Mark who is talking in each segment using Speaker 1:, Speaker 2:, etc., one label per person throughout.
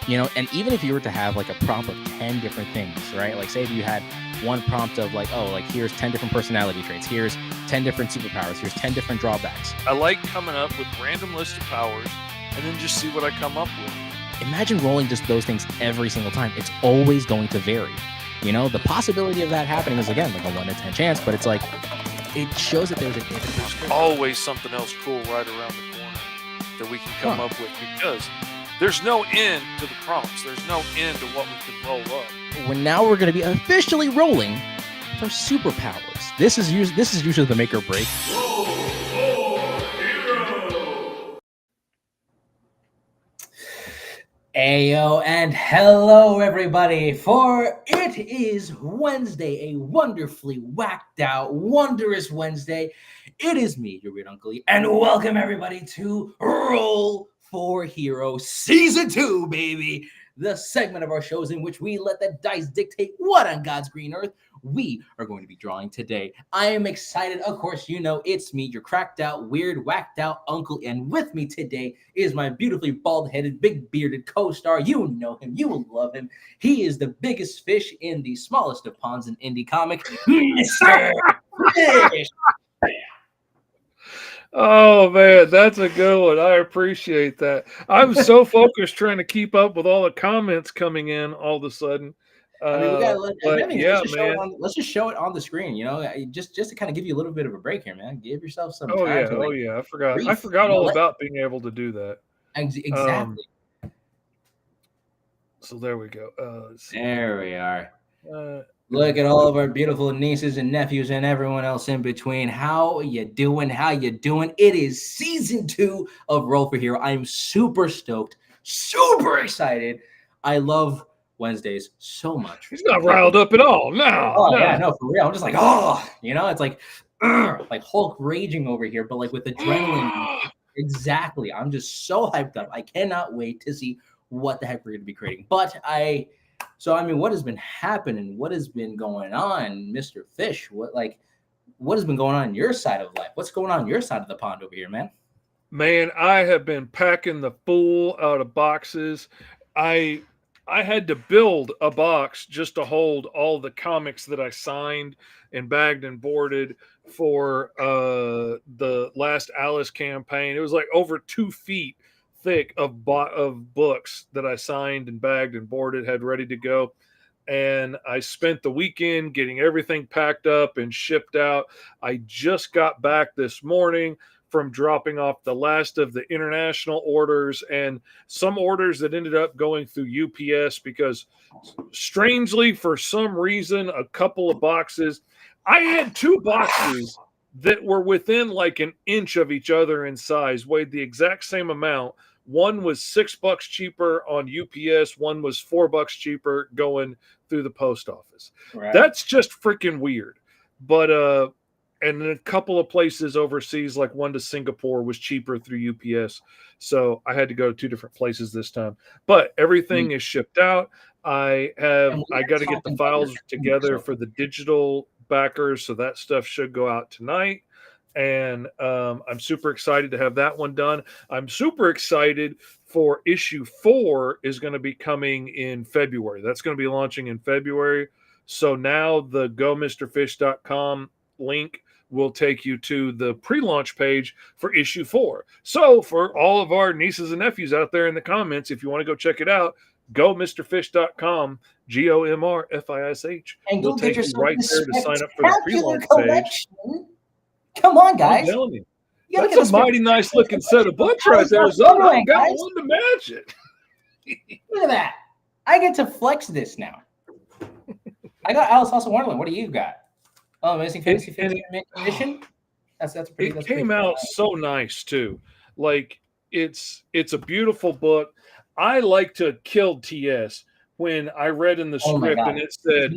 Speaker 1: And even if you were to have like a prompt of 10 different things, right? Like say if you had one prompt of like, oh, like here's 10 different personality traits, here's 10 different superpowers, here's 10 different drawbacks.
Speaker 2: I like coming up with random list of powers and then just see what I come up with.
Speaker 1: Imagine rolling just those things every single time. It's always going to vary. The possibility of that happening is, again, like a 1 in 10 chance, but it's like, it shows that there's
Speaker 2: always something else cool right around the corner that we can come up with, because there's no end to the prompts. There's no end to what we can roll up.
Speaker 1: Now we're going to be officially rolling for superpowers. This is usually the make or break.
Speaker 3: Ayo and hello everybody, for it is Wednesday, a wonderfully whacked out, wondrous Wednesday. It is me, your weird Uncle Lee, and welcome everybody to Roll for Hero Season 2, baby. The segment of our shows in which we let the dice dictate what on God's green earth we are going to be drawing today. I am excited. Of course, it's me, your cracked out, weird, whacked out uncle. And with me today is my beautifully bald-headed, big-bearded co-star. You know him. You will love him. He is the biggest fish in the smallest of ponds in indie comic, Mr. Fish.
Speaker 4: Oh, man, that's a good one. I appreciate that. I was so focused trying to keep up with all the comments coming in all of a sudden.
Speaker 3: Let's just show it on the screen, just to kind of give you a little bit of a break here, man. Give yourself some time.
Speaker 4: I forgot all about being able to do that.
Speaker 3: Exactly.
Speaker 4: So there we go.
Speaker 3: There we are. Look at all of our beautiful nieces and nephews and everyone else in between. How you doing? It is season 2 of Roll for Hero. I'm super stoked, super excited. I love Wednesdays so much.
Speaker 4: He's not riled up at all.
Speaker 3: Yeah, for real. I'm just like, it's like Hulk raging over here, but like with adrenaline. Exactly. I'm just so hyped up. I cannot wait to see what the heck we're going to be creating. What has been happening? What has been going on, Mr. Fish? What has been going on your side of life? What's going on your side of the pond over here, man?
Speaker 4: Man, I have been packing the fool out of boxes. I had to build a box just to hold all the comics that I signed and bagged and boarded for the last Alice campaign. It was like over 2 feet thick of books that I signed and bagged and boarded, had ready to go. And I spent the weekend getting everything packed up and shipped out. I just got back this morning from dropping off the last of the international orders and some orders that ended up going through UPS because, strangely, for some reason, a couple of boxes, I had 2 boxes that were within like an inch of each other in size, weighed the exact same amount. One was $6 cheaper on UPS. One was $4 cheaper going through the post office. Right. That's just freaking weird. But, and in a couple of places overseas, like one to Singapore, was cheaper through UPS. So I had to go to 2 different places this time. But everything is shipped out. I got to get the files together for the digital backers. So that stuff should go out tonight. And I'm super excited to have that one done. I'm super excited for issue 4 is going to be coming in February. That's going to be launching in February. So now the GoMrFish.com link will take you to the pre-launch page for issue 4. So for all of our nieces and nephews out there in the comments, if you want to go check it out, GoMrFish.com, GoMrFish.
Speaker 3: And
Speaker 4: we'll take you right there to sign up for the pre-launch
Speaker 3: page. Come on, guys.
Speaker 4: I'm telling you. That's a mighty nice looking set of books right there. I got one to match it.
Speaker 3: Look at that. I get to flex this now. I got Alice House of Wonderland. What do you got? Oh, Amazing Fantasy 15 edition? That's pretty.
Speaker 4: It came out so nice too. Like it's a beautiful book. I like to kill TS when I read in the script and it said,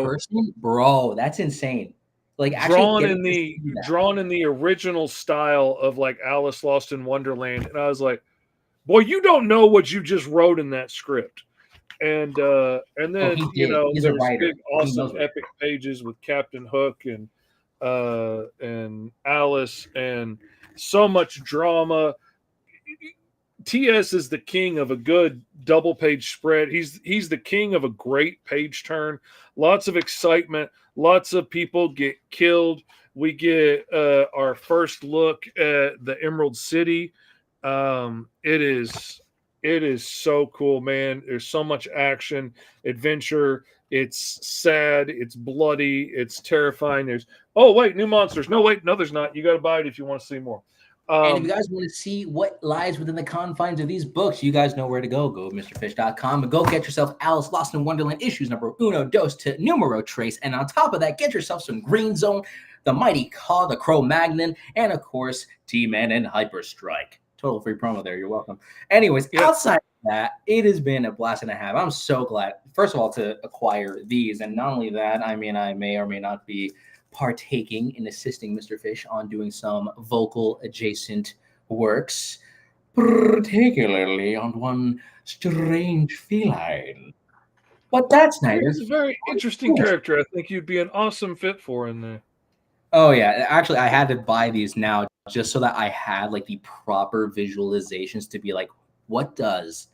Speaker 3: person? Bro, that's insane. Like
Speaker 4: drawn in the original style of like Alice Lost in Wonderland, and I was like, boy, you don't know what you just wrote in that script. And then there's big awesome epic pages with Captain Hook and Alice and so much drama. TS is the king of a good double page spread. He's the king of a great page turn. Lots of excitement. Lots of people get killed. We get our first look at the Emerald City. It is so cool, man. There's so much action, adventure. It's sad. It's bloody. It's terrifying. There's wait, new monsters. No, wait, no, there's not. You got to buy it if you want to see more.
Speaker 3: And if you guys want to see what lies within the confines of these books, you guys know where to go. Go to MrFish.com and go get yourself Alice Lost in Wonderland issues number uno, dos to numero trace. And on top of that, get yourself some Green Zone, the Mighty Caw, the Cro-Magnon, and of course, T-Man and Hyper Strike. Total free promo there. You're welcome. Anyways, outside of that, it has been a blast and a half. I'm so glad, first of all, to acquire these. And not only that, I mean, I may or may not be partaking in assisting Mr. Fish on doing some vocal adjacent works, particularly on one strange feline. But that's nice.
Speaker 4: He's a very interesting character. I think you'd be an awesome fit for in there.
Speaker 3: Oh yeah, actually I had to buy these now just so that I had like the proper visualizations to be like, what does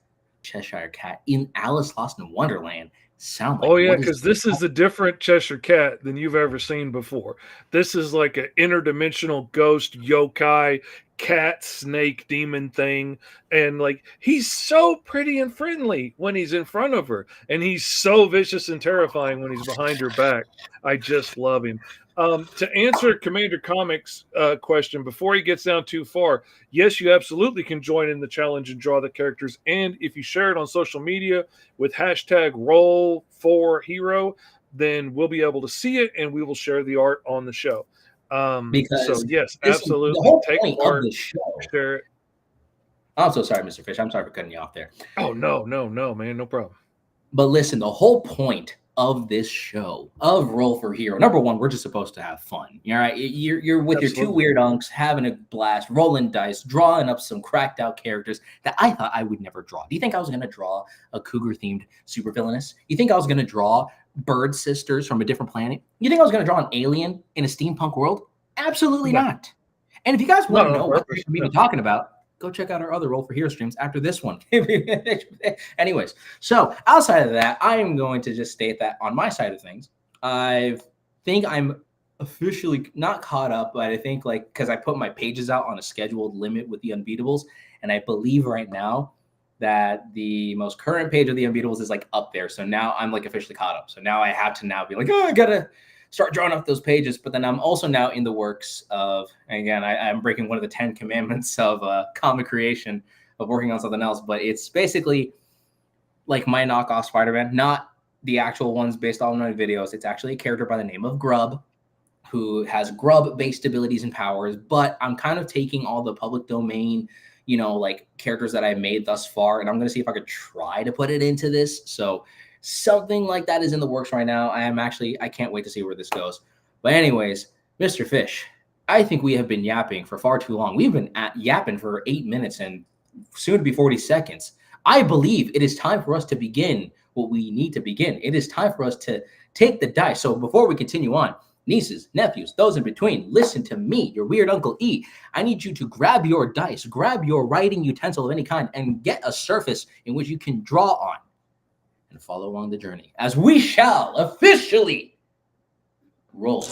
Speaker 3: Cheshire Cat in Alice Lost in Wonderland sound like?
Speaker 4: Oh yeah, because this is a different Cheshire Cat than you've ever seen before. This is like an interdimensional ghost yokai cat snake demon thing, and like he's so pretty and friendly when he's in front of her, and he's so vicious and terrifying when he's behind her back. I just love him. To answer Commander Comics' question, before he gets down too far, yes, you absolutely can join in the challenge and draw the characters. And if you share it on social media with hashtag Roll4Hero, then we'll be able to see it and we will share the art on the show. So yes, absolutely.
Speaker 3: The whole
Speaker 4: take
Speaker 3: point
Speaker 4: part,
Speaker 3: of the show.
Speaker 4: share it.
Speaker 3: I'm so sorry, Mr. Fish. I'm sorry for cutting you off there.
Speaker 4: Oh no, man, no problem.
Speaker 3: But listen, the whole point of this show of Roll for Hero, number one, we're just supposed to have fun. All right, you're with your two weird unks having a blast, rolling dice, drawing up some cracked out characters that I thought I would never draw. Do you think I was going to draw a cougar themed supervillainess? You think I was going to draw bird sisters from a different planet? You think I was going to draw an alien in a steampunk world? Absolutely not. And if you guys want to know what we're going to be talking about, go check out our other Roll for Hero streams after this one. Anyways, so outside of that, I am going to just state that on my side of things, I think I'm officially not caught up, but I think like because I put my pages out on a scheduled limit with the Unbeatables, and I believe right now that the most current page of the Unbeatables is like up there. So now I'm like officially caught up. So now I have to now be like, I gotta start drawing up those pages. But then I'm also now in the works of, again, I'm breaking one of the 10 commandments of comic creation, of working on something else. But it's basically like my knockoff Spider-Man, not the actual ones based on my videos. It's actually a character by the name of Grub, who has Grub-based abilities and powers. But I'm kind of taking all the public domain, you know, like characters that I made thus far, and I'm going to see if I could try to put it into this. So something like that is in the works right now. I can't wait to see where this goes. But anyways, Mr. Fish, I think we have been yapping for far too long. We've been yapping for 8 minutes and soon to be 40 seconds. I believe it is time for us to begin what we need to begin. It is time for us to take the dice. So before we continue on, nieces, nephews, those in between, listen to me, your weird Uncle E. I need you to grab your dice, grab your writing utensil of any kind, and get a surface in which you can draw on and follow along the journey as we shall officially roll.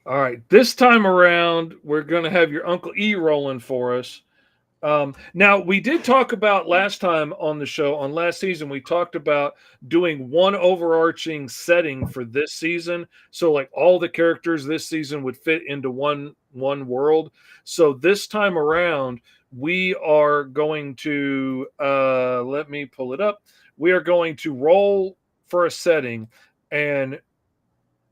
Speaker 4: All right, this time around, we're going to have your Uncle E rolling for us. Now, we did talk about last time on the show, on last season, we talked about doing one overarching setting for this season. So like all the characters this season would fit into one world. So this time around, we are going to, let me pull it up. We are going to roll for a setting, and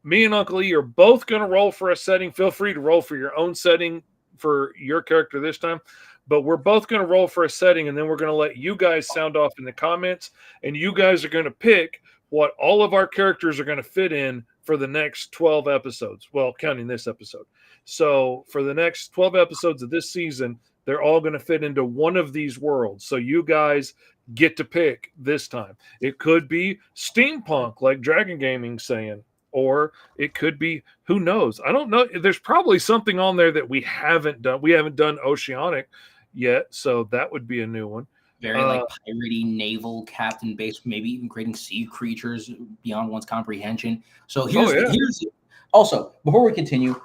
Speaker 4: me and Uncle E are both going to roll for a setting. Feel free to roll for your own setting for your character this time. But we're both going to roll for a setting, and then we're going to let you guys sound off in the comments, and you guys are going to pick what all of our characters are going to fit in for the next 12 episodes. Well, counting this episode. So for the next 12 episodes of this season, They're all going to fit into one of these worlds. So you guys get to pick this time. It could be steampunk, like Dragon Gaming's saying, or it could be, who knows? I don't know. There's probably something on there that we haven't done. We haven't done oceanic yet, so that would be a new one.
Speaker 3: Very like piratey naval captain based, maybe even creating sea creatures beyond one's comprehension. So here's also, before we continue,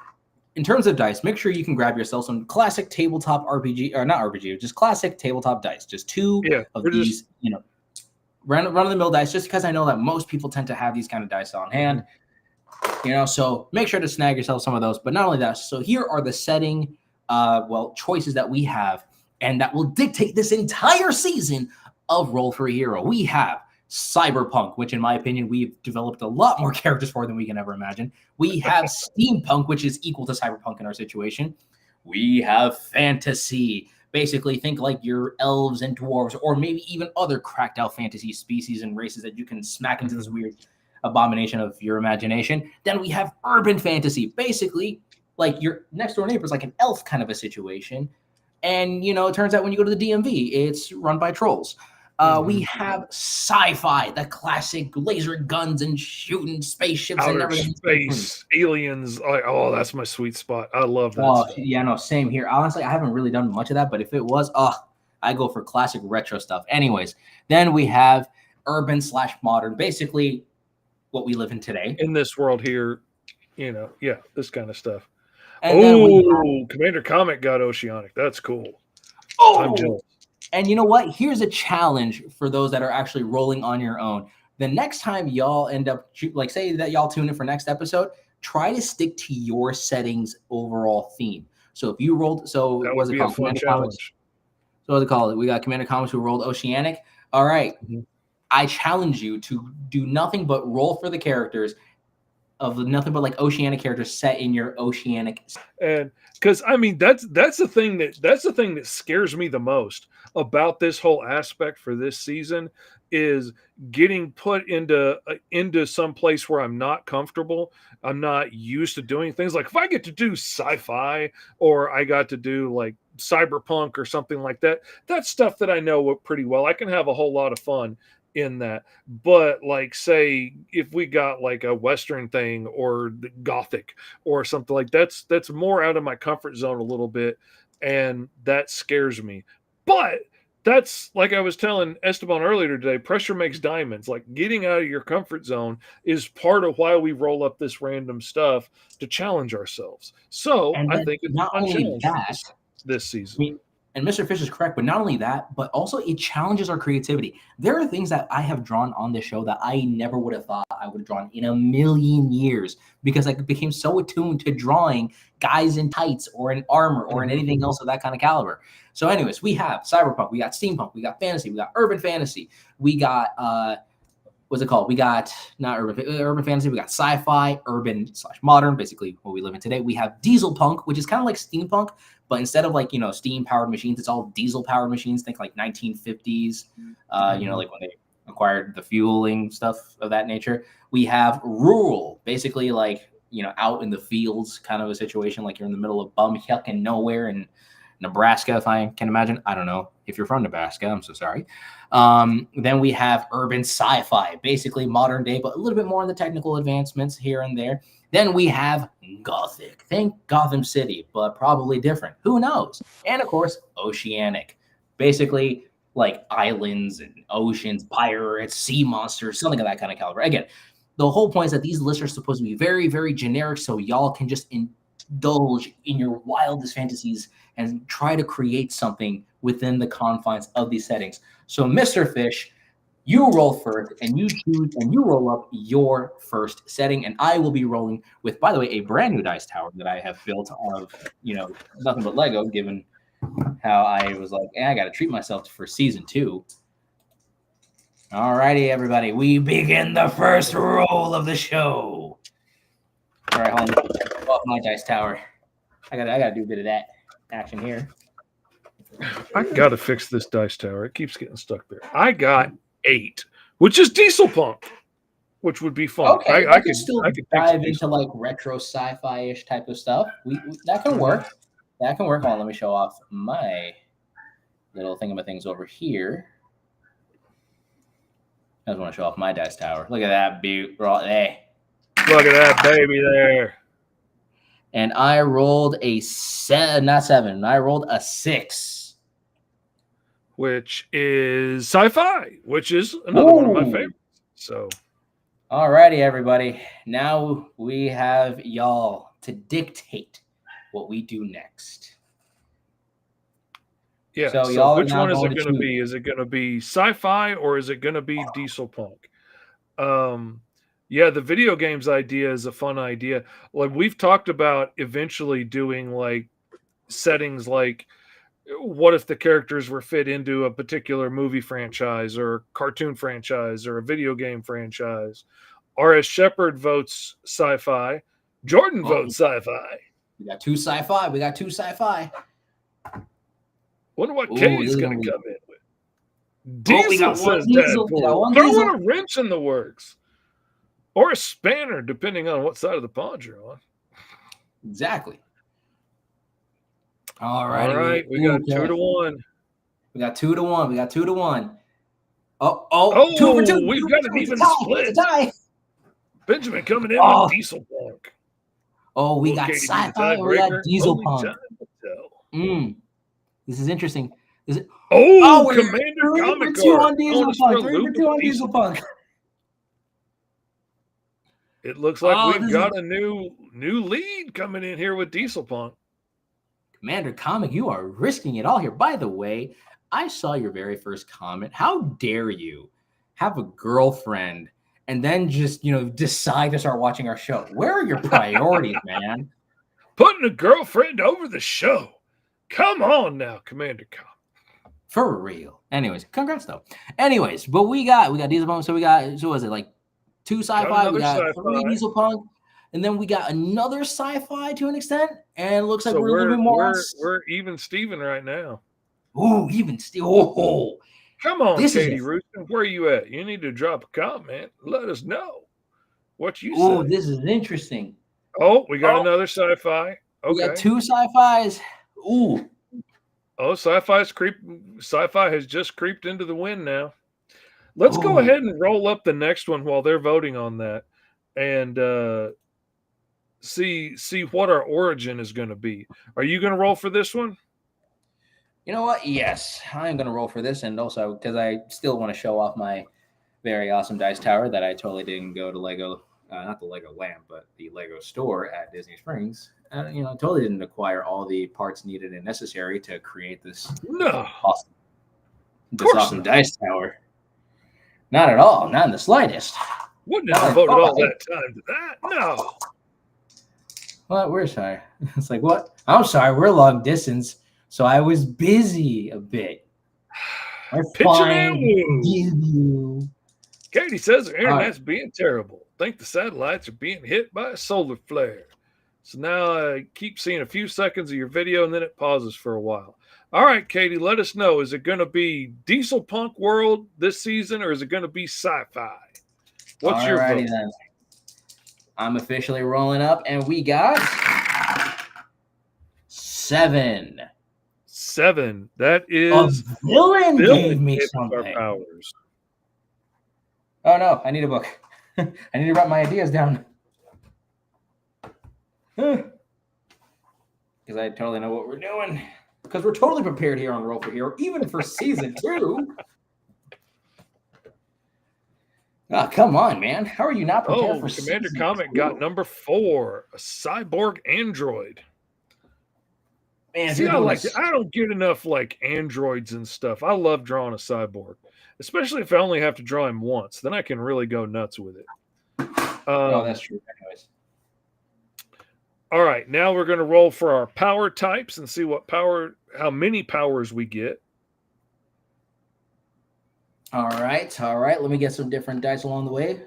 Speaker 3: in terms of dice, make sure you can grab yourself some classic tabletop RPG, or not RPG, just classic tabletop dice. Just two of these, run of the mill dice, just because I know that most people tend to have these kind of dice on hand. So make sure to snag yourself some of those. But not only that, so here are the setting, choices that we have, and that will dictate this entire season of Roll for a Hero. We have cyberpunk, which in my opinion, we've developed a lot more characters for than we can ever imagine. We have steampunk, which is equal to cyberpunk in our situation. We have fantasy. Basically, think like your elves and dwarves, or maybe even other cracked out fantasy species and races that you can smack into this weird abomination of your imagination. Then we have urban fantasy, basically like your next door neighbor is like an elf kind of a situation. And, it turns out when you go to the DMV, it's run by trolls. We have sci-fi, the classic laser guns and shooting spaceships and everything.
Speaker 4: Space, aliens. That's my sweet spot. I love that.
Speaker 3: Oh, yeah, no, same here. Honestly, I haven't really done much of that, but if it was, I go for classic retro stuff. Anyways, then we have urban/modern, basically what we live in today.
Speaker 4: In this world here, this kind of stuff.
Speaker 3: And
Speaker 4: Commander Comet got oceanic. That's cool.
Speaker 3: I'm jealous. And you know what? Here's a challenge for those that are actually rolling on your own. The next time y'all end up, like say that y'all tune in for next episode, try to stick to your setting's overall theme. So if you rolled,
Speaker 4: that would be a fun challenge.
Speaker 3: So what's it called? We got Commander Comics who rolled oceanic. All right. Mm-hmm. I challenge you to do nothing but roll for the characters of nothing but like oceanic characters set in your oceanic.
Speaker 4: And because that's the thing that scares me the most about this whole aspect for this season is getting put into some place where I'm not comfortable. I'm not used to doing things. Like if I get to do sci-fi or I got to do like cyberpunk or something like that, that's stuff that I know pretty well. I can have a whole lot of fun in that. But like say if we got like a Western thing or the Gothic or something like that's more out of my comfort zone a little bit, and that scares me. But that's like I was telling Esteban earlier today, pressure makes diamonds. Like getting out of your comfort zone is part of why we roll up this random stuff to challenge ourselves. So I think it's
Speaker 3: not only that
Speaker 4: this season.
Speaker 3: And Mr. Fish is correct, but not only that, but also it challenges our creativity. There are things that I have drawn on this show that I never would have thought I would have drawn in a million years because I became so attuned to drawing guys in tights or in armor or in anything else of that kind of caliber. So anyways, we have cyberpunk, we got steampunk, we got fantasy, we got urban fantasy, we got, what's it called? We got not urban fantasy, we got sci-fi, urban/modern, basically what we live in today. We have diesel punk, which is kind of like steampunk, but instead of like, steam powered machines, it's all diesel powered machines. Think like 1950s, like when they acquired the fueling stuff of that nature. We have rural, basically like, out in the fields kind of a situation, like you're in the middle of bum-yucking nowhere in Nebraska, if I can imagine. I don't know if you're from Nebraska. I'm so sorry. Then we have urban sci-fi, basically modern day, but a little bit more on the technical advancements here and there. Then we have Gothic. Think Gotham City, but probably different. Who knows? And of course, oceanic. Basically like islands and oceans, pirates, sea monsters, something of that kind of caliber. Again, the whole point is that these lists are supposed to be very, very generic so y'all can just indulge in your wildest fantasies and try to create something within the confines of these settings. So Mr. Fish, you roll first and you choose and you roll up your first setting. And I will be rolling with, by the way, a brand new dice tower that I have built of, nothing but Lego, given how I was like, I got to treat myself for season 2. All righty, everybody. We begin the first roll of the show. All right, hold on. Off my dice tower. I gotta do a bit of that action here.
Speaker 4: I gotta fix this dice tower. It keeps getting stuck there. I got 8, which is diesel punk, which would be fun.
Speaker 3: Okay, I could dive into like retro sci-fi-ish type of stuff. That can work. That can work. On. Let me show off my little thingamathings over here. I just want to show off my dice tower. Look at that beaut right there.
Speaker 4: Look at that baby there.
Speaker 3: And I rolled a not 7. I rolled a 6.
Speaker 4: Which is sci-fi, which is another one of my favorites. So,
Speaker 3: alrighty, everybody. Now we have y'all to dictate what we do next.
Speaker 4: Yeah.
Speaker 3: So
Speaker 4: which one is it going to be? Is it going to be sci-fi or is it going to be diesel punk? Yeah, the video games idea is a fun idea. Like we've talked about eventually doing like settings like what if the characters were fit into a particular movie franchise or cartoon franchise or a video game franchise. R.S. Shepard votes sci-fi. Jordan votes sci-fi.
Speaker 3: We got 2 sci-fi.
Speaker 4: Wonder what Katie's going to come in with. Diesel says Deadpool. Throw in a wrench in the works. Or a spanner, depending on what side of the pond you're on.
Speaker 3: Exactly.
Speaker 4: All right. We got 2-1.
Speaker 3: We got 2-1. Oh, 2 for 2.
Speaker 4: We've got an even split.
Speaker 3: It's a tie.
Speaker 4: Benjamin coming in with diesel punk.
Speaker 3: Oh, we got sci-fi and we got diesel punk. This is interesting.
Speaker 4: Commander Comic
Speaker 3: 3 for 2 on diesel punk. 3 for 2 on diesel punk.
Speaker 4: It looks like we've got a new lead coming in here with diesel punk.
Speaker 3: Commander Comic, you are risking it all here. By the way, I saw your very first comment. How dare you have a girlfriend and then just, decide to start watching our show? Where are your priorities, man?
Speaker 4: Putting a girlfriend over the show. Come on now, Commander Comic.
Speaker 3: For real. Anyways, congrats though. Anyways, but we got diesel punk. So we got, so was it like 2 sci-fi? We got 3 diesel punk. And then we got another sci-fi to an extent, and it looks like we're a little bit more.
Speaker 4: We're even Steven right now.
Speaker 3: Oh, even Steven. Oh,
Speaker 4: come on, Katie Rooston. Where are you at? You need to drop a comment. Let us know what you say.
Speaker 3: Oh, this is interesting.
Speaker 4: Oh, we got another sci-fi. Okay.
Speaker 3: We got 2 sci-fis. Ooh.
Speaker 4: Oh, sci-fi has just creeped into the wind now. Let's go ahead and roll up the next one while they're voting on that. And see what our origin is going to be. Are you going to roll for this one?
Speaker 3: You know what? Yes, I'm going to roll for this, and also because I still want to show off my very awesome dice tower that I totally didn't go to Lego, not the Lego Land, but the Lego store at Disney Springs. Totally didn't acquire all the parts needed and necessary to create this awesome dice tower. Not at all, not in the slightest.
Speaker 4: Wouldn't have devoted all that time to that. No.
Speaker 3: What? We're sorry. It's like, what? I'm sorry. We're long distance, so I was busy a bit.
Speaker 4: Katie says her internet's being terrible. Think the satellites are being hit by a solar flare. So now I keep seeing a few seconds of your video, and then it pauses for a while. All right, Katie, let us know. Is it going to be Diesel Punk World this season, or is it going to be sci-fi? What's your vote?
Speaker 3: Then. I'm officially rolling up, and we got 7.
Speaker 4: 7. That is
Speaker 3: a villain gave me something.
Speaker 4: Our powers.
Speaker 3: Oh no, I need a book. I need to write my ideas down. Because I totally know what we're doing. Because we're totally prepared here on Roll for Hero, even for season 2. Oh, come on, man. How are you not prepared for
Speaker 4: Commander Comic got number 4, a cyborg android.
Speaker 3: Man,
Speaker 4: see, I don't get enough like androids and stuff. I love drawing a cyborg, especially if I only have to draw him once. Then I can really go nuts with it.
Speaker 3: Oh, that's true. Anyways.
Speaker 4: All right, now we're going to roll for our power types and see how many powers we get.
Speaker 3: All right. Let me get some different dice along the way.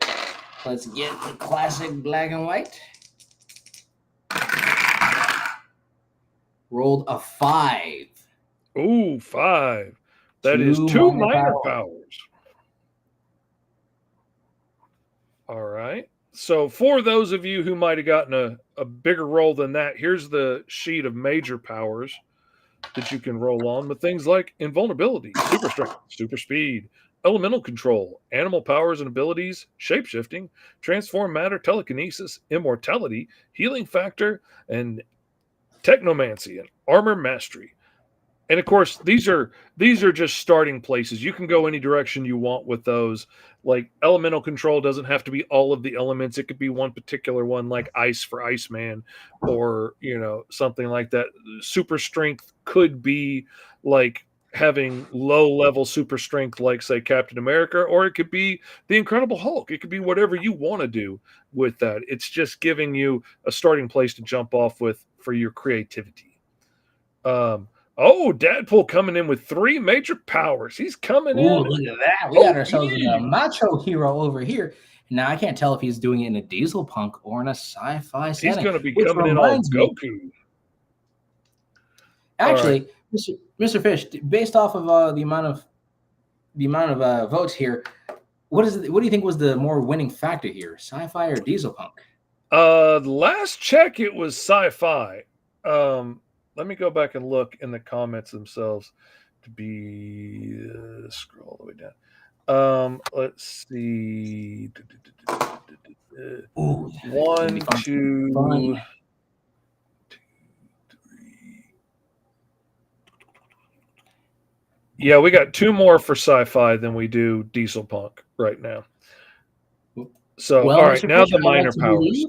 Speaker 3: Let's get the classic black and white. Rolled a 5.
Speaker 4: Ooh, 5. That is 2 minor powers. All right. So for those of you who might have gotten a bigger role than that. Here's the sheet of major powers that you can roll on, with things like invulnerability, super strength, super speed, elemental control, animal powers and abilities, shapeshifting, transform matter, telekinesis, immortality, healing factor, and technomancy and armor mastery. And of course, these are just starting places. You can go any direction you want with those. Like elemental control doesn't have to be all of the elements. It could be one particular one, like ice for Iceman, or something like that. Super strength could be like having low level super strength, like say Captain America, or it could be the Incredible Hulk. It could be whatever you want to do with that. It's just giving you a starting place to jump off with for your creativity. Oh, Deadpool coming in with 3 major powers. He's coming
Speaker 3: Ooh,
Speaker 4: in.
Speaker 3: look at that. We got ourselves a macho hero over here. Now, I can't tell if he's doing it in a diesel punk or in a sci-fi setting.
Speaker 4: He's going to be
Speaker 3: which
Speaker 4: coming in all
Speaker 3: reminds me,
Speaker 4: Goku.
Speaker 3: actually, Mr. Fish, based off of the amount of votes here, what do you think was the more winning factor here, sci-fi or diesel punk?
Speaker 4: Last check, it was sci-fi. Let me go back and look in the comments themselves to be scroll all the way down. Let's see.
Speaker 3: Ooh,
Speaker 4: 1, 2, 3. Yeah, we got 2 more for sci-fi than we do diesel punk right now. So,
Speaker 3: well,
Speaker 4: all right,
Speaker 3: Mr.
Speaker 4: now
Speaker 3: Fish,
Speaker 4: the minor powers.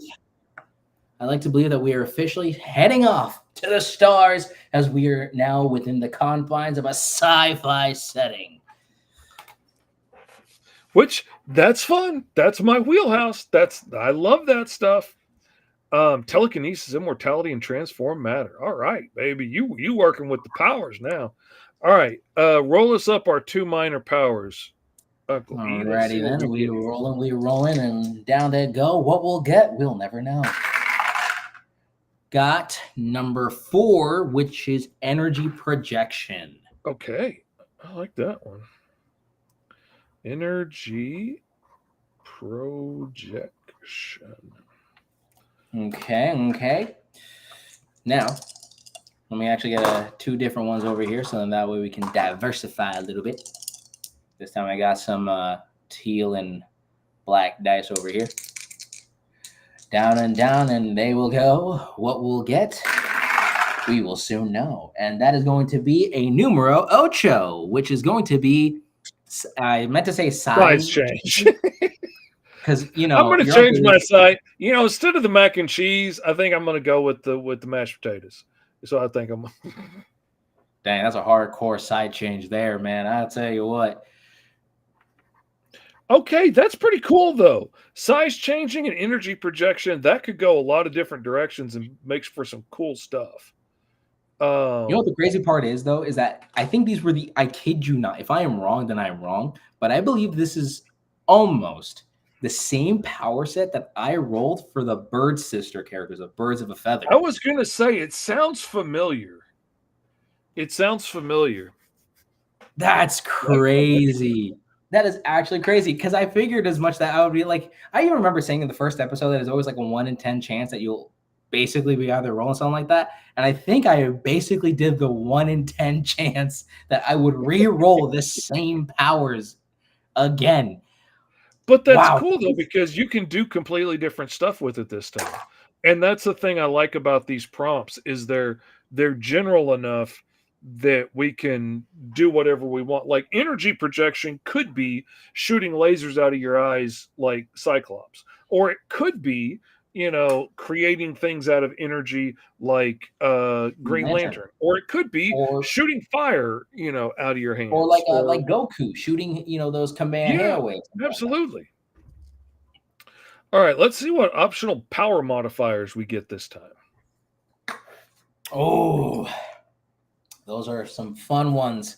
Speaker 3: I like to believe that we are officially heading off to the stars as we are now within the confines of a sci-fi setting.
Speaker 4: Which, that's fun. That's my wheelhouse. I love that stuff. Telekinesis, immortality, and transform matter. All right, baby. You working with the powers now. All right. Roll us up our 2 minor powers.
Speaker 3: Alrighty then. We're rolling, and down they go. What we'll get, we'll never know. Got number 4, which is energy projection.
Speaker 4: Okay. I like that one. Energy projection.
Speaker 3: Okay. Now, let me actually get 2 different ones over here, so then that way we can diversify a little bit. This time I got some teal and black dice over here. Down, and they will go. What we'll get, we will soon know. And that is going to be a numero ocho, which is going to be, I meant to say size
Speaker 4: change.
Speaker 3: Because,
Speaker 4: I'm going to change my side. Instead of the mac and cheese, I think I'm going to go with the mashed potatoes. So I think I'm.
Speaker 3: Dang, that's a hardcore side change there, man. I'll tell you what.
Speaker 4: Okay, that's pretty cool, though. Size changing and energy projection, that could go a lot of different directions and makes for some cool stuff.
Speaker 3: You know what the crazy part is, though, is that I think these were I kid you not. If I am wrong, then I am wrong. But I believe this is almost the same power set that I rolled for the Bird Sister characters of Birds of a Feather.
Speaker 4: I was going to say, it sounds familiar.
Speaker 3: That's crazy. That is actually crazy, because I figured as much that I would be like, I even remember saying in the first episode that there's always like a 1 in 10 chance that you'll basically be either rolling something like that. And I think I basically did the 1 in 10 chance that I would re-roll the same powers again.
Speaker 4: But that's cool, though, because you can do completely different stuff with it this time. And that's the thing I like about these prompts, is they're general enough that we can do whatever we want. Like energy projection could be shooting lasers out of your eyes like Cyclops, or it could be creating things out of energy like Green Lantern, or it could be shooting fire out of your hands,
Speaker 3: or like Goku shooting those Kamehameha waves.
Speaker 4: Absolutely. All right, let's see what optional power modifiers we get this time.
Speaker 3: Oh, those are some fun ones.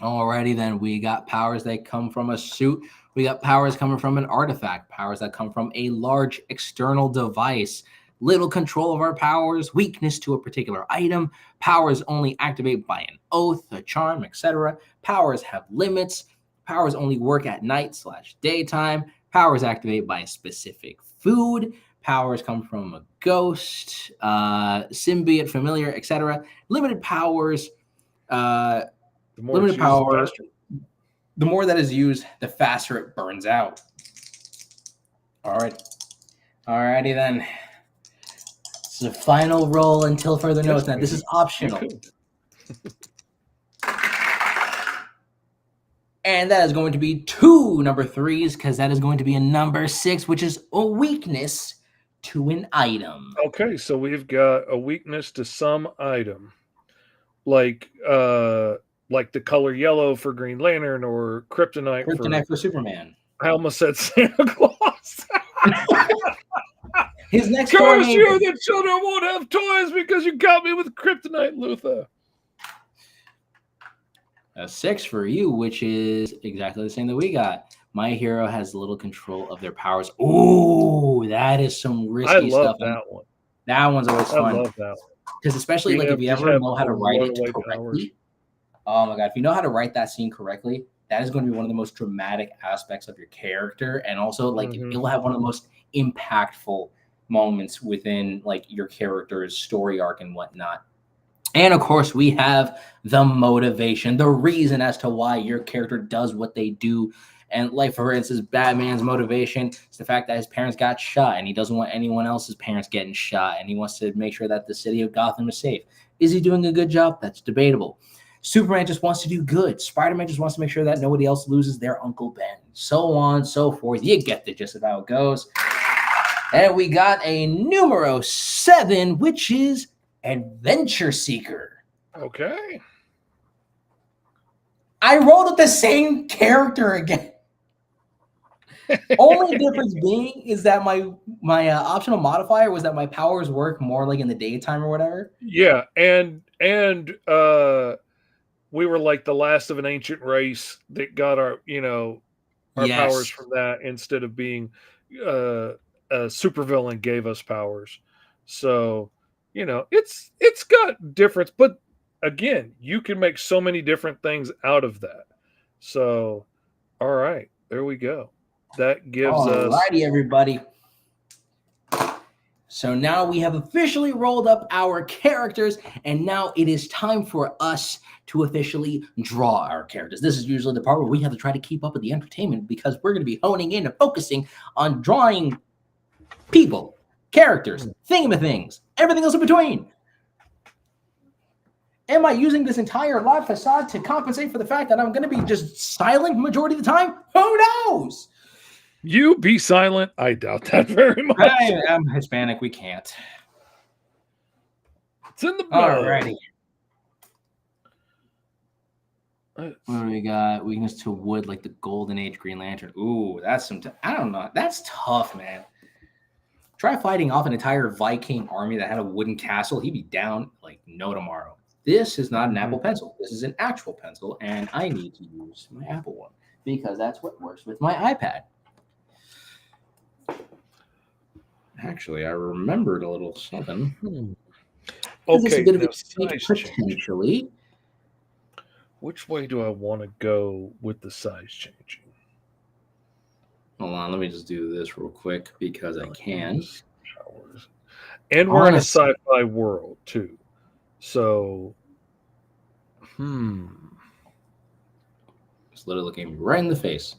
Speaker 3: Alrighty then, we got powers that come from a suit. We got powers coming from an artifact, powers that come from a large external device, little control of our powers, weakness to a particular item, powers only activate by an oath, a charm, etc. Powers have limits, powers only work at night/daytime, powers activate by a specific food, Powers come from a ghost, symbiote, familiar, etc. Limited powers.
Speaker 4: The more
Speaker 3: Limited
Speaker 4: it's used, the
Speaker 3: power.
Speaker 4: faster.
Speaker 3: The more that is used, the faster it burns out. All right. Alrighty then. It's the final roll until further notice. Now, this is optional. And that is going to be 2 number 3s, because that is going to be a number 6, which is a weakness to an item.
Speaker 4: Okay, so we've got a weakness to some item, like the color yellow for Green Lantern or
Speaker 3: Kryptonite for Superman.
Speaker 4: I almost said Santa Claus.
Speaker 3: His next door
Speaker 4: Curse
Speaker 3: name.
Speaker 4: you, the children won't have toys because you got me with Kryptonite, Luther.
Speaker 3: A 6 for you, which is exactly the same that we got. My hero has little control of their powers. Ooh, that is some risky stuff.
Speaker 4: I love that one.
Speaker 3: That one's always fun.
Speaker 4: I love that one.
Speaker 3: Because especially like if you ever know how to write it correctly. Oh my god, if you know how to write that scene correctly, that is going to be one of the most dramatic aspects of your character, and also like it will have one of the most impactful moments within like your character's story arc and whatnot. And of course, we have the motivation, the reason as to why your character does what they do. And like, for instance, Batman's motivation is the fact that his parents got shot and he doesn't want anyone else's parents getting shot. And he wants to make sure that the city of Gotham is safe. Is he doing a good job? That's debatable. Superman just wants to do good. Spider-Man just wants to make sure that nobody else loses their Uncle Ben. So on, so forth. You get the gist of how it goes. And we got a numero 7, which is Adventure Seeker.
Speaker 4: Okay.
Speaker 3: I rolled up the same character again. Only difference being is that my optional modifier was that my powers work more like in the daytime or whatever.
Speaker 4: Yeah, and we were like the last of an ancient race that got our powers from that instead of being a supervillain gave us powers. So it's got difference, but again, you can make so many different things out of that. So, all right, there we go. That gives us.
Speaker 3: Alrighty, everybody. So now we have officially rolled up our characters, and now it is time for us to officially draw our characters. This is usually the part where we have to try to keep up with the entertainment because we're going to be honing in and focusing on drawing people, characters, thingamathings, everything else in between. Am I using this entire live facade to compensate for the fact that I'm going to be just silent majority of the time? Who knows?
Speaker 4: You be silent. I doubt that very much.
Speaker 3: I'm Hispanic. We can't.
Speaker 4: It's in the blood.
Speaker 3: Alrighty. What do we got? Weakness to wood, like the Golden Age Green Lantern. Ooh, that's I don't know. That's tough, man. Try fighting off an entire Viking army that had a wooden castle. He'd be down like no tomorrow. This is not an Apple Pencil. This is an actual pencil, and I need to use my Apple one because that's what works with my iPad. Actually, I remembered a little something.
Speaker 4: Okay,
Speaker 3: potentially.
Speaker 4: Which way do I want to go with the size changing?
Speaker 3: Hold on, let me just do this real quick because I can.
Speaker 4: And we're in a sci-fi world too. So,
Speaker 3: It's literally looking me right in the face.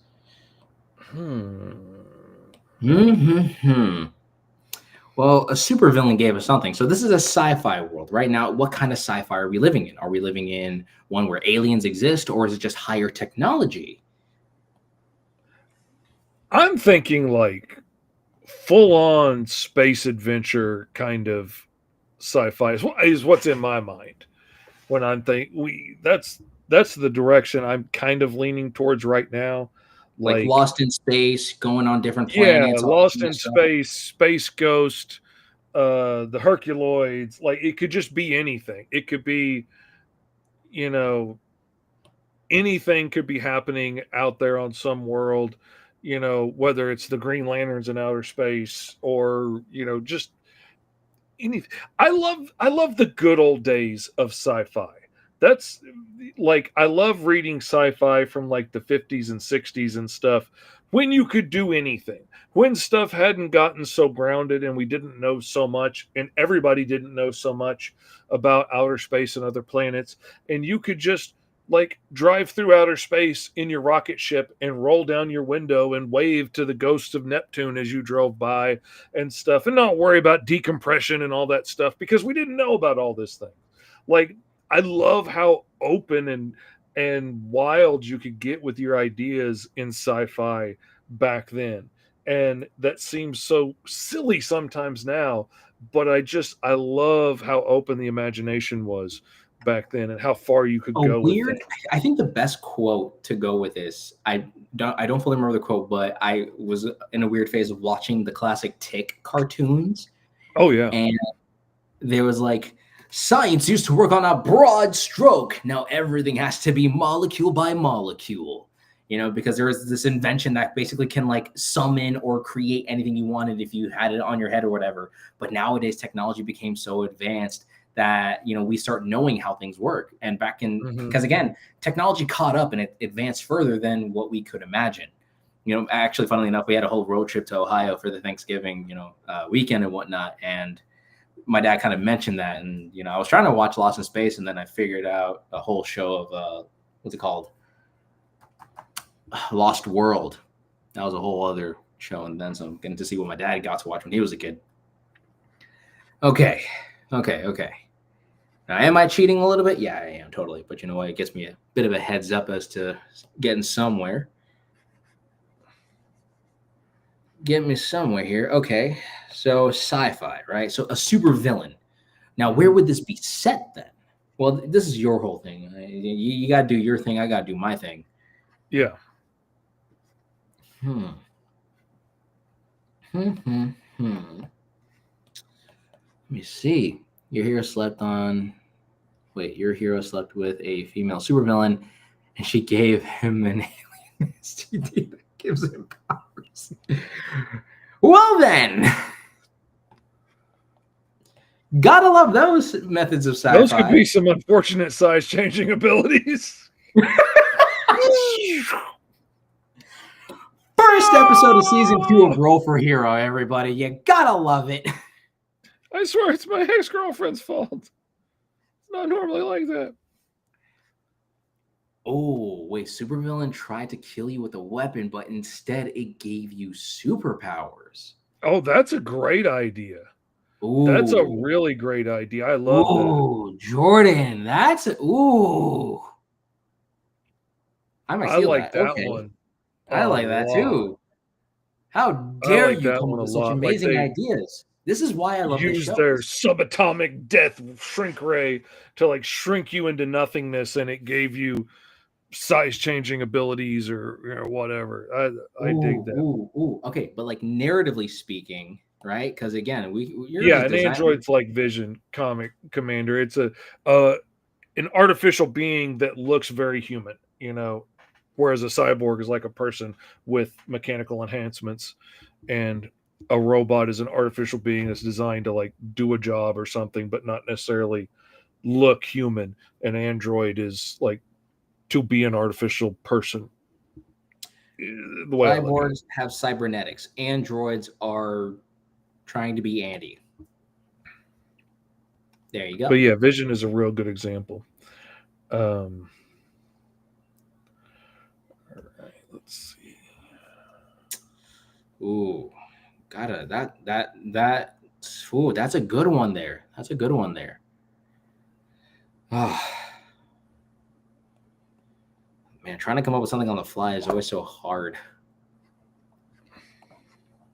Speaker 3: Well, a supervillain gave us something. So this is a sci-fi world. Right now, what kind of sci-fi are we living in? Are we living in one where aliens exist, or is it just higher technology?
Speaker 4: I'm thinking like full-on space adventure kind of sci-fi is what's in my mind when I'm that's the direction I'm kind of leaning towards right now.
Speaker 3: Like Lost in Space, going on different planets.
Speaker 4: Yeah, Lost in Space, Space Ghost, the Herculoids. Like it could just be anything. It could be, anything could be happening out there on some world. Whether it's the Green Lanterns in outer space or just anything. I love the good old days of sci-fi. that's like, I love reading sci-fi from like the 50s and 60s and stuff, when you could do anything, when stuff hadn't gotten so grounded and we didn't know so much and everybody didn't know so much about outer space and other planets, and you could just like drive through outer space in your rocket ship and roll down your window and wave to the ghosts of Neptune as you drove by and stuff, and not worry about decompression and all that stuff, because we didn't know about all this thing. Like, I love how open and wild you could get with your ideas in sci-fi back then. And that seems so silly sometimes now, but I love how open the imagination was back then and how far you could
Speaker 3: A
Speaker 4: go with
Speaker 3: weird.
Speaker 4: things.
Speaker 3: I think the best quote to go with this. I don't fully remember the quote, but I was in a weird phase of watching the classic Tick cartoons,
Speaker 4: Oh yeah.
Speaker 3: and there was like, science used to work on a broad stroke. Now everything has to be molecule by molecule. Because there was this invention that basically can like summon or create anything you wanted if you had it on your head or whatever. But nowadays technology became so advanced that we start knowing how things work. And back in, because again, technology caught up and it advanced further than what we could imagine. Actually, funnily enough, we had a whole road trip to Ohio for the Thanksgiving weekend and whatnot, and my dad kind of mentioned that, and I was trying to watch Lost in Space, and then I figured out a whole show of what's it called, Lost World. That was a whole other show, and then some, getting to see what my dad got to watch when he was a kid. Okay. Now, am I cheating a little bit? Yeah, I am, totally. But you know what? It gets me a bit of a heads up as to getting somewhere. Get me somewhere here. Okay, so sci-fi, right? So a super villain. Now, where would this be set then? Well, this is your whole thing. You got to do your thing. I got to do my thing.
Speaker 4: Yeah.
Speaker 3: Let me see. Your hero slept with a female supervillain, and she gave him an alien STD that gives him powers. Well then, gotta love those methods of sci-fi.
Speaker 4: Those could be some unfortunate size-changing abilities.
Speaker 3: First episode of season 2 of Roll for Hero, everybody. You gotta love it.
Speaker 4: I swear it's my ex-girlfriend's fault. It's not normally like that.
Speaker 3: Oh, wait, supervillain tried to kill you with a weapon, but instead it gave you superpowers.
Speaker 4: Oh, that's a great idea.
Speaker 3: Ooh.
Speaker 4: That's a really great idea. I love that.
Speaker 3: Ooh, Jordan, that's ooh. I
Speaker 4: like that
Speaker 3: okay.
Speaker 4: one.
Speaker 3: I like that too. How dare you come up with such amazing ideas? This is why I love this show.
Speaker 4: Use their subatomic death shrink ray to like shrink you into nothingness, and it gave you size-changing abilities or whatever. I dig that.
Speaker 3: Ooh. Okay, but like narratively speaking, right? Because again,
Speaker 4: an android's like Vision comic commander. It's an artificial being that looks very human, whereas a cyborg is like a person with mechanical enhancements, and a robot is an artificial being that's designed to like do a job or something, but not necessarily look human. An android is like to be an artificial person. The way
Speaker 3: cyborgs have cybernetics. Androids are trying to be Andy. There you go.
Speaker 4: But yeah, Vision is a real good example. All right, let's see.
Speaker 3: Ooh, that's a good one there. That's a good one there. Oh, man, trying to come up with something on the fly is always so hard.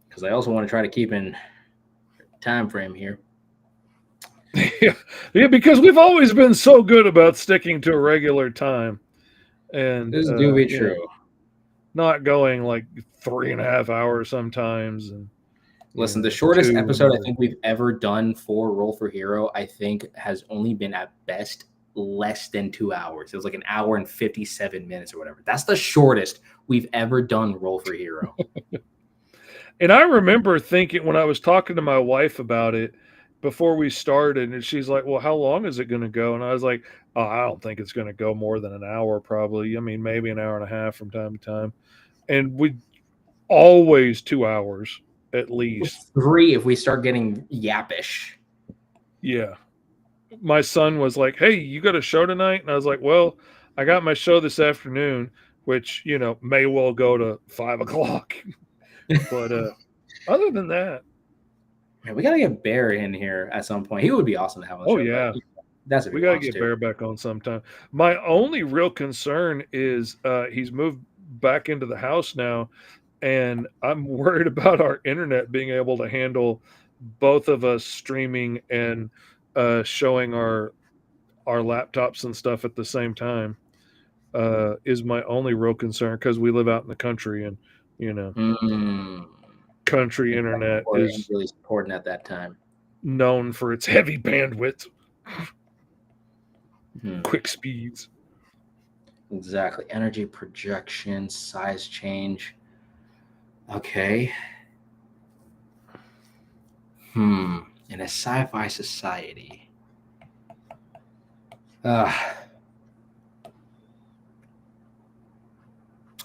Speaker 3: Because I also want to try to keep in time frame here.
Speaker 4: Yeah, because we've always been so good about sticking to a regular time. And
Speaker 3: this do be true.
Speaker 4: Not going like 3.5 hours sometimes. And
Speaker 3: listen, the shortest episode I think we've ever done for Roll for Hero, I think, has only been at best less than 2 hours. It was like 1 hour and 57 minutes or whatever. That's the shortest we've ever done Roll for Hero.
Speaker 4: And I remember thinking when I was talking to my wife about it, before we started, and she's like, "Well, how long is it going to go?" And I was like, "Oh, I don't think it's going to go more than an hour, probably. I mean, maybe an hour and a half from time to time." And we always 2 hours at least.
Speaker 3: 3 if we start getting yappish.
Speaker 4: Yeah. My son was like, "Hey, you got a show tonight?" And I was like, "Well, I got my show this afternoon, which may well go to 5 o'clock." But other than that,
Speaker 3: Man, we gotta get Bear in here at some point. He would be awesome to have on the
Speaker 4: oh
Speaker 3: show.
Speaker 4: yeah,
Speaker 3: But that's if
Speaker 4: we
Speaker 3: he
Speaker 4: got to
Speaker 3: wants
Speaker 4: get
Speaker 3: to.
Speaker 4: Bear back on sometime. My only real concern is he's moved back into the house now, and I'm worried about our internet being able to handle both of us streaming and showing our laptops and stuff at the same time. Is my only real concern because we live out in the country, and
Speaker 3: Mm,
Speaker 4: country internet
Speaker 3: or
Speaker 4: is
Speaker 3: really important at that time.
Speaker 4: known for its heavy bandwidth,
Speaker 3: Hmm.
Speaker 4: quick speeds.
Speaker 3: Exactly. Energy projection, size change. Okay. In a sci-fi society.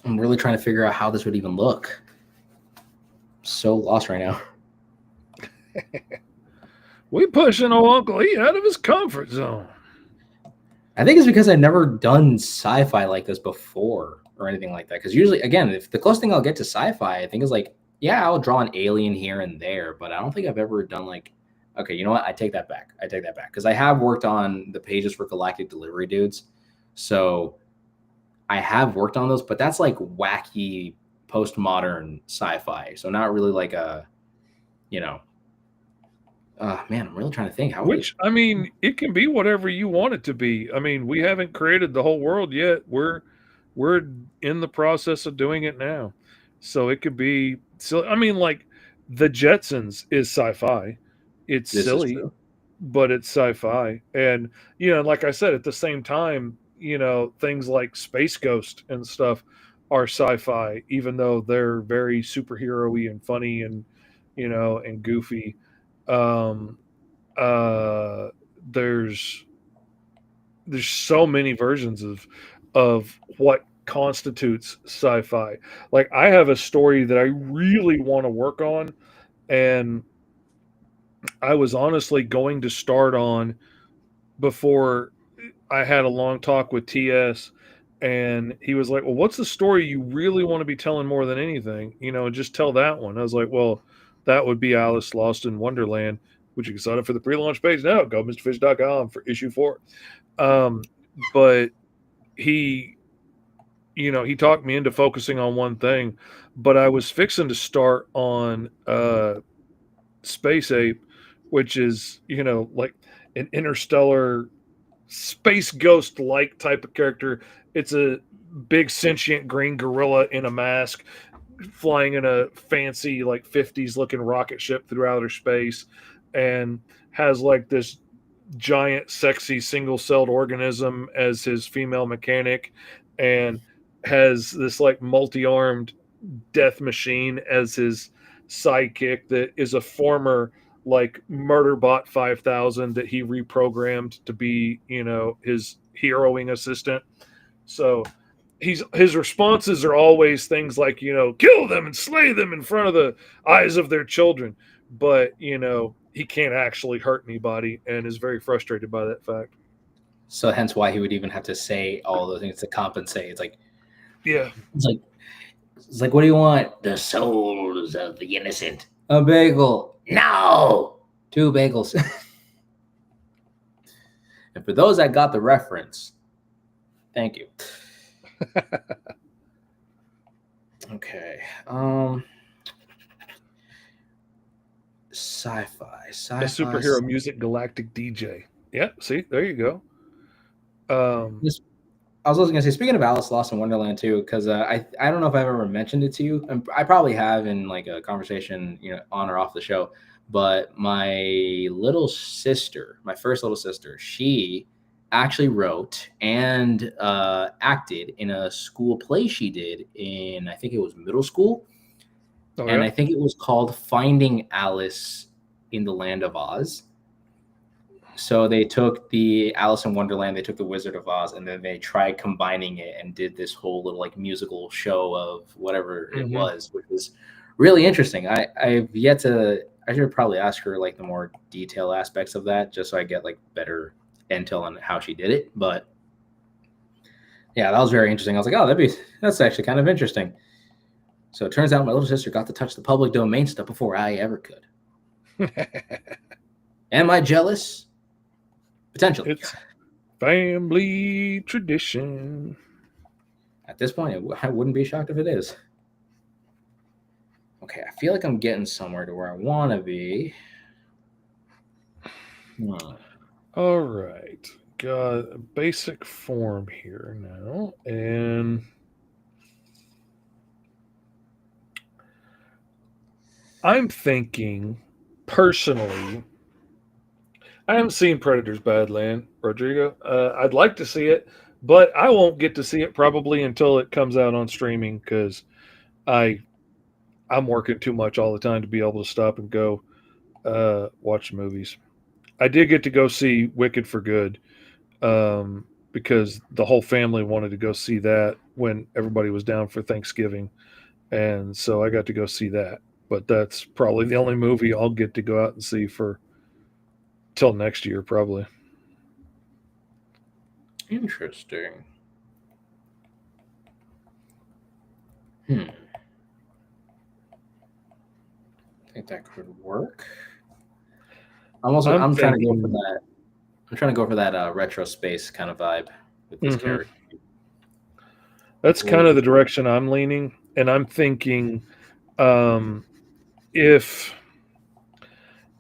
Speaker 3: I'm really trying to figure out how this would even look. So lost right now.
Speaker 4: We pushing old Uncle E out of his comfort zone.
Speaker 3: I think it's because I've never done sci-fi like this before or anything like that. Because usually, again, if the closest thing I'll get to sci-fi, I think is like, yeah, I'll draw an alien here and there, but I don't think I've ever done like, okay, you know what? I take that back. Because I have worked on the pages for Galactic Delivery Dudes. So I have worked on those, but that's like wacky postmodern sci-fi. So not really like a, man, I'm really trying to think.
Speaker 4: Which, I mean, it can be whatever you want it to be. I mean, we haven't created the whole world yet. We're in the process of doing it now. So it could be so I mean, like the Jetsons is sci-fi. It's
Speaker 3: This is
Speaker 4: silly,
Speaker 3: true.
Speaker 4: but it's sci-fi. And like I said, at the same time, things like Space Ghost and stuff are sci-fi, even though they're very superhero-y and funny and and goofy. Um, uh, there's so many versions of what constitutes sci-fi. Like I have a story that I really want to work on, and I was honestly going to start on before I had a long talk with TS, and he was like, "Well, what's the story you really want to be telling more than anything? Just tell that one." I was like, "Well, that would be Alice Lost in Wonderland, which you can sign up for the pre-launch page now. Go mrfish.com for issue 4." But he, he talked me into focusing on one thing, but I was fixing to start on Space Ape, which is, like an interstellar space ghost like type of character. It's a big sentient green gorilla in a mask flying in a fancy like 50s looking rocket ship through outer space, and has like this giant sexy single-celled organism as his female mechanic, and has this like multi-armed death machine as his sidekick that is a former like Murderbot 5000 that he reprogrammed to be, his heroing assistant. So his responses are always things like, kill them and slay them in front of the eyes of their children. But, he can't actually hurt anybody and is very frustrated by that fact.
Speaker 3: So hence why he would even have to say all those things to compensate. It's like,
Speaker 4: yeah,
Speaker 3: it's like, what do you want? The souls of the innocent. A bagel. No, 2 bagels. And for those that got the reference, thank you. Okay. Sci-fi.
Speaker 4: a superhero music galactic DJ. Yeah, see, there you go.
Speaker 3: I was also going to say, speaking of Alice Lost in Wonderland too, because I don't know if I've ever mentioned it to you. And I probably have in like a conversation, on or off the show. But my little sister, my first little sister, she actually wrote and acted in a school play she did in, I think it was middle school.
Speaker 4: Oh,
Speaker 3: And
Speaker 4: yeah?
Speaker 3: I think it was called Finding Alice in the Land of Oz. So they took the Alice in Wonderland, they took the Wizard of Oz, and then they tried combining it and did this whole little like musical show of whatever it was, which was really interesting. I've yet to. I should probably ask her like the more detailed aspects of that, just so I get like better intel on how she did it. But yeah, that was very interesting. I was like, oh, that's actually kind of interesting. So it turns out my little sister got to touch the public domain stuff before I ever could. Am I jealous? Potentially.
Speaker 4: It's family tradition.
Speaker 3: At this point, I wouldn't be shocked if it is. Okay, I feel like I'm getting somewhere to where I want to be.
Speaker 4: All right. Got a basic form here now. And I'm thinking, personally, I haven't seen Predator's Badland, Rodrigo. I'd like to see it, but I won't get to see it probably until it comes out on streaming because I'm working too much all the time to be able to stop and go watch movies. I did get to go see Wicked for Good because the whole family wanted to go see that when everybody was down for Thanksgiving. And so I got to go see that. But that's probably the only movie I'll get to go out and see for till next year, probably.
Speaker 3: Interesting. I think that could work. I'm trying to go for that. I'm trying to go for that retro space kind of vibe with this character.
Speaker 4: That's kind of the direction I'm leaning, and I'm thinking, if,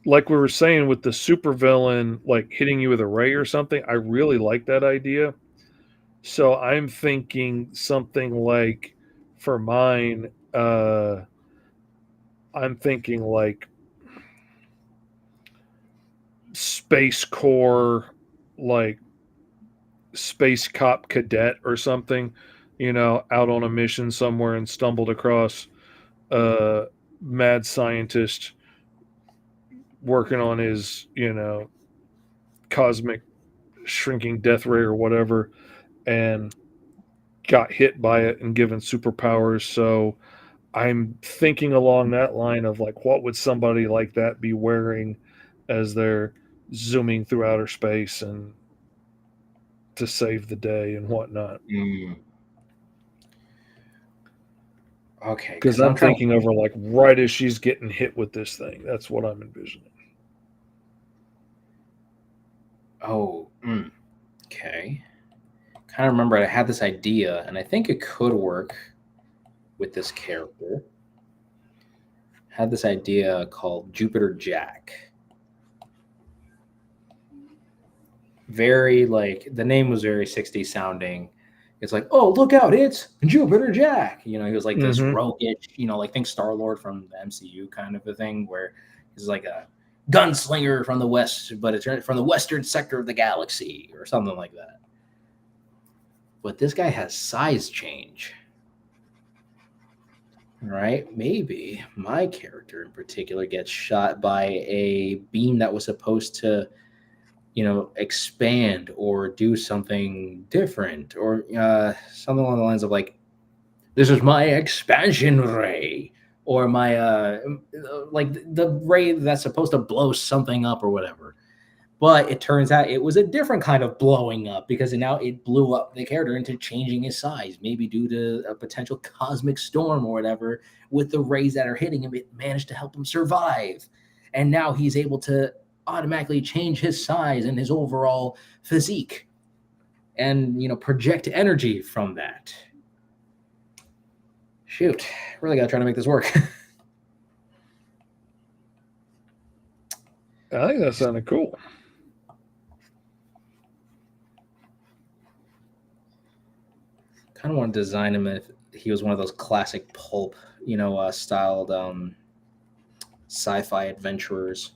Speaker 4: like we were saying with the supervillain, like hitting you with a ray or something, I really like that idea. So I'm thinking something like, for mine, I'm thinking like Space Corps, like Space Cop Cadet or something, out on a mission somewhere and stumbled across a mad scientist working on his, cosmic shrinking death ray or whatever, and got hit by it and given superpowers. So I'm thinking along that line of like, what would somebody like that be wearing as they're zooming through outer space and to save the day and whatnot.
Speaker 3: Okay,
Speaker 4: because I'm thinking over like right as she's getting hit with this thing. That's what I'm envisioning.
Speaker 3: Oh, okay. Kind of remember I had this idea, and I think it could work with this character. Had this idea called Jupiter Jack. Very like the name was very 60s sounding. It's like, oh, look out, it's Jupiter Jack. He was like this roguish, like think Star-Lord from the MCU kind of a thing, where he's like a gunslinger from the West, but it's from the western sector of the galaxy or something like that. But this guy has size change. Right? Maybe my character in particular gets shot by a beam that was supposed to expand or do something different, or something along the lines of like, this is my expansion ray, or my like the ray that's supposed to blow something up or whatever. But it turns out it was a different kind of blowing up, because now it blew up the character into changing his size, maybe due to a potential cosmic storm or whatever. With the rays that are hitting him, it managed to help him survive, and now he's able to automatically change his size and his overall physique and project energy from that. Shoot, really gotta try to make this work.
Speaker 4: I think that sounded cool.
Speaker 3: Kind of want to design him if he was one of those classic pulp styled sci-fi adventurers.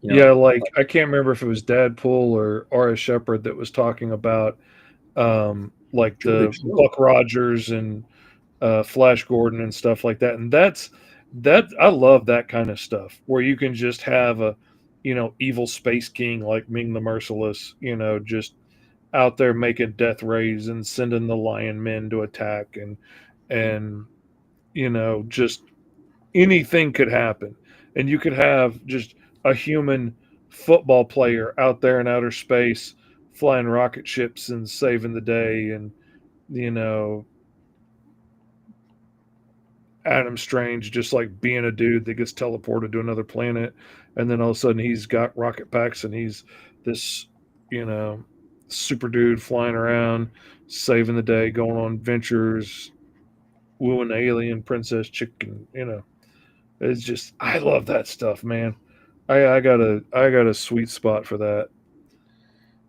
Speaker 4: Yeah, like I can't remember if it was Dadpool or R.S. Shepherd that was talking about like the Buck Rogers and Flash Gordon and stuff like that. And that I love that kind of stuff where you can just have a evil space king like Ming the Merciless, just out there making death rays and sending the lion men to attack, and just anything could happen. And you could have just a human football player out there in outer space flying rocket ships and saving the day, and you know Adam Strange just like being a dude that gets teleported to another planet, and then all of a sudden he's got rocket packs and he's this, you know, super dude flying around, saving the day, going on adventures, wooing the alien princess chicken. It's just I love that stuff, man. I got a sweet spot for that.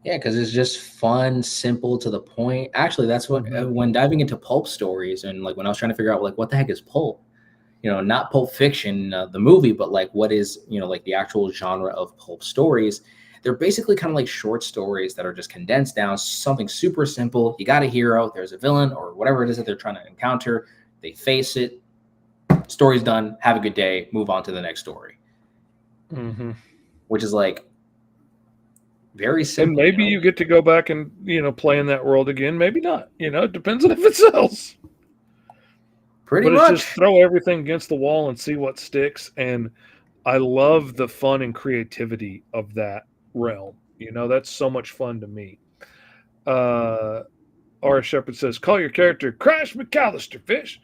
Speaker 3: Yeah, because it's just fun, simple, to the point. Actually, that's what
Speaker 4: Mhm.
Speaker 3: when diving into pulp stories and like when I was trying to figure out like what the heck is pulp, not Pulp Fiction, the movie, but like what is like the actual genre of pulp stories. They're basically kind of like short stories that are just condensed down, something super simple. You got a hero, there's a villain or whatever it is that they're trying to encounter. They face it. Story's done. Have a good day. Move on to the next story,
Speaker 4: Hmm.
Speaker 3: which is like very
Speaker 4: And
Speaker 3: simple.
Speaker 4: maybe you get to go back and play in that world again. Maybe not. It depends on if it sells.
Speaker 3: Pretty
Speaker 4: But it's just
Speaker 3: much.
Speaker 4: throw everything against the wall and see what sticks. And I love the fun and creativity of that realm. That's so much fun to me. Uh, R. Shepard says, call your character Crash McAllister Fish,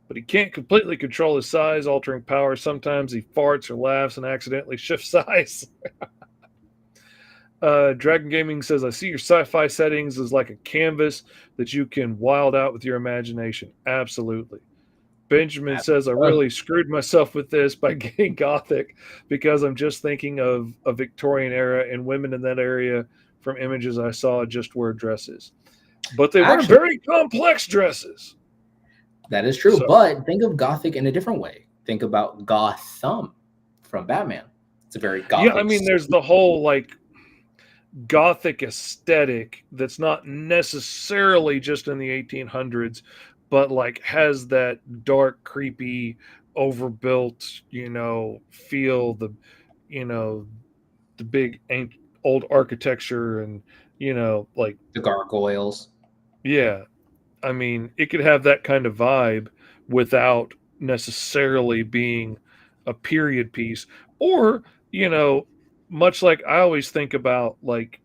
Speaker 4: but he can't completely control his size, altering power. Sometimes he farts or laughs and accidentally shifts size. Dragon Gaming says, I see your sci-fi settings as like a canvas that you can wild out with your imagination. Absolutely. Benjamin says, I really screwed myself with this by getting gothic because I'm just thinking of a Victorian era and women in that area from images I saw just wear dresses. But they weren't
Speaker 3: Actually,
Speaker 4: very complex dresses.
Speaker 3: that is true.
Speaker 4: So,
Speaker 3: But think of Gothic in a different way. Think about Gotham from Batman. It's a very
Speaker 4: yeah, I
Speaker 3: Gothic
Speaker 4: mean, there's
Speaker 3: city.
Speaker 4: the whole like gothic aesthetic that's not necessarily just in the 1800s, but like has that dark, creepy, overbuilt, feel, you know, the big old architecture, and like,
Speaker 3: The gargoyles.
Speaker 4: yeah, I mean, it could have that kind of vibe without necessarily being a period piece, or you know much like I always think about, like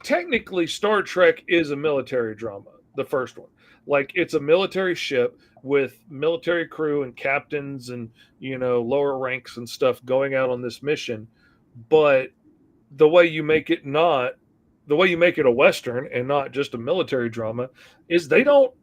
Speaker 4: technically Star Trek is a military drama, the first one. Like it's a military ship with military crew and captains and lower ranks and stuff going out on this mission. But the way you make it not the way you make it a western and not just a military drama is they don't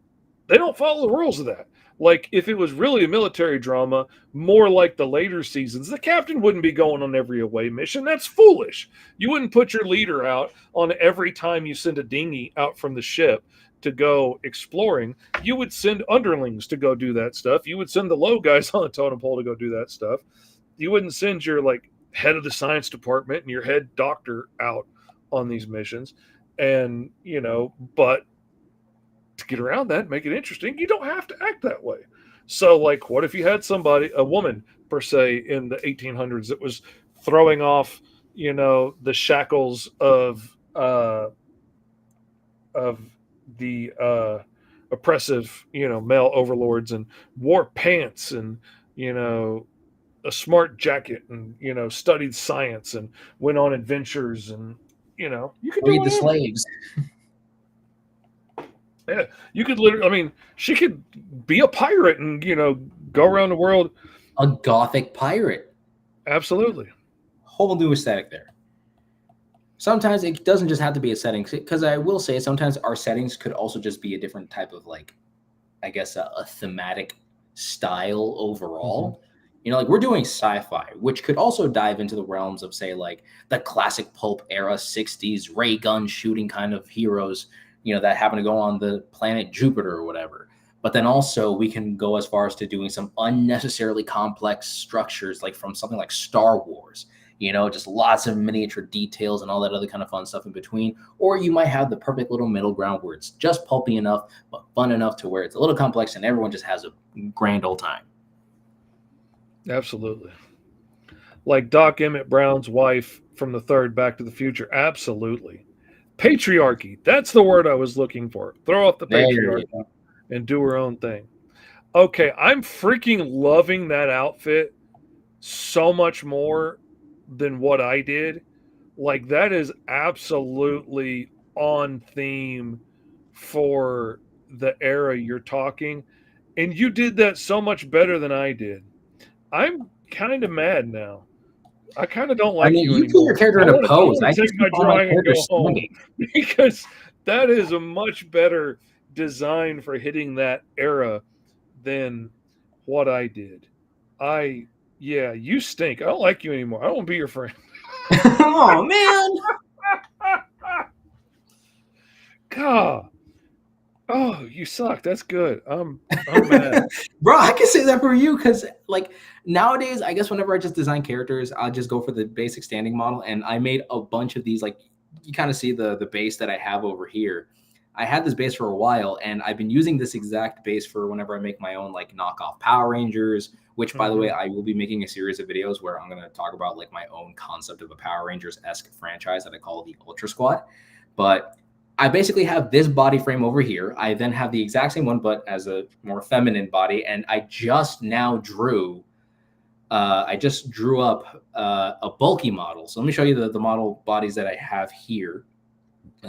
Speaker 4: follow the rules of that. Like if it was really a military drama, more like the later seasons, the captain wouldn't be going on every away mission. That's foolish. You wouldn't put your leader out on every time you send a dinghy out from the ship to go exploring. You would send underlings to go do that stuff. You would send the low guys on the totem pole to go do that stuff. You wouldn't send your like head of the science department and your head doctor out on these missions. And but to get around that, make it interesting, you don't have to act that way. So, like, what if you had a woman per se, in the 1800s that was throwing off, the shackles of the oppressive, male overlords, and wore pants and a smart jacket, and studied science and went on adventures, and you could do
Speaker 3: Read the
Speaker 4: whatever.
Speaker 3: slaves.
Speaker 4: Yeah, you could literally. I mean, she could be a pirate and go around the world.
Speaker 3: A Gothic pirate.
Speaker 4: Absolutely.
Speaker 3: Whole new aesthetic there. Sometimes it doesn't just have to be a setting, because I will say sometimes our settings could also just be a different type of like, I guess a thematic style overall. Like we're doing sci-fi, which could also dive into the realms of say like the classic pulp era 60s ray gun shooting kind of heroes, that happen to go on the planet Jupiter or whatever. But then also we can go as far as to doing some unnecessarily complex structures, like from something like Star Wars, just lots of miniature details and all that other kind of fun stuff in between. Or you might have the perfect little middle ground where it's just pulpy enough, but fun enough to where it's a little complex and everyone just has a grand old time.
Speaker 4: Absolutely. like Doc Emmett Brown's wife from the third Back to the Future. Absolutely. Patriarchy. That's the word I was looking for. Throw off the
Speaker 3: There you
Speaker 4: patriarchy
Speaker 3: go.
Speaker 4: and do her own thing. Okay, I'm freaking loving that outfit so much more than what I did. Like, that is absolutely on theme for the era you're talking. And you did that so much better than I did. I'm kind of mad now. I kind of don't
Speaker 3: I
Speaker 4: like
Speaker 3: mean,
Speaker 4: you
Speaker 3: you put your
Speaker 4: anymore.
Speaker 3: character
Speaker 4: I
Speaker 3: in a
Speaker 4: want to. I
Speaker 3: pose.
Speaker 4: want
Speaker 3: I
Speaker 4: to take
Speaker 3: just
Speaker 4: my
Speaker 3: keep all my
Speaker 4: drawing and
Speaker 3: characters
Speaker 4: go home
Speaker 3: standing.
Speaker 4: because that is a much better design for hitting that era than what I did. Yeah, you stink. I don't like you anymore. I don't want to be your friend.
Speaker 3: Oh man.
Speaker 4: God. Oh, you suck. That's good. I'm mad.
Speaker 3: Bro, I can say that for you because like nowadays, I guess whenever I just design characters, I'll just go for the basic standing model. And I made a bunch of these, like you kind of see the base that I have over here. I had this base for a while, and I've been using this exact base for whenever I make my own like knockoff Power Rangers, which by the way, I will be making a series of videos where I'm gonna talk about like my own concept of a Power Rangers-esque franchise that I call the Ultra Squad. But I basically have this body frame over here. I then have the exact same one, but as a more feminine body. And I just now drew, up a bulky model. So let me show you the model bodies that I have here,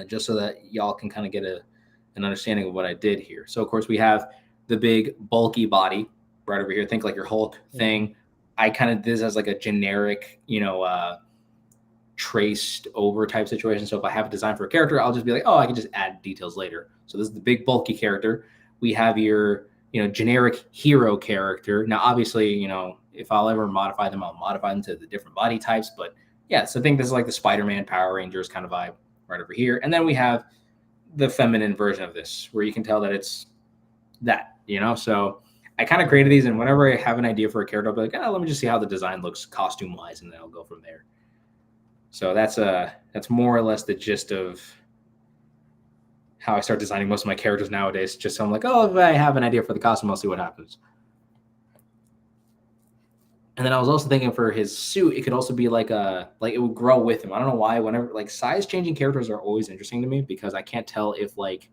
Speaker 3: just so that y'all can kind of get an understanding of what I did here. So of course we have the big bulky body right over here. Think like your Hulk thing. I kind of did this as like a generic, traced over type situation. So if I have a design for a character, I'll just be like, oh, I can just add details later. So this is the big bulky character. We have your, generic hero character. Now, obviously, if I'll ever modify them, I'll modify them to the different body types. But yeah, so I think this is like the Spider-Man Power Rangers kind of vibe right over here. And then we have the feminine version of this where you can tell that it's that, so I kind of created these, and whenever I have an idea for a character, I'll be like, let me just see how the design looks costume wise, and then I'll go from there. So that's more or less the gist of how I start designing most of my characters nowadays. Just so I'm like, if I have an idea for the costume, I'll see what happens. And then I was also thinking for his suit, it could also be like it would grow with him. I don't know why. Whenever like size changing characters are always interesting to me because I can't tell if like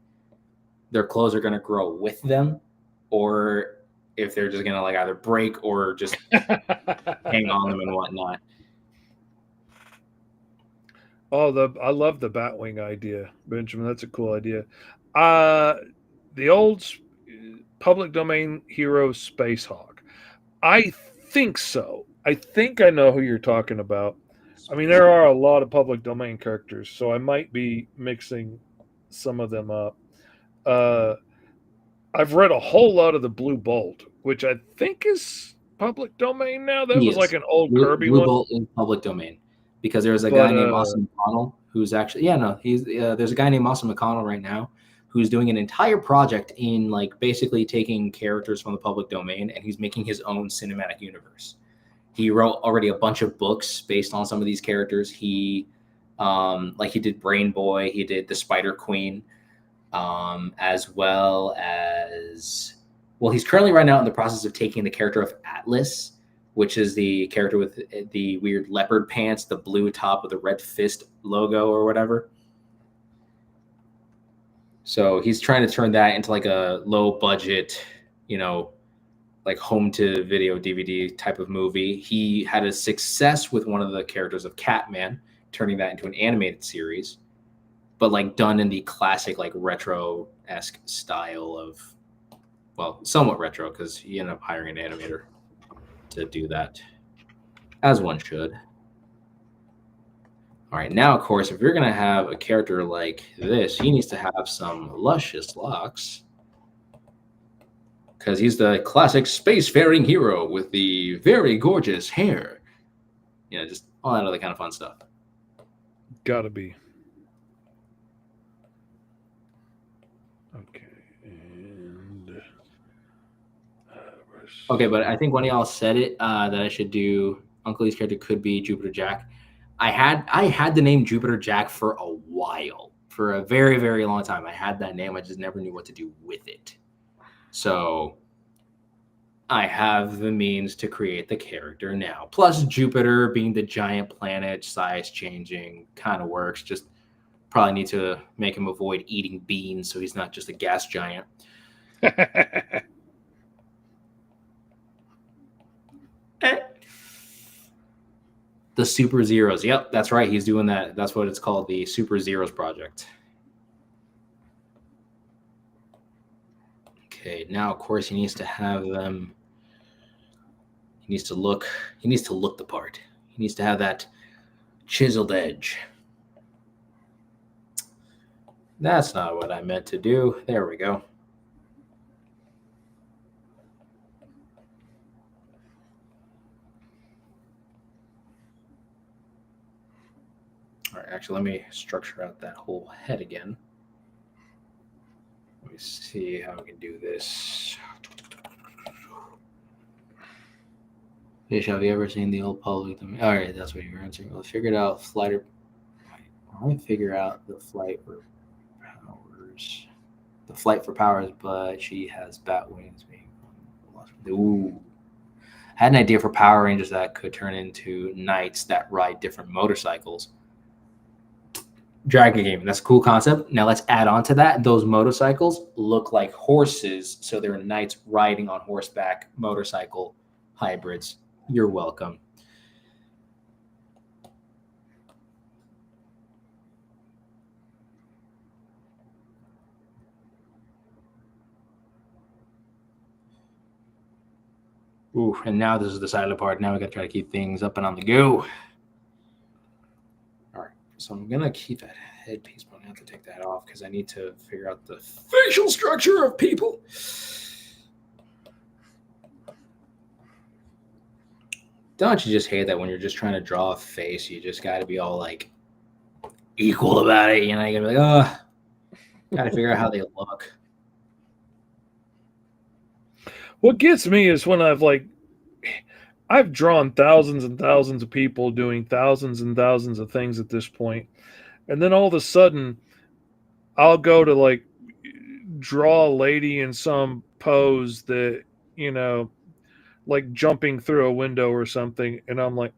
Speaker 3: their clothes are gonna grow with them or if they're just gonna like either break or just hang on them and whatnot.
Speaker 4: Oh, I love the Batwing idea, Benjamin. That's a cool idea. The old public domain hero Space Hawk. I think so. I think I know who you're talking about. I mean, there are a lot of public domain characters, so I might be mixing some of them up. I've read a whole lot of the Blue Bolt, which I think is public domain now. That was like an old Kirby
Speaker 3: Blue
Speaker 4: one.
Speaker 3: Bolt in public domain because there's a guy named Austin McConnell who's actually he's there's a guy named Austin McConnell right now who's doing an entire project in like basically taking characters from the public domain and he's making his own cinematic universe. He wrote already a bunch of books based on some of these characters. He he did Brain Boy, he did the Spider Queen, as well as he's currently right now in the process of taking the character of Atlas, which is the character with the weird leopard pants, the blue top with the red fist logo or whatever. So he's trying to turn that into like a low budget, like home to video DVD type of movie. He had a success with one of the characters of Catman, turning that into an animated series, but like done in the classic, like retro-esque style of, somewhat retro because he ended up hiring an animator to do that, as one should. All right, now, of course, if you're going to have a character like this, he needs to have some luscious locks because he's the classic spacefaring hero with the very gorgeous hair. Just all that other kind of fun stuff.
Speaker 4: Gotta be. Okay, and
Speaker 3: okay, but I think one of y'all said it that I should do. Uncle Lee's character could be Jupiter Jack. I had the name Jupiter Jack for a while, for a very, very long time. I had that name. I just never knew what to do with it. So I have the means to create the character now. Plus, Jupiter being the giant planet, size changing, kind of works. Just probably need to make him avoid eating beans so he's not just a gas giant. The Super Zeros. Yep, that's right. He's doing that. That's what it's called, the Super Zeros project. Okay, now of course he needs to have them. He needs to look the part. He needs to have that chiseled edge. That's not what I meant to do. There we go. All right, actually, let me structure out that whole head again. Let me see how we can do this. Fish, have you ever seen the old public? All right, that's what you're answering. Well, figured out flight or. I want to figure out the flight for powers. The flight for powers, but she has bat wings. Ooh. Had an idea for Power Rangers that could turn into knights that ride different motorcycles. Dragon Gaming, that's a cool concept. Now let's add on to that. Those motorcycles look like horses, so they're knights riding on horseback motorcycle hybrids. You're welcome. Ooh, and now this is the silent part. Now we got to try to keep things up and on the go. All right, so I'm going to keep that headpiece, but I have to take that off because I need to figure out the facial structure of people. Don't you just hate that when you're just trying to draw a face, you just got to be all like equal about it? You know, you got to be like, oh, got to figure out how they look.
Speaker 4: What gets me is when I've drawn thousands and thousands of people doing thousands and thousands of things at this point, and then all of a sudden I'll go to like draw a lady in some pose that, you know, like jumping through a window or something, and I'm like,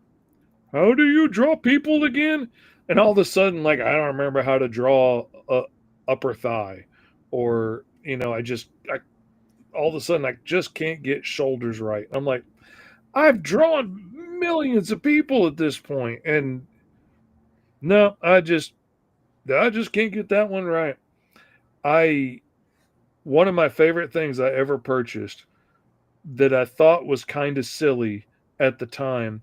Speaker 4: how do you draw people again? And all of a sudden, like, I don't remember how to draw a upper thigh, or, you know, I all of a sudden I just can't get shoulders right. I'm like, I've drawn millions of people at this point, and no, I just can't get that one right. One of my favorite things I ever purchased that I thought was kind of silly at the time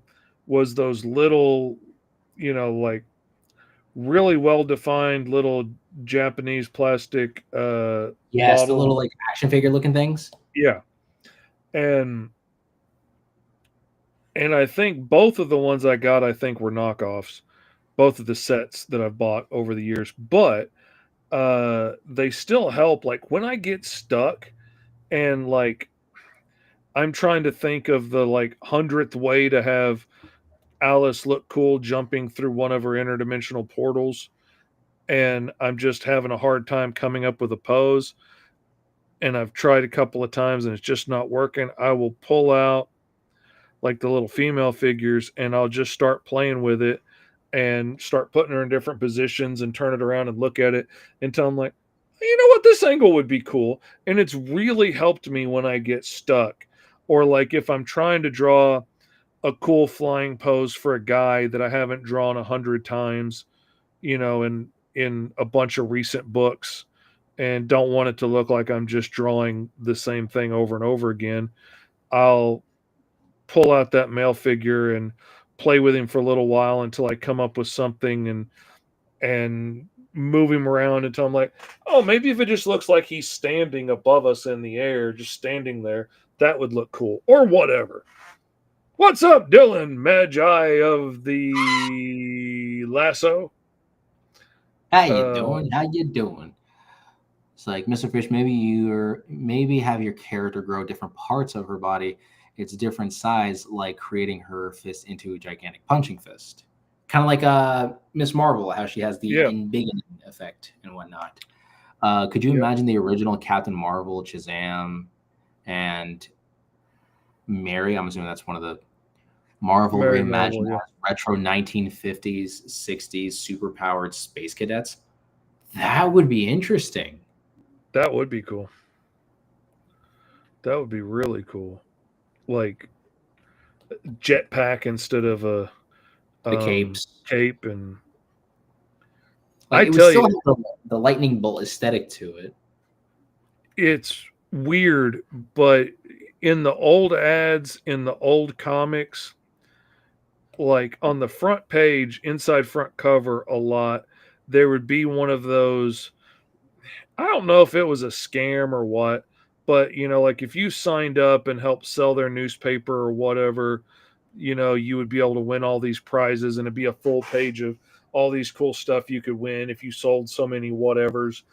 Speaker 4: was those little, you know, like really well defined little Japanese plastic
Speaker 3: Yes, the
Speaker 4: bottles.
Speaker 3: little like action figure looking things.
Speaker 4: Yeah. And I think both of the ones I got, I think were knockoffs, both of the sets that I've bought over the years, but they still help. Like when I get stuck and like I'm trying to think of the like 100th way to have Alice look cool jumping through one of her interdimensional portals, and I'm just having a hard time coming up with a pose, and I've tried a couple of times and it's just not working, I will pull out like the little female figures and I'll just start playing with it and start putting her in different positions and turn it around and look at it until I'm like, you know what, this angle would be cool. And it's really helped me when I get stuck, or like if I'm trying to draw a cool flying pose for a guy that I haven't drawn 100 times, you know, in a bunch of recent books, and don't want it to look like I'm just drawing the same thing over and over again, I'll pull out that male figure and play with him for a little while until I come up with something, and move him around until I'm like, oh, maybe if it just looks like he's standing above us in the air, just standing there, that would look cool, or whatever. What's up, Dylan Magi of the Lasso?
Speaker 3: How you doing? How you doing? It's like, Mr. Fish, maybe have your character grow different parts of her body. It's different size, like creating her fist into a gigantic punching fist. Kind of like Miss Marvel, how she has the embiggening effect and whatnot. Could you imagine the original Captain Marvel, Shazam, and Mary. I'm assuming that's one of the Marvel
Speaker 4: Mary
Speaker 3: reimagined
Speaker 4: Melville, yeah.
Speaker 3: retro 1950s, 60s superpowered space cadets. That would be interesting.
Speaker 4: That would be cool. That would be really cool. Like jetpack instead of a
Speaker 3: The capes.
Speaker 4: cape, and
Speaker 3: Like
Speaker 4: I
Speaker 3: it would
Speaker 4: tell
Speaker 3: still
Speaker 4: you,
Speaker 3: have the lightning bolt aesthetic to it.
Speaker 4: it's weird, but in the old ads, in the old comics, like on the front page, inside front cover, a lot, there would be one of those. I don't know if it was a scam or what, but like if you signed up and helped sell their newspaper or whatever, you would be able to win all these prizes, and it'd be a full page of all these cool stuff you could win if you sold so many whatevers.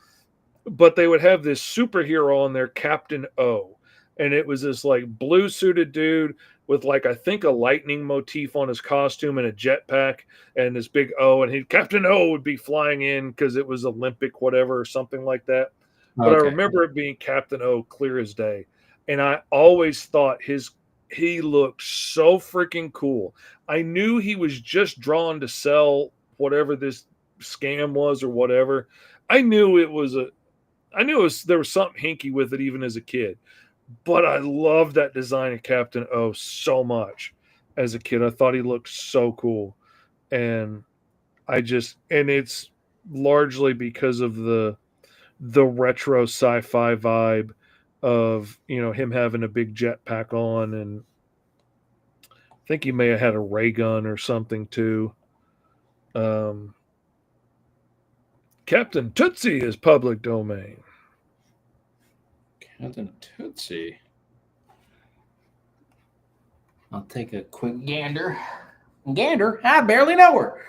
Speaker 4: But they would have this superhero on there, Captain O. And it was this like blue suited dude with like I think a lightning motif on his costume and a jetpack and this big O, and Captain O would be flying in because it was Olympic whatever or something like that. But I
Speaker 3: Okay.
Speaker 4: remember it being Captain O clear as day. And I always thought he looked so freaking cool. I knew he was just drawn to sell whatever this scam was or whatever. I knew it was there was something hinky with it even as a kid. But I loved that design of Captain O so much as a kid. I thought he looked so cool. And and it's largely because of the retro sci-fi vibe of, him having a big jetpack on, and I think he may have had a ray gun or something too. Um, Captain Tootsie is public domain.
Speaker 3: Captain Tootsie. I'll take a quick gander. Gander? I barely know her.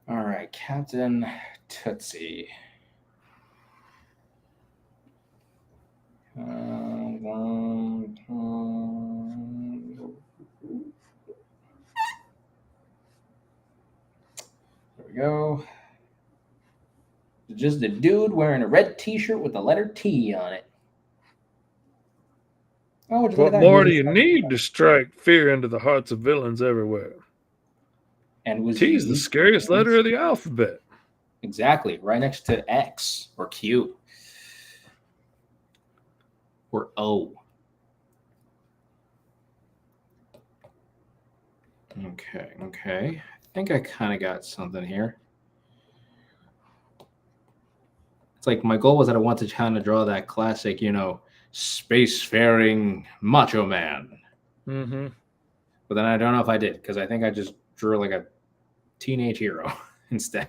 Speaker 3: All right, Captain Tootsie. There we go. Just a dude wearing a red t-shirt with the letter T on it. Oh, just look
Speaker 4: What
Speaker 3: at that.
Speaker 4: more do you need to strike fear into the hearts of villains everywhere?
Speaker 3: And was
Speaker 4: T is the
Speaker 3: unique.
Speaker 4: scariest letter of the alphabet.
Speaker 3: Exactly, right next to X or Q or O. Okay. I think I kind of got something here. It's like my goal was that I want to kind of draw that classic, spacefaring macho man.
Speaker 4: Mm-hmm.
Speaker 3: But then I don't know if I did, because I think I just drew like a teenage hero instead.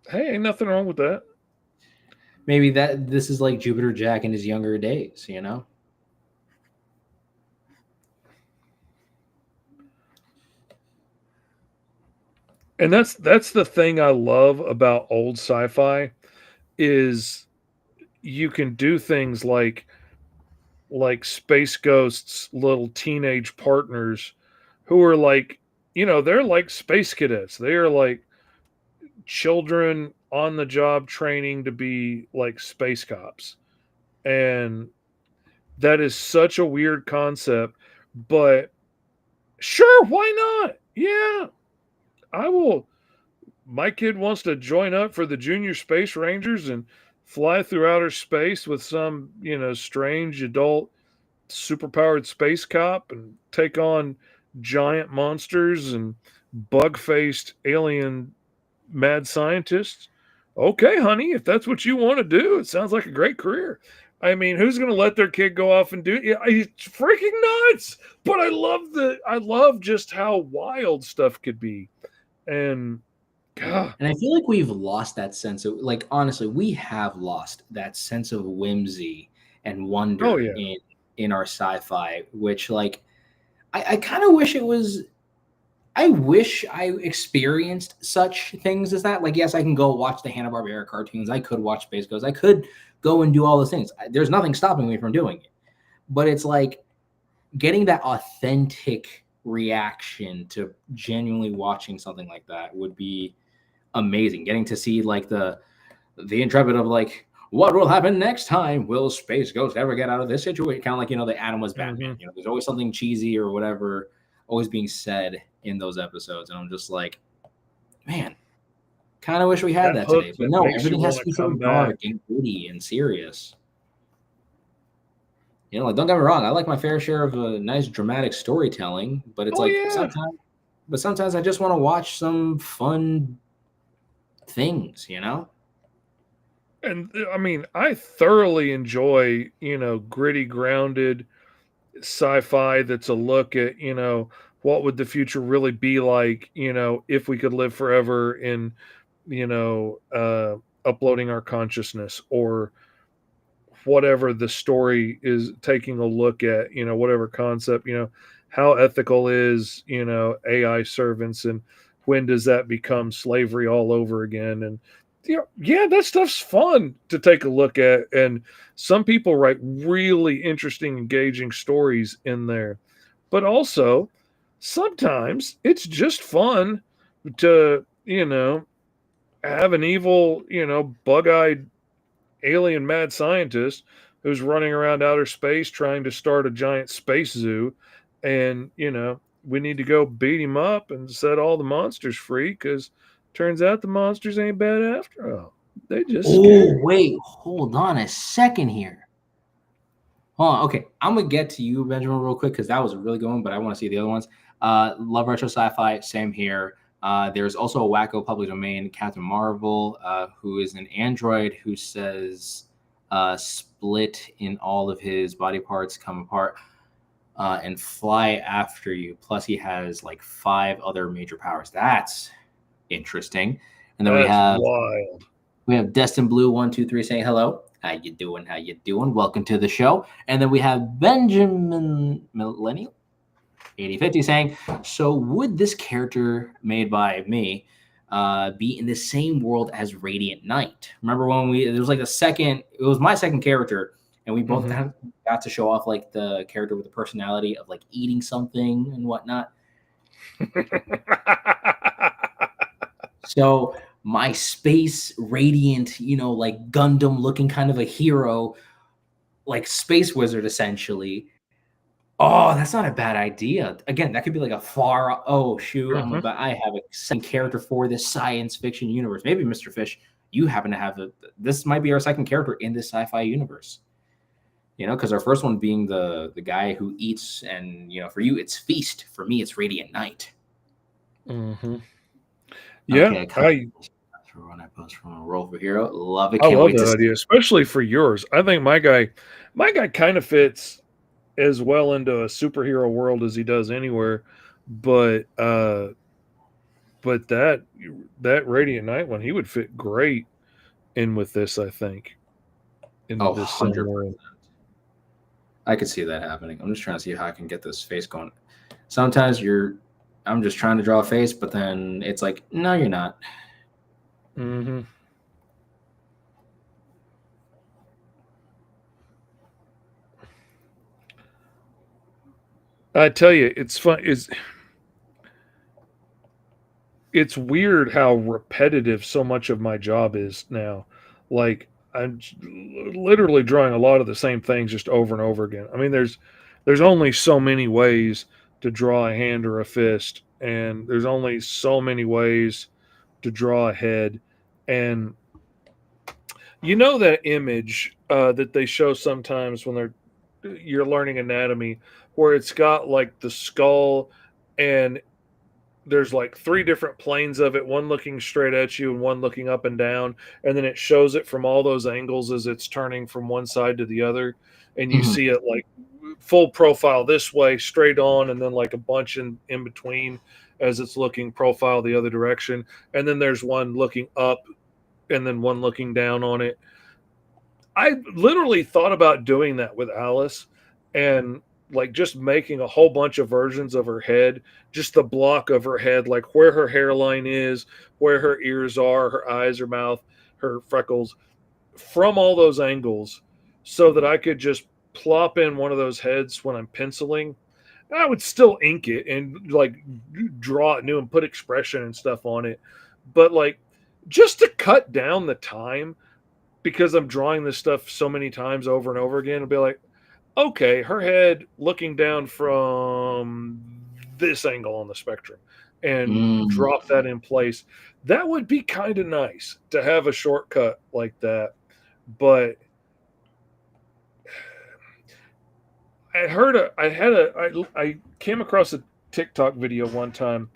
Speaker 4: Hey, ain't nothing wrong with that.
Speaker 3: Maybe this is like Jupiter Jack in his younger days,
Speaker 4: And that's the thing I love about old sci-fi is you can do things like Space Ghost's little teenage partners who are like, they're like space cadets. They are like children on the job training to be like space cops. And that is such a weird concept, but sure, why not? Yeah, I will. My kid wants to join up for the Junior Space Rangers and fly through outer space with some, strange adult superpowered space cop and take on giant monsters and bug-faced alien mad scientists. Okay, honey, if that's what you want to do, it sounds like a great career. I mean, who's going to let their kid go off and do it? It's freaking nuts. But I love just how wild stuff could be. And God.
Speaker 3: And I feel like we've lost that sense of, like, honestly, we have lost that sense of whimsy and wonder in our sci-fi, which, like, I kind of wish it was. I wish I experienced such things as that. Like, yes, I can go watch the Hanna-Barbera cartoons. I could watch Space Ghost. I could go and do all those things. There's nothing stopping me from doing it. But it's like getting that authentic reaction to genuinely watching something like that would be amazing. Getting to see like the intrepid of like, What will happen next time? Will Space Ghost ever get out of this situation? Kind of like, the Adam was Batman.
Speaker 4: Mhm.
Speaker 3: There's always something cheesy or whatever always being said in those episodes. And I'm just like, man, kind of wish we had
Speaker 4: That
Speaker 3: that
Speaker 4: hook
Speaker 3: today. But
Speaker 4: that
Speaker 3: no,
Speaker 4: makes you
Speaker 3: everything has
Speaker 4: want
Speaker 3: to
Speaker 4: to
Speaker 3: be so
Speaker 4: come back.
Speaker 3: dark and gritty and serious. Like, don't get me wrong, I like my fair share of a nice dramatic storytelling, but it's
Speaker 4: Oh
Speaker 3: like
Speaker 4: yeah.
Speaker 3: sometimes I just want to watch some fun things,
Speaker 4: And I mean, I thoroughly enjoy, gritty, grounded sci-fi that's a look at, what would the future really be like, if we could live forever in, uploading our consciousness, or whatever the story is taking a look at, whatever concept, how ethical is, AI servants, and when does that become slavery all over again? And yeah, that stuff's fun to take a look at. And some people write really interesting, engaging stories in there. But also, sometimes it's just fun to, have an evil, bug-eyed alien mad scientist who's running around outer space trying to start a giant space zoo. And, we need to go beat him up and set all the monsters free, because turns out the monsters ain't bad after all. They just
Speaker 3: Oh,
Speaker 4: scary.
Speaker 3: wait, hold on a second here. Hold on. Okay, I'm gonna get to you, Benjamin, real quick because that was a really good one, but I want to see the other ones. Love retro sci-fi, same here. There's also a wacko public domain, Captain Marvel, who is an android who says split in all of his body parts, come apart, and fly after you. Plus, he has like 5 other major powers. That's interesting. And then
Speaker 4: That's wild.
Speaker 3: we have Destin Blue 123 saying hello. How you doing? How you doing? Welcome to the show. And then we have Benjamin Millennial 8050 saying, so would this character made by me be in the same world as Radiant Knight? Remember when it was like it was my second character, and we both got to show off like the character with the personality of like eating something and whatnot. So my space radiant, like Gundam looking kind of a hero, like space wizard essentially. Oh, that's not a bad idea. Again, that could be like a I have a second character for this science fiction universe. Maybe Mr. Fish, you happen to have this might be our second character in this sci-fi universe. Because our first one being the guy who eats, and for you it's Feast. For me, it's Radiant Knight.
Speaker 4: Yeah,
Speaker 3: Okay, when I post from a Roll for Hero. Love it.
Speaker 4: I
Speaker 3: Can't
Speaker 4: love
Speaker 3: wait
Speaker 4: that
Speaker 3: to
Speaker 4: idea, especially for yours. I think my guy kind of fits as well into a superhero world as he does anywhere. But that Radiant Knight one, he would fit great in with this, I think. Into this same
Speaker 3: 100%.
Speaker 4: world.
Speaker 3: I could see that happening. I'm just trying to see how I can get this face going. Sometimes I'm just trying to draw a face, but then it's like, no, you're not.
Speaker 4: I tell you, it's fun. It's weird how repetitive so much of my job is now. Like, I'm literally drawing a lot of the same things just over and over again. I mean, there's only so many ways to draw a hand or a fist, and there's only so many ways to draw a head. And that image that they show sometimes when you're learning anatomy, where it's got like the skull, and there's like 3 different planes of it, one looking straight at you and one looking up and down, and then it shows it from all those angles as it's turning from one side to the other, and you see it like full profile this way, straight on, and then like a bunch in between as it's looking profile the other direction, and then there's one looking up and then one looking down on it. I literally thought about doing that with Alice, and like just making a whole bunch of versions of her head, just the block of her head, like where her hairline is, where her ears are, her eyes, her mouth, her freckles, from all those angles, so that I could just plop in one of those heads when I'm penciling. I would still ink it and like draw it new and put expression and stuff on it. But like, just to cut down the time, because I'm drawing this stuff so many times over and over again, I'll be like, okay, her head looking down from this angle on the spectrum, and
Speaker 3: Mm.
Speaker 4: drop that in place. That would be kind of nice to have a shortcut like that. But I came across a TikTok video one time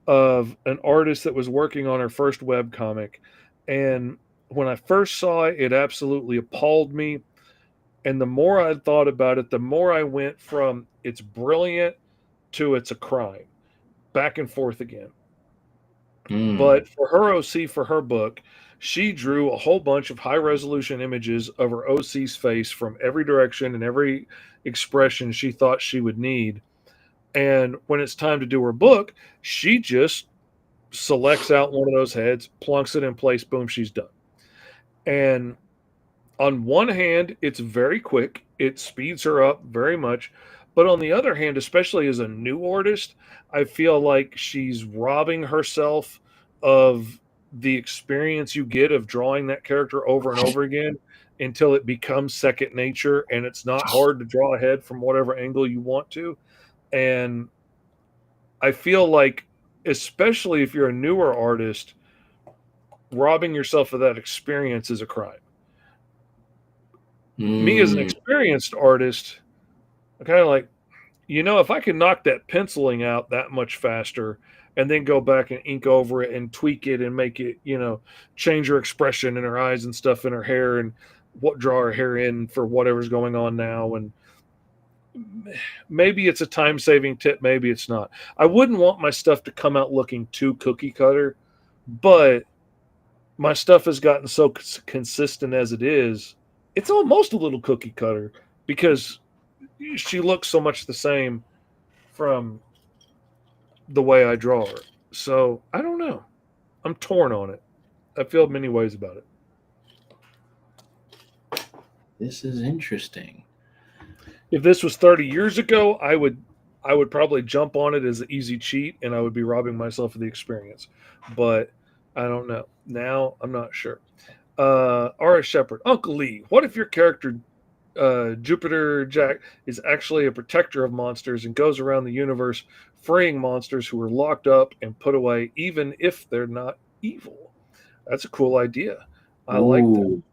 Speaker 4: of an artist that was working on her first web comic, and when I first saw it, it absolutely appalled me. And the more I thought about it, the more I went from it's brilliant to it's a crime, back and forth again.
Speaker 3: Mm.
Speaker 4: But for her OC for her book, she drew a whole bunch of high resolution images of her OC's face from every direction and every expression she thought she would need. And when it's time to do her book, she just selects out one of those heads, plunks it in place, boom, she's done. And on one hand, it's very quick, it speeds her up very much. But on the other hand, especially as a new artist, I feel like she's robbing herself of the experience you get of drawing that character over and over again until it becomes second nature and it's not hard to draw a head from whatever angle you want to. And I feel like, especially if you're a newer artist, robbing yourself of that experience is a crime. Me as an
Speaker 3: Mm.
Speaker 4: experienced artist, I kind of like, if I can knock that penciling out that much faster and then go back and ink over it and tweak it and make it, change her expression in her eyes and stuff in her hair and what draw her hair in for whatever's going on now. And maybe it's a time saving tip, maybe it's not. I wouldn't want my stuff to come out looking too cookie cutter, but my stuff has gotten so consistent as it is. It's almost a little cookie cutter because she looks so much the same from the way I draw her. So I don't know. I'm torn on it. I feel many ways about it.
Speaker 3: This is interesting.
Speaker 4: If this was 30 years ago, I would probably jump on it as an easy cheat and I would be robbing myself of the experience. But I don't know. Now I'm not sure. R.S. Shepherd, Uncle Lee, what if your character Jupiter Jack is actually a protector of monsters and goes around the universe freeing monsters who are locked up and put away, even if they're not evil? That's a cool idea. I like that.
Speaker 3: Ooh,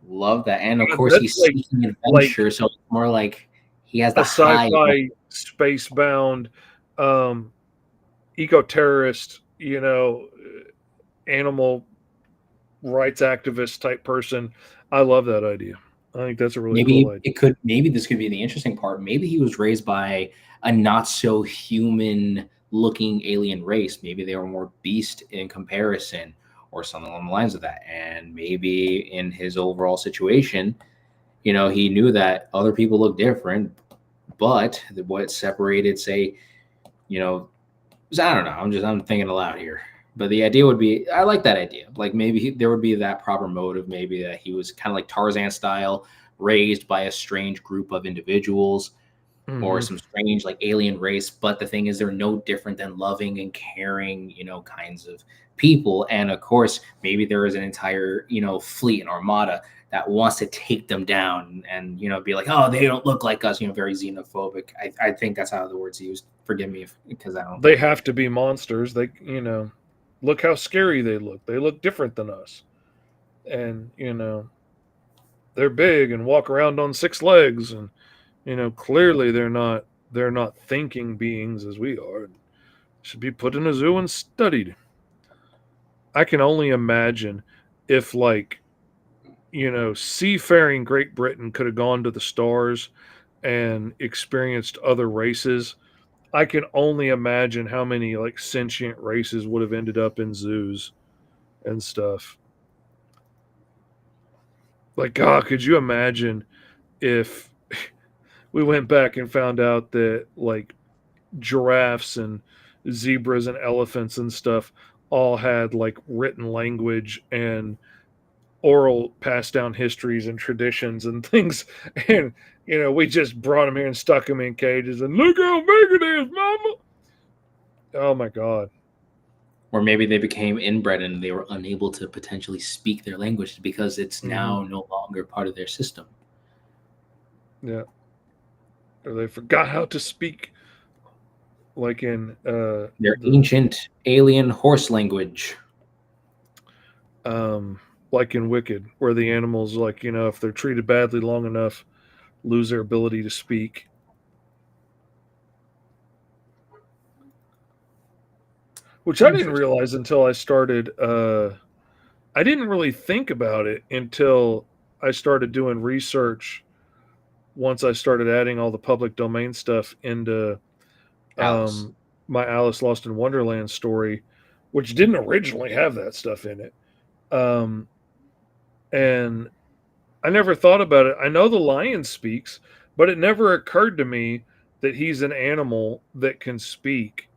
Speaker 3: love that. And of course,
Speaker 4: That's
Speaker 3: he's seeking adventure, so it's more like he has the
Speaker 4: a
Speaker 3: high.
Speaker 4: sci-fi, space-bound, eco-terrorist, animal rights activist type person. I love that idea. I think that's a really cool idea.
Speaker 3: Maybe this could be the interesting part. Maybe he was raised by a not so human looking alien race. Maybe they were more beast in comparison or something along the lines of that. And maybe in his overall situation, he knew that other people look different, but what separated, say, I don't know. I'm thinking aloud here. But the idea would be, I like that idea. Like maybe there would be that proper motive, maybe that he was kind of like Tarzan style, raised by a strange group of individuals or some strange like alien race. But the thing is, they're no different than loving and caring, kinds of people. And of course, maybe there is an entire, fleet and armada that wants to take them down and, be like, oh, they don't look like us, very xenophobic. I think that's how the word's used. Forgive me because I don't.
Speaker 4: They have to be monsters. They, look how scary they look. They look different than us. And, they're big and walk around on 6 legs. And, clearly they're not thinking beings as we are. Should be put in a zoo and studied. I can only imagine if, like, seafaring Great Britain could have gone to the stars and experienced other races. I can only imagine how many like sentient races would have ended up in zoos and stuff. Like, God, could you imagine if we went back and found out that like giraffes and zebras and elephants and stuff all had like written language and oral passed down histories and traditions and things, and we just brought them here and stuck them in cages and look how big it is, mama. Oh my God.
Speaker 3: Or maybe they became inbred and they were unable to potentially speak their language because it's now no longer part of their system.
Speaker 4: Yeah. Or they forgot how to speak, like in
Speaker 3: Their ancient alien horse language.
Speaker 4: like in Wicked, where the animals, like, if they're treated badly long enough, lose their ability to speak. Which I didn't realize until I started. I didn't really think about it until I started doing research. Once I started adding all the public domain stuff into
Speaker 3: Alice.
Speaker 4: my Alice Lost in Wonderland story, which didn't originally have that stuff in it. And I never thought about it. I know the lion speaks, but it never occurred to me that he's an animal that can speak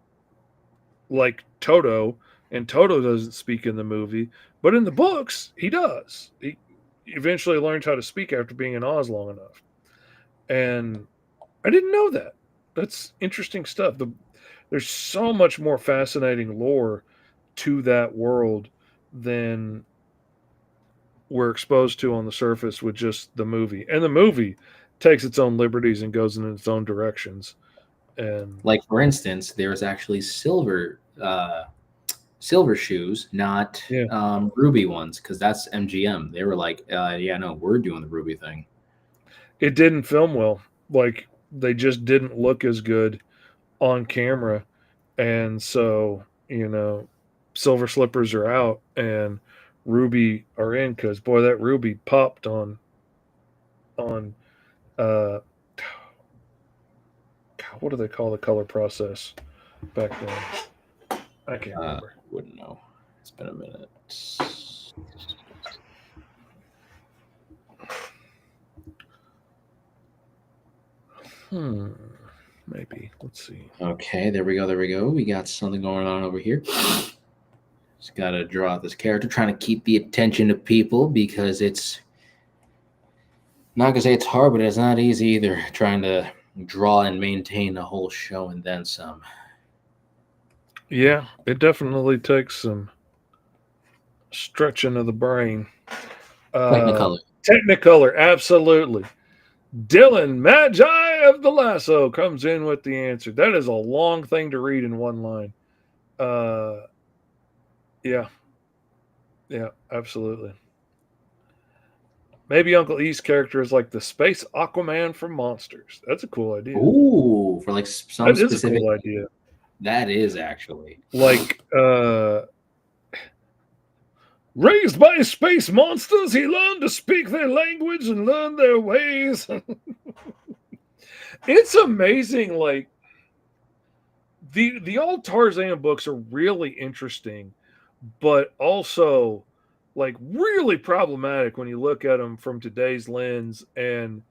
Speaker 4: like Toto, and Toto doesn't speak in the movie, but in the books, he does. He eventually learns how to speak after being in Oz long enough. And I didn't know that. That's interesting stuff. There's so much more fascinating lore to that world than we're exposed to on the surface with just the movie. And the movie takes its own liberties and goes in its own directions. And
Speaker 3: like, for instance, there's actually silver shoes, not ruby ones, because that's MGM. They were like, yeah, no, we're doing the ruby thing.
Speaker 4: It didn't film well. Like, they just didn't look as good on camera. And so, silver slippers are out and ruby are in, because boy, that ruby popped on God, what do they call the color process back then? I can't remember.
Speaker 3: Wouldn't know. It's been a minute.
Speaker 4: Maybe. Let's see.
Speaker 3: Okay, there we go. We got something going on over here. Just gotta draw out this character, trying to keep the attention of people, because it's not gonna say it's hard, but it's not easy either, trying to draw and maintain a whole show and then some.
Speaker 4: Yeah, it definitely takes some stretching of the brain. Technicolor, absolutely. Dylan Magi of the Lasso comes in with the answer. That is a long thing to read in one line. Yeah, absolutely. Maybe Uncle E's character is like the space Aquaman from Monsters. That's a cool idea.
Speaker 3: Ooh, for like some
Speaker 4: that
Speaker 3: specific.
Speaker 4: Is a cool idea.
Speaker 3: That is actually
Speaker 4: like raised by space monsters, he learned to speak their language and learn their ways. It's amazing. Like, the old Tarzan books are really interesting, but also like really problematic when you look at them from today's lens. And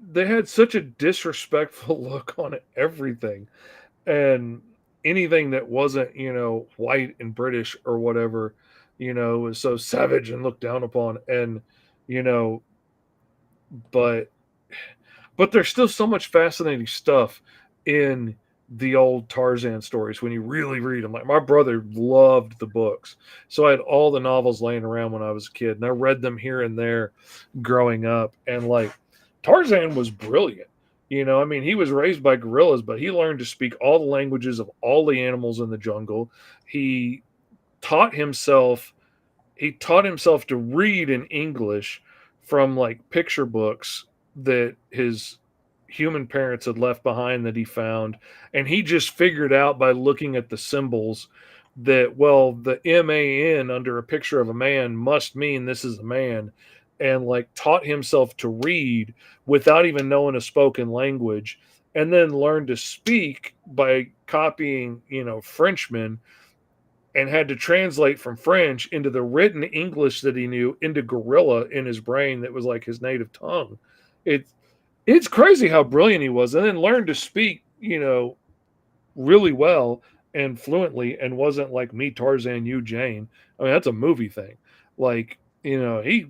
Speaker 4: they had such a disrespectful look on everything, and anything that wasn't white and British or whatever was so savage and looked down upon. And but there's still so much fascinating stuff in the old Tarzan stories when you really read them. Like, my brother loved the books, so I had all the novels laying around when I was a kid, and I read them here and there growing up. And like, Tarzan was brilliant. I mean, he was raised by gorillas, but he learned to speak all the languages of all the animals in the jungle. He taught himself to read in English from like picture books that his human parents had left behind that he found. And he just figured out by looking at the symbols that, well, the MAN under a picture of a man must mean this is a man. And like, taught himself to read without even knowing a spoken language, and then learned to speak by copying, Frenchmen, and had to translate from French into the written English that he knew into gorilla in his brain that was like his native tongue. It's crazy how brilliant he was. And then learned to speak, really well and fluently, and wasn't like me, Tarzan, you, Jane. I mean, that's a movie thing. Like, he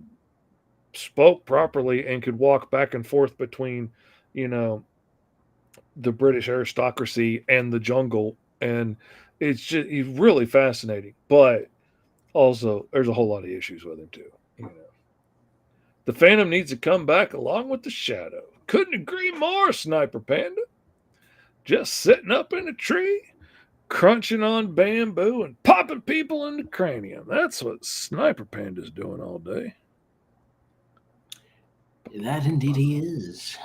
Speaker 4: spoke properly and could walk back and forth between, the British aristocracy and the jungle, and he's really fascinating. But also, there's a whole lot of issues with him too. The Phantom needs to come back along with the Shadow. Couldn't agree more, Sniper Panda. Just sitting up in a tree, crunching on bamboo and popping people in the cranium. That's what Sniper Panda's doing all day.
Speaker 3: That indeed he is.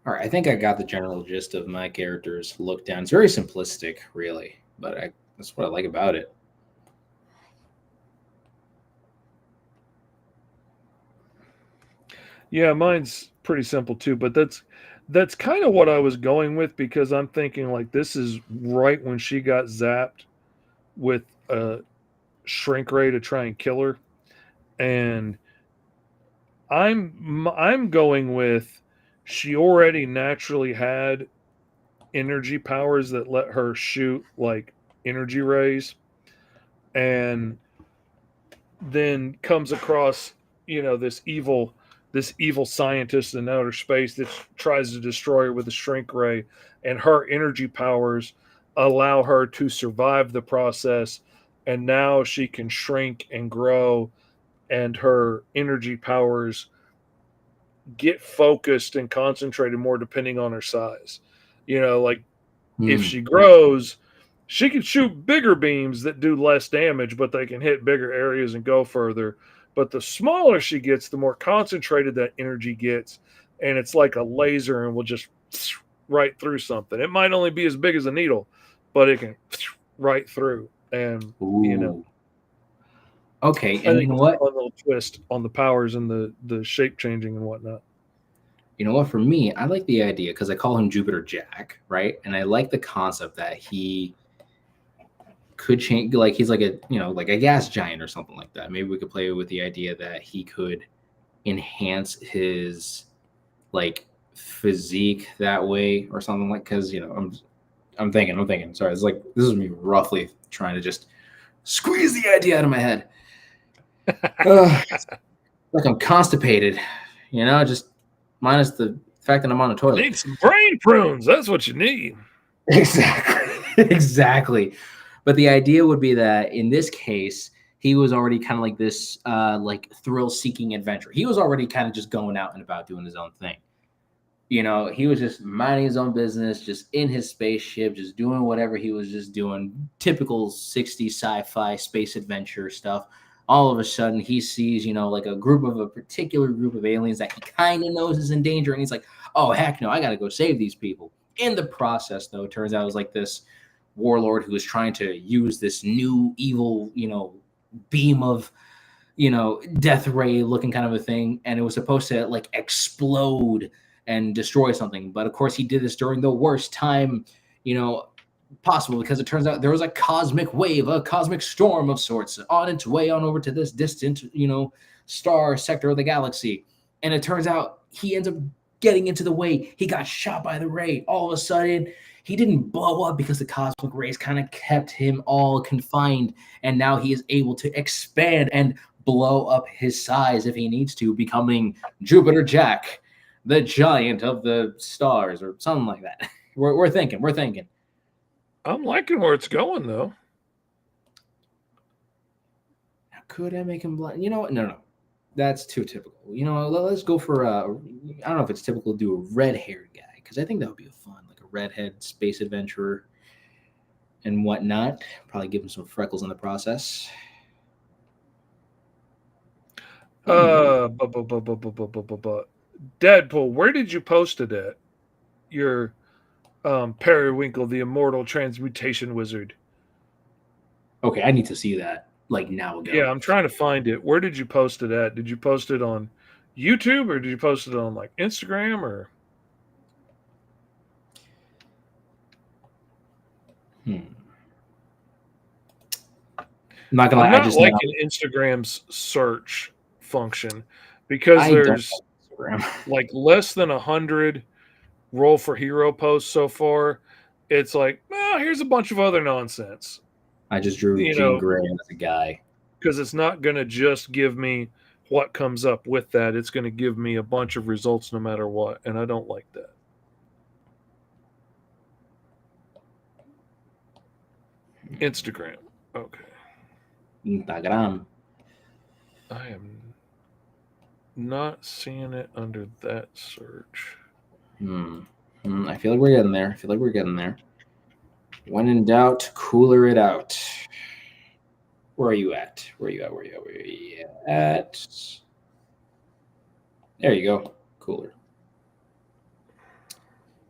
Speaker 3: All right, I think I got the general gist of my character's look down. It's very simplistic, really, but that's what I like about it.
Speaker 4: Yeah, mine's pretty simple too, but that's kind of what I was going with, because I'm thinking like this is right when she got zapped with a shrink ray to try and kill her, and I'm going with she already naturally had energy powers that let her shoot like energy rays, and then comes across this evil scientist in outer space that tries to destroy her with a shrink ray, and her energy powers allow her to survive the process, and now she can shrink and grow, and her energy powers get focused and concentrated more depending on her size. Like if she grows, she can shoot bigger beams that do less damage, but they can hit bigger areas and go further. But the smaller she gets, the more concentrated that energy gets, and it's like a laser and will just right through something. It might only be as big as a needle, but it can right through. And
Speaker 3: okay,
Speaker 4: I
Speaker 3: and
Speaker 4: think
Speaker 3: you know
Speaker 4: it's
Speaker 3: what?
Speaker 4: a fun little twist on the powers and the shape changing and whatnot.
Speaker 3: You know what? For me, I like the idea because I call him Jupiter Jack, right? And I like the concept that he could change, like he's like like a gas giant or something like that. Maybe we could play with the idea that he could enhance his like physique that way or something, like, because I'm thinking. Sorry, it's like this is me roughly trying to just squeeze the idea out of my head. Like I'm constipated, just minus the fact that I'm on a toilet.
Speaker 4: Need some brain prunes. That's what you need.
Speaker 3: Exactly. But the idea would be that in this case, he was already kind of like this, like thrill-seeking adventure. He was already kind of just going out and about doing his own thing. He was just minding his own business, just in his spaceship, just doing whatever he was just doing. Typical 60s sci-fi space adventure stuff. All of a sudden, he sees, like a particular group of aliens that he kind of knows is in danger. And he's like, oh, heck no, I got to go save these people. In the process, though, it turns out it was like this warlord who was trying to use this new evil, beam of, death ray looking kind of a thing. And it was supposed to like explode and destroy something. But of course, he did this during the worst time, possible, because it turns out there was a cosmic wave, a cosmic storm of sorts on its way on over to this distant, star sector of the galaxy. And it turns out he ends up getting into the way. He got shot by the ray. All of a sudden, he didn't blow up because the cosmic rays kind of kept him all confined. And now he is able to expand and blow up his size if he needs to, becoming Jupiter Jack, the giant of the stars, or something like that. We're thinking.
Speaker 4: I'm liking where it's going, though.
Speaker 3: Could I make him blind? You know what? No. That's too typical. Let's go for I don't know if it's typical to do a red-haired guy, because I think that would be fun, like a redhead space adventurer and whatnot. Probably give him some freckles in the process.
Speaker 4: Deadpool, where did you post it at? Your Periwinkle, the immortal transmutation wizard.
Speaker 3: Okay, I need to see that like now ago.
Speaker 4: Yeah, I'm trying to find it. Where did you post it at? Did you post it on YouTube, or did you post it on like Instagram, or?
Speaker 3: I'm not gonna lie,
Speaker 4: I'm not liking Instagram's search function, because there's like less than 100 Roll for Hero posts so far. It's like, well, here's a bunch of other nonsense.
Speaker 3: I just drew Jean Grey as a guy.
Speaker 4: Because it's not going to just give me what comes up with that. It's going to give me a bunch of results no matter what, and I don't like that. Instagram. Okay.
Speaker 3: Instagram.
Speaker 4: I am not seeing it under that search.
Speaker 3: I feel like we're getting there. When in doubt, cooler it out. Where are you at? Where are you at? There you go. Cooler.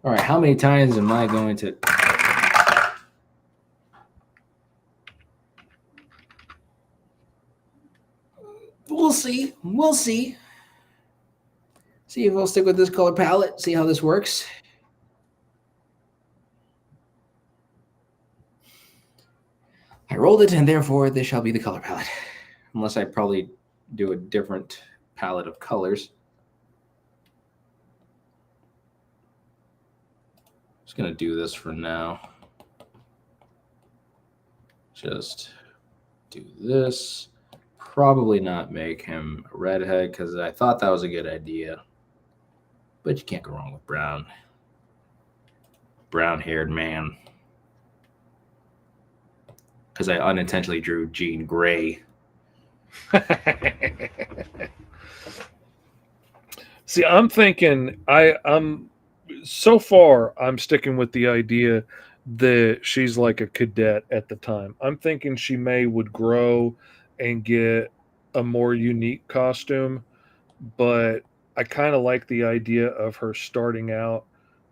Speaker 3: All right. How many times am I going to? We'll see. See if I'll stick with this color palette. See how this works. I rolled it, and therefore this shall be the color palette. Unless I probably do a different palette of colors. Just going to do this for now. Just do this. Probably not make him a redhead because I thought that was a good idea. But you can't go wrong with brown. Brown-haired man. Because I unintentionally drew Jean Grey.
Speaker 4: See, I'm thinking I'm so far I'm sticking with the idea that she's like a cadet at the time. I'm thinking she would grow and get a more unique costume, but I kind of like the idea of her starting out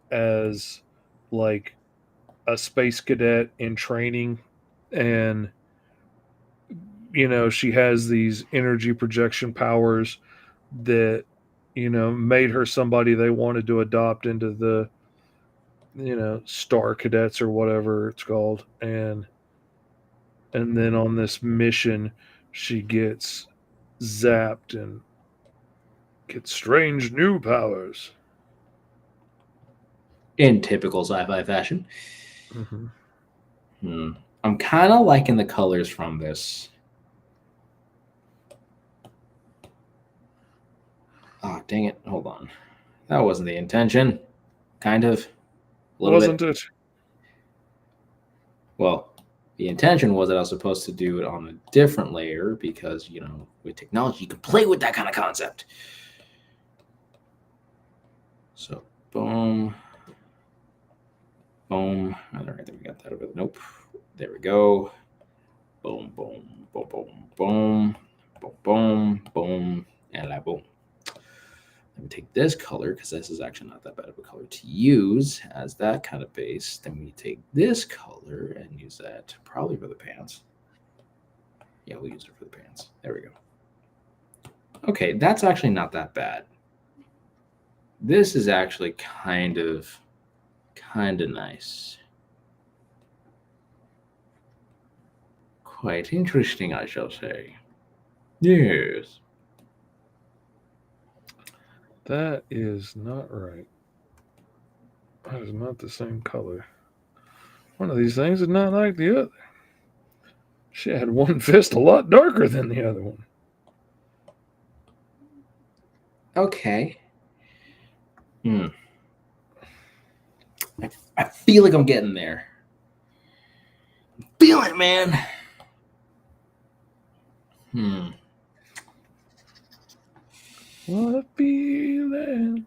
Speaker 4: as like a space cadet in training, and she has these energy projection powers that made her somebody they wanted to adopt into the star cadets or whatever it's called. And then on this mission she gets zapped and gets strange new powers
Speaker 3: In typical sci-fi fashion.
Speaker 4: Mm-hmm.
Speaker 3: I'm kind of liking the colors from this. Oh, dang it. Hold on. That wasn't the intention. Kind of. A little
Speaker 4: Wasn't
Speaker 3: bit.
Speaker 4: it?
Speaker 3: Well, the intention was that I was supposed to do it on a different layer because, with technology, you can play with that kind of concept. So, boom. Boom. All right, then we got that over there. Nope. There we go. Boom, boom, boom, boom, boom, boom, boom, boom, and la boom. Let me take this color because this is actually not that bad of a color to use as that kind of base. Then we take this color and use that probably for the pants. Yeah, we'll use it for the pants. There we go. Okay, that's actually not that bad. This is actually kind of nice. Quite interesting, I shall say. Yes.
Speaker 4: That is not right. That is not the same color. One of these things is not like the other. She had one fist a lot darker than the other one.
Speaker 3: Okay. I feel like I'm getting there. I'm feeling it, man.
Speaker 4: What a feeling.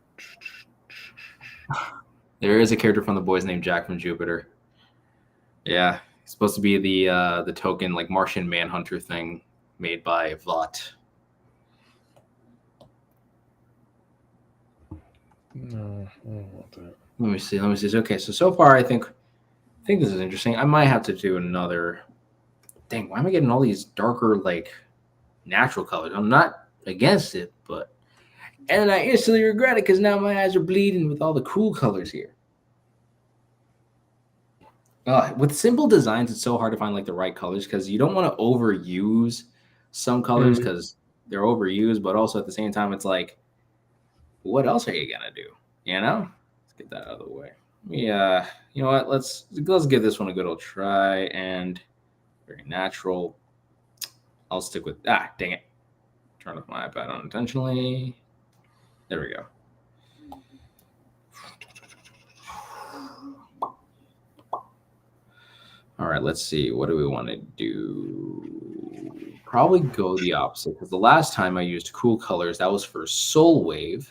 Speaker 3: There is a character from The Boys named Jack from Jupiter. Yeah, he's supposed to be the token like Martian Manhunter thing made by Vought.
Speaker 4: No, I don't want that.
Speaker 3: Let me see. Okay, so far I think this is interesting. I might have to do another. Dang, why am I getting all these darker like natural colors? I'm not against it, but and I instantly regret it because now my eyes are bleeding with all the cool colors here. With simple designs, it's so hard to find like the right colors because you don't want to overuse some colors because they're overused, but also at the same time, it's like, what else are you gonna do? Let's get that out of the way. Yeah, you know what? Let's give this one a good old try and very natural. I'll stick with dang it. Turn off my iPad unintentionally. There we go. All right, let's see. What do we want to do? Probably go the opposite, because the last time I used cool colors, that was for Soul Wave,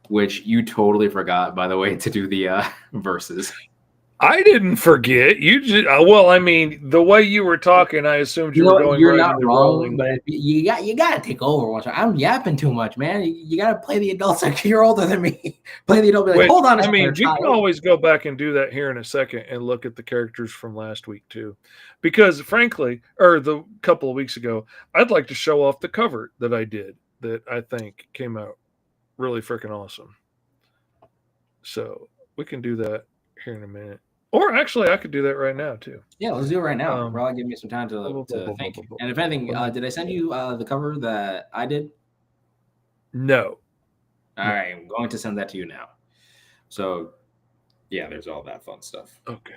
Speaker 3: which you totally forgot, by the way, to do the verses.
Speaker 4: I didn't forget. You just well, I mean, the way you were talking, I assumed you were going
Speaker 3: You're
Speaker 4: right
Speaker 3: not
Speaker 4: into
Speaker 3: wrong,
Speaker 4: rolling.
Speaker 3: but you got to take over once. I'm yapping too much, man. You got to play the adults like you're older than me. Play the adult. Be like, hold on a second.
Speaker 4: I mean, we can always go back and do that here in a second and look at the characters from last week too, because frankly, or the couple of weeks ago, I'd like to show off the cover that I did that I think came out really freaking awesome. So we can do that here in a minute. Or actually, I could do that right now too.
Speaker 3: Yeah, let's do it right now. Probably give me some time to think. And if anything, did I send you the cover that I did?
Speaker 4: No.
Speaker 3: All right, I'm going to send that to you now. So, yeah, there's all that fun stuff.
Speaker 4: Okay.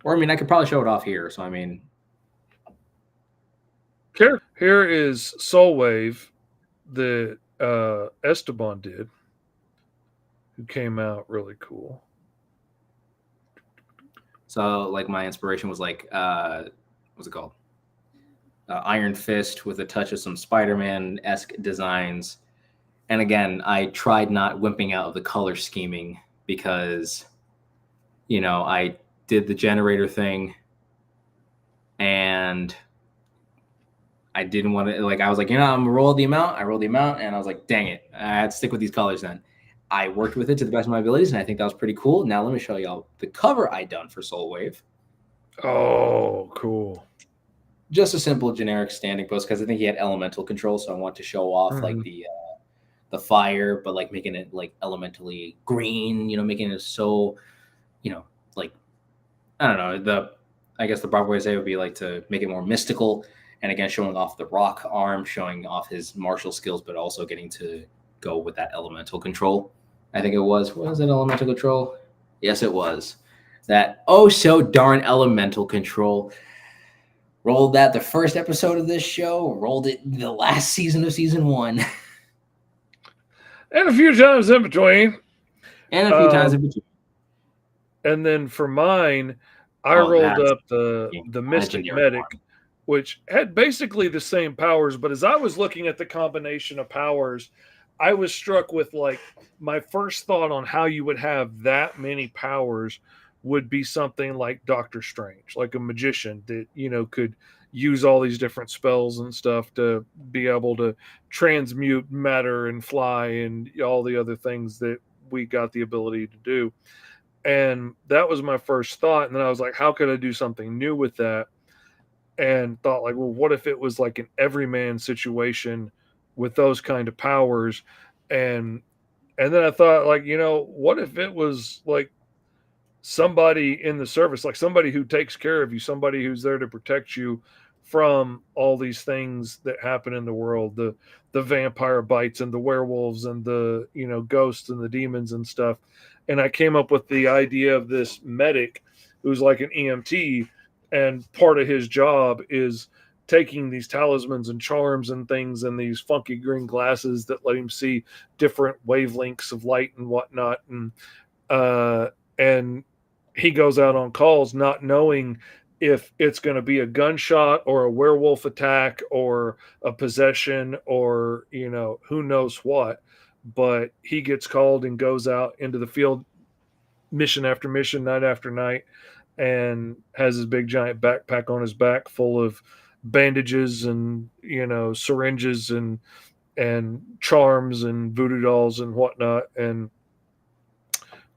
Speaker 3: Or, I mean, I could probably show it off here. So, I mean.
Speaker 4: Here is Soul Wave that Esteban did, who came out really cool.
Speaker 3: So, like, my inspiration was like, what's it called? Iron Fist with a touch of some Spider-Man-esque designs. And again, I tried not wimping out of the color scheming because, I did the generator thing and I didn't want to, I was like, I'm going to roll the amount. I rolled the amount and I was like, dang it. I had to stick with these colors then. I worked with it to the best of my abilities and I think that was pretty cool. Now let me show y'all the cover I done for Soul Wave.
Speaker 4: Oh, cool.
Speaker 3: Just a simple generic standing post because I think he had elemental control. So I want to show off the fire, but making it elementally green, making it so, I don't know. I guess the proper way to say it would be to make it more mystical. And again, showing off the rock arm, showing off his martial skills, but also getting to go with that elemental control. I think it was. Was it elemental control? Yes, it was. That so darn elemental control. Rolled that the first episode of this show. Rolled it the last season of season 1.
Speaker 4: And a few times in between.
Speaker 3: And
Speaker 4: then for mine, I rolled up the Mystic Medic, which had basically the same powers. But as I was looking at the combination of powers, I was struck with my first thought on how you would have that many powers would be something like Doctor Strange, like a magician that, could use all these different spells and stuff to be able to transmute matter and fly and all the other things that we got the ability to do. And that was my first thought. And then I was like, how could I do something new with that? And thought well, what if it was like an everyman situation with those kind of powers? And then I thought what if it was somebody in the service, somebody who takes care of you, somebody who's there to protect you from all these things that happen in the world, the vampire bites and the werewolves and the ghosts and the demons and stuff. And I came up with the idea of this medic who's like an EMT, and part of his job is taking these talismans and charms and things and these funky green glasses that let him see different wavelengths of light and whatnot. And he goes out on calls not knowing if it's going to be a gunshot or a werewolf attack or a possession or, who knows what. But he gets called and goes out into the field mission after mission, night after night, and has his big giant backpack on his back full of bandages and, syringes and charms and voodoo dolls and whatnot, and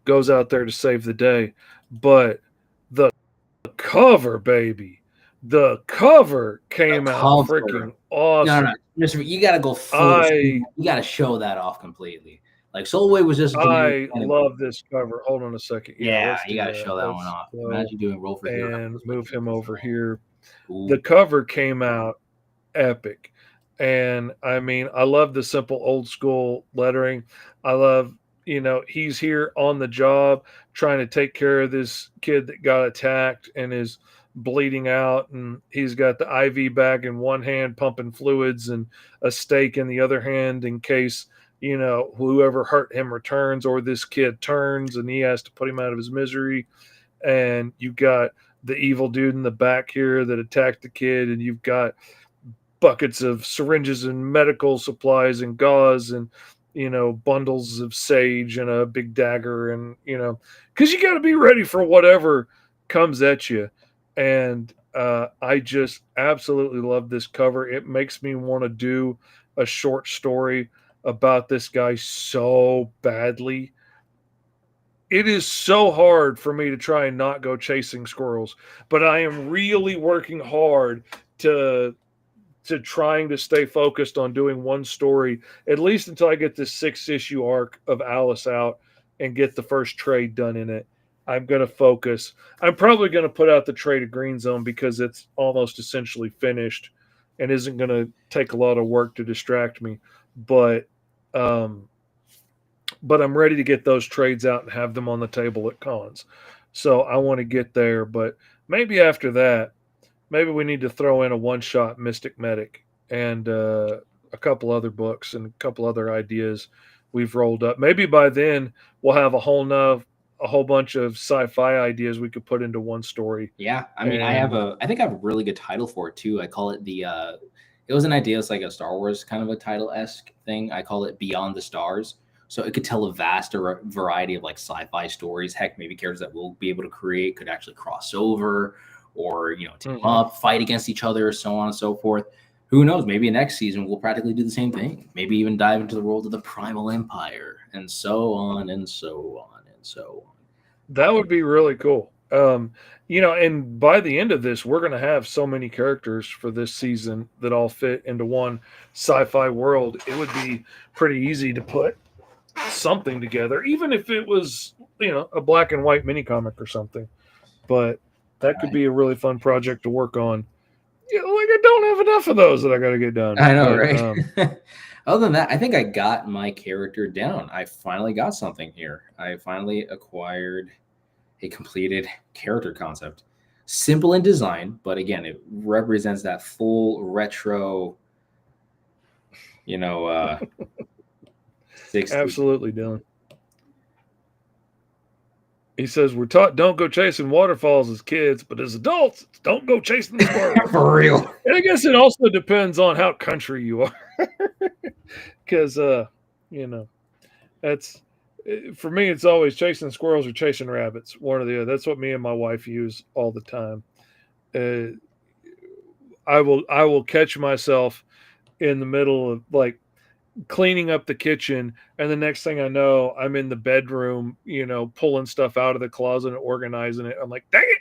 Speaker 4: goes out there to save the day. But the cover, baby, the cover came out freaking awesome.
Speaker 3: No, you gotta go full. You gotta show that off completely. Soul Wave was just.
Speaker 4: I love this cover. Hold on a second.
Speaker 3: Yeah, you gotta show that one off. Imagine doing roll for hero
Speaker 4: and move him over here.
Speaker 3: Ooh.
Speaker 4: The cover came out epic, and I mean, I love the simple old school lettering. I love. He's here on the job trying to take care of this kid that got attacked and is bleeding out. And he's got the IV bag in one hand, pumping fluids, and a stake in the other hand in case, whoever hurt him returns or this kid turns and he has to put him out of his misery. and you've got the evil dude in the back here that attacked the kid, and you've got buckets of syringes and medical supplies and gauze and bundles of sage and a big dagger, and because you got to be ready for whatever comes at you. And I just absolutely love this cover. It makes me want to do a short story about this guy so badly. It is so hard for me to try and not go chasing squirrels, but I am really working hard to trying to stay focused on doing one story, at least until I get this 6 issue arc of Alice out and get the first trade done in it. I'm going to focus. I'm probably going to put out the trade of Green Zone because it's almost essentially finished and isn't going to take a lot of work to distract me. But I'm ready to get those trades out and have them on the table at cons. So I want to get there, but maybe after that, maybe we need to throw in a one-shot Mystic Medic and a couple other books and a couple other ideas we've rolled up. Maybe by then we'll have a whole bunch of sci-fi ideas we could put into one story.
Speaker 3: Yeah, I mean, I think I have a really good title for it too. I call it it was an idea. It's like a Star Wars kind of a title-esque thing. I call it Beyond the Stars. So it could tell a vast variety of like sci-fi stories. Heck, maybe characters that we'll be able to create could actually cross over, or team up, fight against each other, so on and so forth. Who knows? Maybe next season we'll practically do the same thing. Maybe even dive into the world of the Primal Empire, and so on and so on and so on.
Speaker 4: That would be really cool. And by the end of this, we're going to have so many characters for this season that all fit into one sci-fi world. It would be pretty easy to put something together, even if it was, a black and white mini comic or something. But that could be a really fun project to work on. I don't have enough of those that I got to get done.
Speaker 3: I know, right? Other than that, I think I got my character down. I finally got something here. I finally acquired a completed character concept. Simple in design, but again, it represents that full retro, 60s.
Speaker 4: Absolutely, Dylan. He says, we're taught don't go chasing waterfalls as kids, but as adults, don't go chasing the squirrels.
Speaker 3: For real.
Speaker 4: And I guess it also depends on how country you are. Because, that's, for me, it's always chasing squirrels or chasing rabbits, one or the other. That's what me and my wife use all the time. I will catch myself in the middle of like cleaning up the kitchen, and the next thing I know, I'm in the bedroom, pulling stuff out of the closet and organizing it. I'm like, dang it,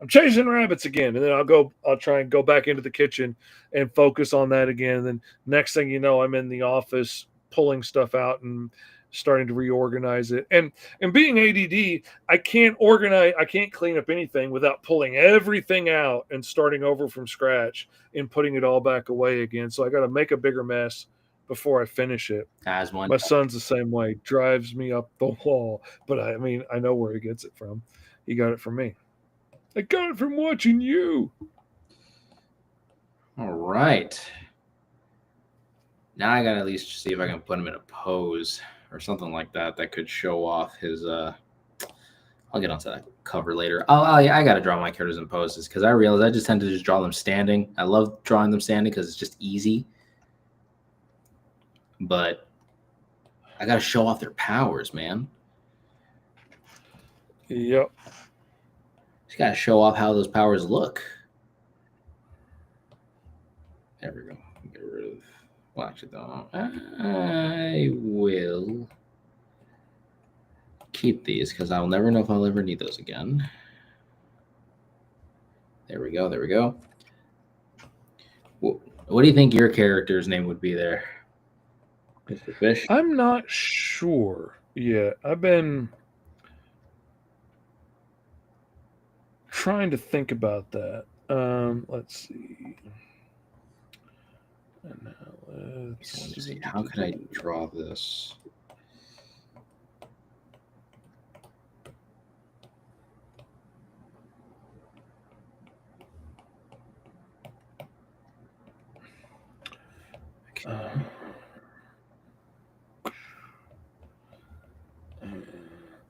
Speaker 4: I'm chasing rabbits again. And then I'll try and go back into the kitchen and focus on that again. And then next thing you know, I'm in the office pulling stuff out and starting to reorganize it. And being ADD, I can't clean up anything without pulling everything out and starting over from scratch and putting it all back away again. So I got to make a bigger mess before I finish it.
Speaker 3: As one.
Speaker 4: My son's the same way, drives me up the wall. But I know where he gets it from. He got it from me. I got it from watching you.
Speaker 3: All right. Now I got to at least see if I can put him in a pose or something like that could show off his I'll get onto that cover later. I got to draw my characters in poses because I realize I just tend to just draw them standing. I love drawing them standing because it's just easy. But I got to show off their powers, man.
Speaker 4: Yep.
Speaker 3: Just got to show off how those powers look. There we go. Get rid of. Well, actually, don't. I will keep these because I'll never know if I'll ever need those again. There we go. There we go. What do you think your character's name would be there, Mr. Fish?
Speaker 4: I'm not sure yet. I've been trying to think about that. Let's see.
Speaker 3: Let's see. How could I draw this?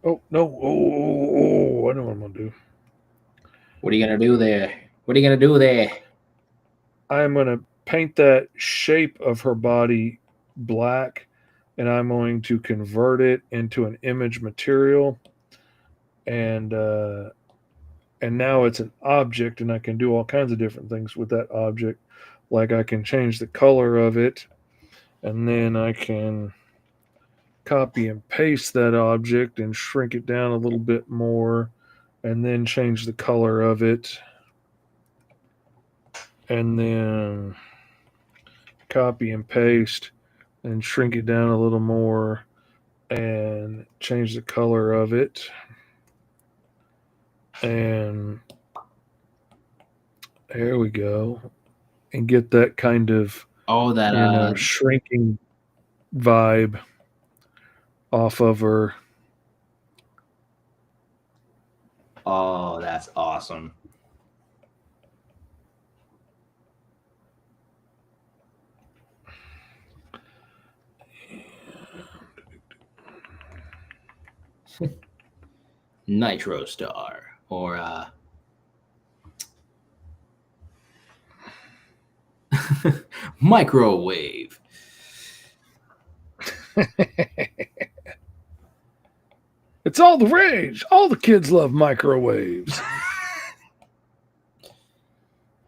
Speaker 4: Oh no! Oh! I know what I'm gonna do.
Speaker 3: What are you gonna do there? What are you gonna do there?
Speaker 4: I'm gonna paint that shape of her body black, and I'm going to convert it into an image material, and now it's an object, and I can do all kinds of different things with that object. Like I can change the color of it, and then I can copy and paste that object and shrink it down a little bit more, and then change the color of it, and then copy and paste and shrink it down a little more and change the color of it, and there we go, and get that kind of
Speaker 3: Oh, that
Speaker 4: shrinking vibe off of her.
Speaker 3: Oh, that's awesome. Nitro Star or microwave.
Speaker 4: It's all the rage. All the kids love microwaves.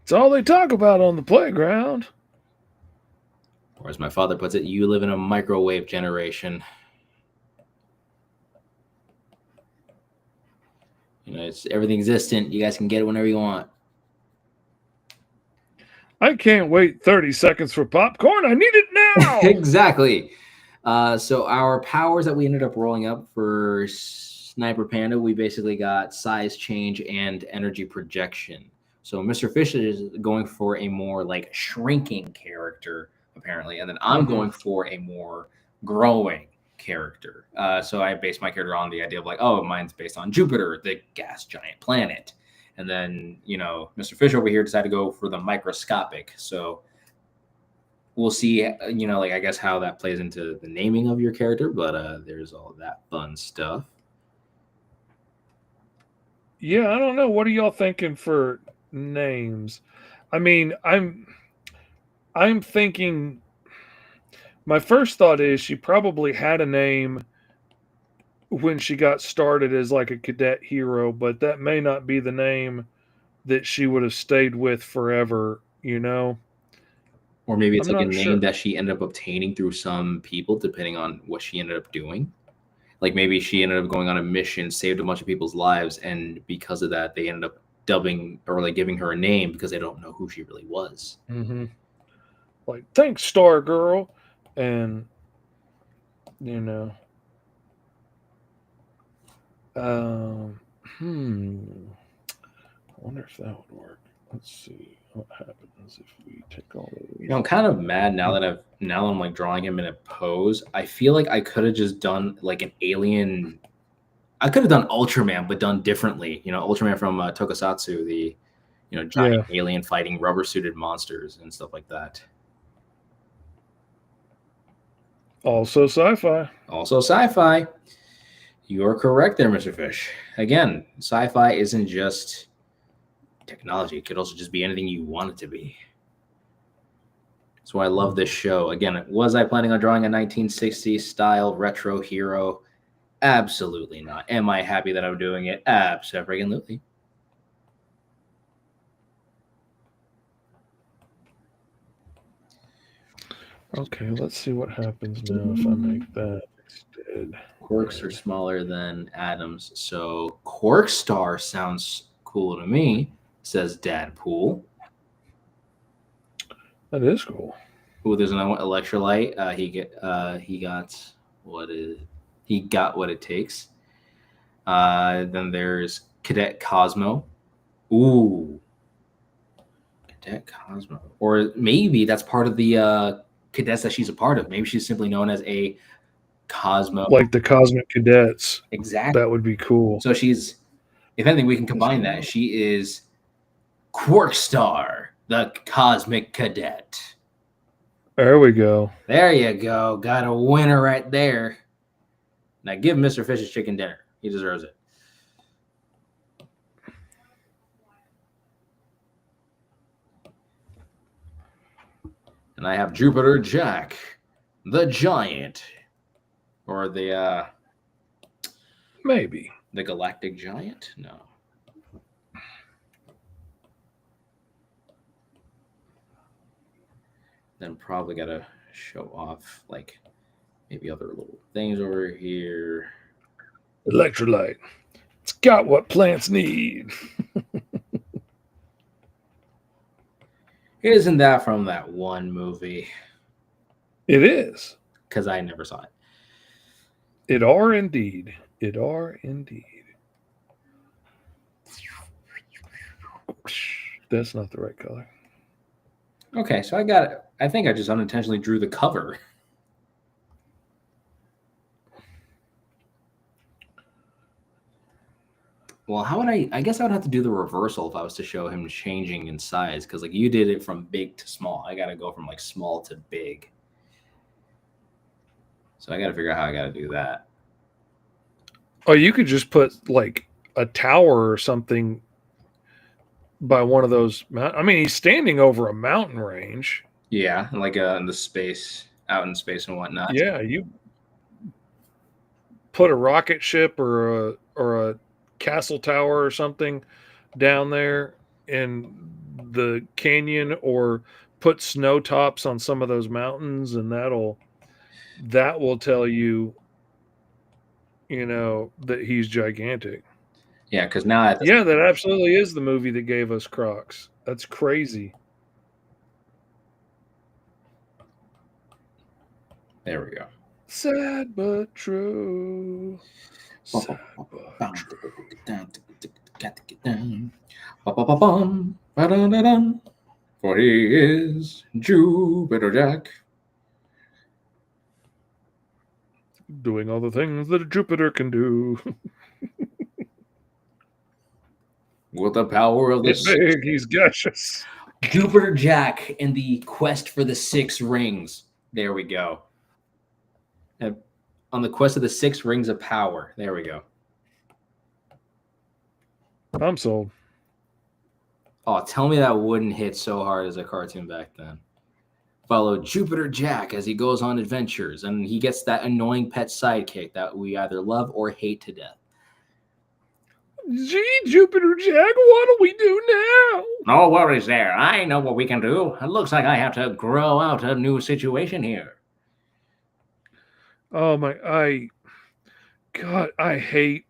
Speaker 4: It's all they talk about on the playground.
Speaker 3: Or as my father puts it, you live in a microwave generation. You know, it's everything's instant. You guys can get it whenever you want.
Speaker 4: I can't wait 30 seconds for popcorn. I need it now.
Speaker 3: Exactly. So our powers that we ended up rolling up for Sniper Panda, we basically got size change and energy projection. So Mr. Fish is going for a more like shrinking character, apparently, and then I'm going for a more growing character. So I based my character on the idea of like, oh, mine's based on Jupiter, the gas giant planet. And then, Mr. Fish over here decided to go for the microscopic. So we'll see, I guess how that plays into the naming of your character, but there's all that fun stuff.
Speaker 4: Yeah, I don't know. What are y'all thinking for names? I mean, I'm thinking my first thought is she probably had a name when she got started as like a cadet hero, but that may not be the name that she would have stayed with forever,
Speaker 3: Or maybe it's
Speaker 4: I'm
Speaker 3: like a
Speaker 4: not
Speaker 3: name
Speaker 4: sure.
Speaker 3: that she ended up obtaining through some people, depending on what she ended up doing. Like maybe she ended up going on a mission, saved a bunch of people's lives, and because of that, they ended up dubbing or like giving her a name because they don't know who she really was.
Speaker 4: Mm-hmm. Like, thanks, Star Girl, and I wonder if that would work. Let's see what happens if we take all those.
Speaker 3: I'm kind of mad now that I'm like drawing him in a pose. I feel like I could have just done like an alien. I could have done Ultraman, but done differently. Ultraman from Tokusatsu, the giant alien fighting rubber suited monsters and stuff like that.
Speaker 4: Also sci-fi.
Speaker 3: Also sci-fi. You're correct there, Mr. Fish. Again, sci-fi isn't just technology. It could also just be anything you want it to be. That's why I love this show. Again, was I planning on drawing a 1960s style retro hero? Absolutely not. Am I happy that I'm doing it? Absolutely.
Speaker 4: Okay, let's see what happens now if I make that instead.
Speaker 3: Quirks are smaller than atoms, so Quark Star sounds cool to me, says Dadpool.
Speaker 4: That is cool.
Speaker 3: Ooh, there's another one, Electrolyte. He got what it takes. Then there's Cadet Cosmo. Ooh, Cadet Cosmo, or maybe that's part of the cadets that she's a part of. Maybe she's simply known as a Cosmo,
Speaker 4: like the Cosmic Cadets.
Speaker 3: Exactly.
Speaker 4: That would be cool.
Speaker 3: So she's, if anything, we can combine that. She is Quark Star, the Cosmic Cadet.
Speaker 4: There we go.
Speaker 3: There you go. Got a winner right there. Now give Mr. Fish his chicken dinner. He deserves it. And I have Jupiter Jack, the Giant, or the
Speaker 4: Maybe.
Speaker 3: Galactic Giant. No. Then probably gotta show off like maybe other little things over here.
Speaker 4: Electrolyte. It's got what plants need.
Speaker 3: Isn't that from that one movie?
Speaker 4: It is.
Speaker 3: Because I never saw it.
Speaker 4: It are indeed. It are indeed. That's not the right color.
Speaker 3: Okay, so I got it. I think I just unintentionally drew the cover. Well, how would I guess I would have to do the reversal if I was to show him changing in size, because like you did it from big to small. I gotta go from like small to big. So I gotta figure out how I gotta do that.
Speaker 4: Oh, you could just put like a tower or something by one of those. I mean, he's standing over a mountain range.
Speaker 3: Yeah, like in the space, out in space and whatnot.
Speaker 4: Yeah, you put a rocket ship or a castle tower or something down there in the canyon, or put snow tops on some of those mountains, and that will tell you, that he's gigantic.
Speaker 3: Yeah, because now
Speaker 4: Yeah, that absolutely is the movie that gave us Crocs. That's crazy.
Speaker 3: there we go.
Speaker 4: Sad but true. Sad but true.
Speaker 3: For he is Jupiter Jack.
Speaker 4: Doing all the things that a Jupiter can do.
Speaker 3: With the power of the
Speaker 4: He's big, he's gaseous.
Speaker 3: Jupiter Jack in the quest for the 6 rings. There we go. And on the quest of the 6 rings of power. There we go.
Speaker 4: I'm sold.
Speaker 3: Oh, tell me that wouldn't hit so hard as a cartoon back then. Follow Jupiter Jack as he goes on adventures, and he gets that annoying pet sidekick that we either love or hate to death.
Speaker 4: Gee, Jupiter Jack, what do we do now?
Speaker 3: No worries there. I know what we can do. It looks like I have to grow out a new situation here.
Speaker 4: Oh my, I hate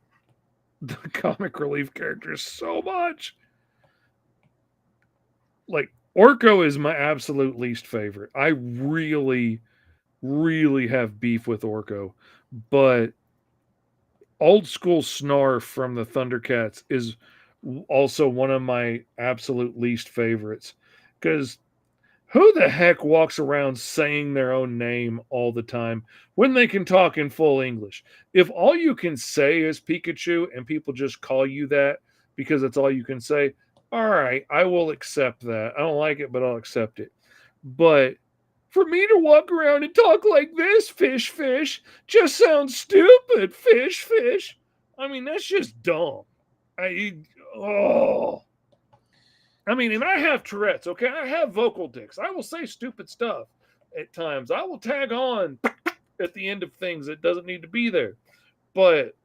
Speaker 4: the comic relief characters so much. Like, Orko is my absolute least favorite. I really, really have beef with Orko, but Old School Snarf from the Thundercats is also one of my absolute least favorites, because who the heck walks around saying their own name all the time when they can talk in full English? If all you can say is Pikachu and people just call you that because that's all you can say, all right, I will accept that. I don't like it, but I'll accept it. But for me to walk around and talk like this, fish, just sounds stupid, fish. I mean, that's just dumb. And I have Tourette's, okay? I have vocal tics. I will say stupid stuff at times. I will tag on at the end of things that doesn't need to be there. But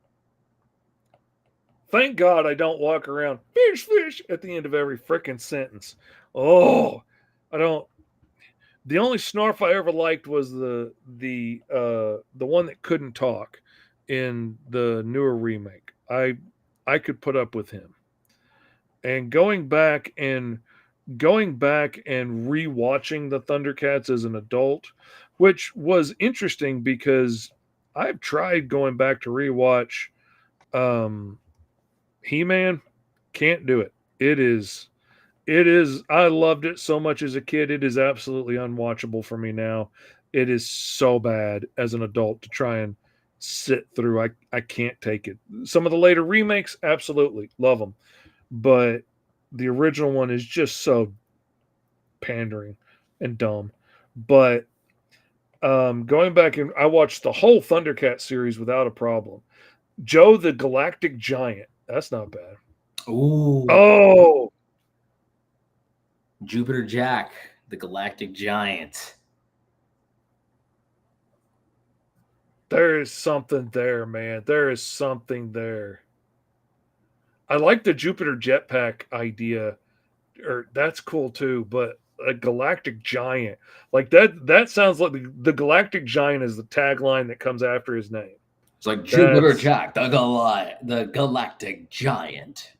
Speaker 4: thank God I don't walk around fish at the end of every freaking sentence. Oh, I don't. The only Snarf I ever liked was the one that couldn't talk in the newer remake. I could put up with him. And going back and rewatching the Thundercats as an adult, which was interesting because I've tried going back to rewatch He-Man, can't do it. It is I loved it so much as a kid. It is absolutely unwatchable for me now. It is so bad as an adult to try and sit through. I can't take it. Some of the later remakes, absolutely love them, but the original one is just so pandering and dumb. But going back, and I watched the whole Thundercat series without a problem. Joe the Galactic Giant. That's not bad.
Speaker 3: Ooh,
Speaker 4: Oh,
Speaker 3: Jupiter Jack, the Galactic Giant.
Speaker 4: there is something there, man. There is something there. I like the Jupiter jetpack idea, or that's cool too. But a galactic giant, like that sounds like the galactic giant is the tagline that comes after his name.
Speaker 3: It's like Jupiter
Speaker 4: That's
Speaker 3: Jack, the Galactic Giant.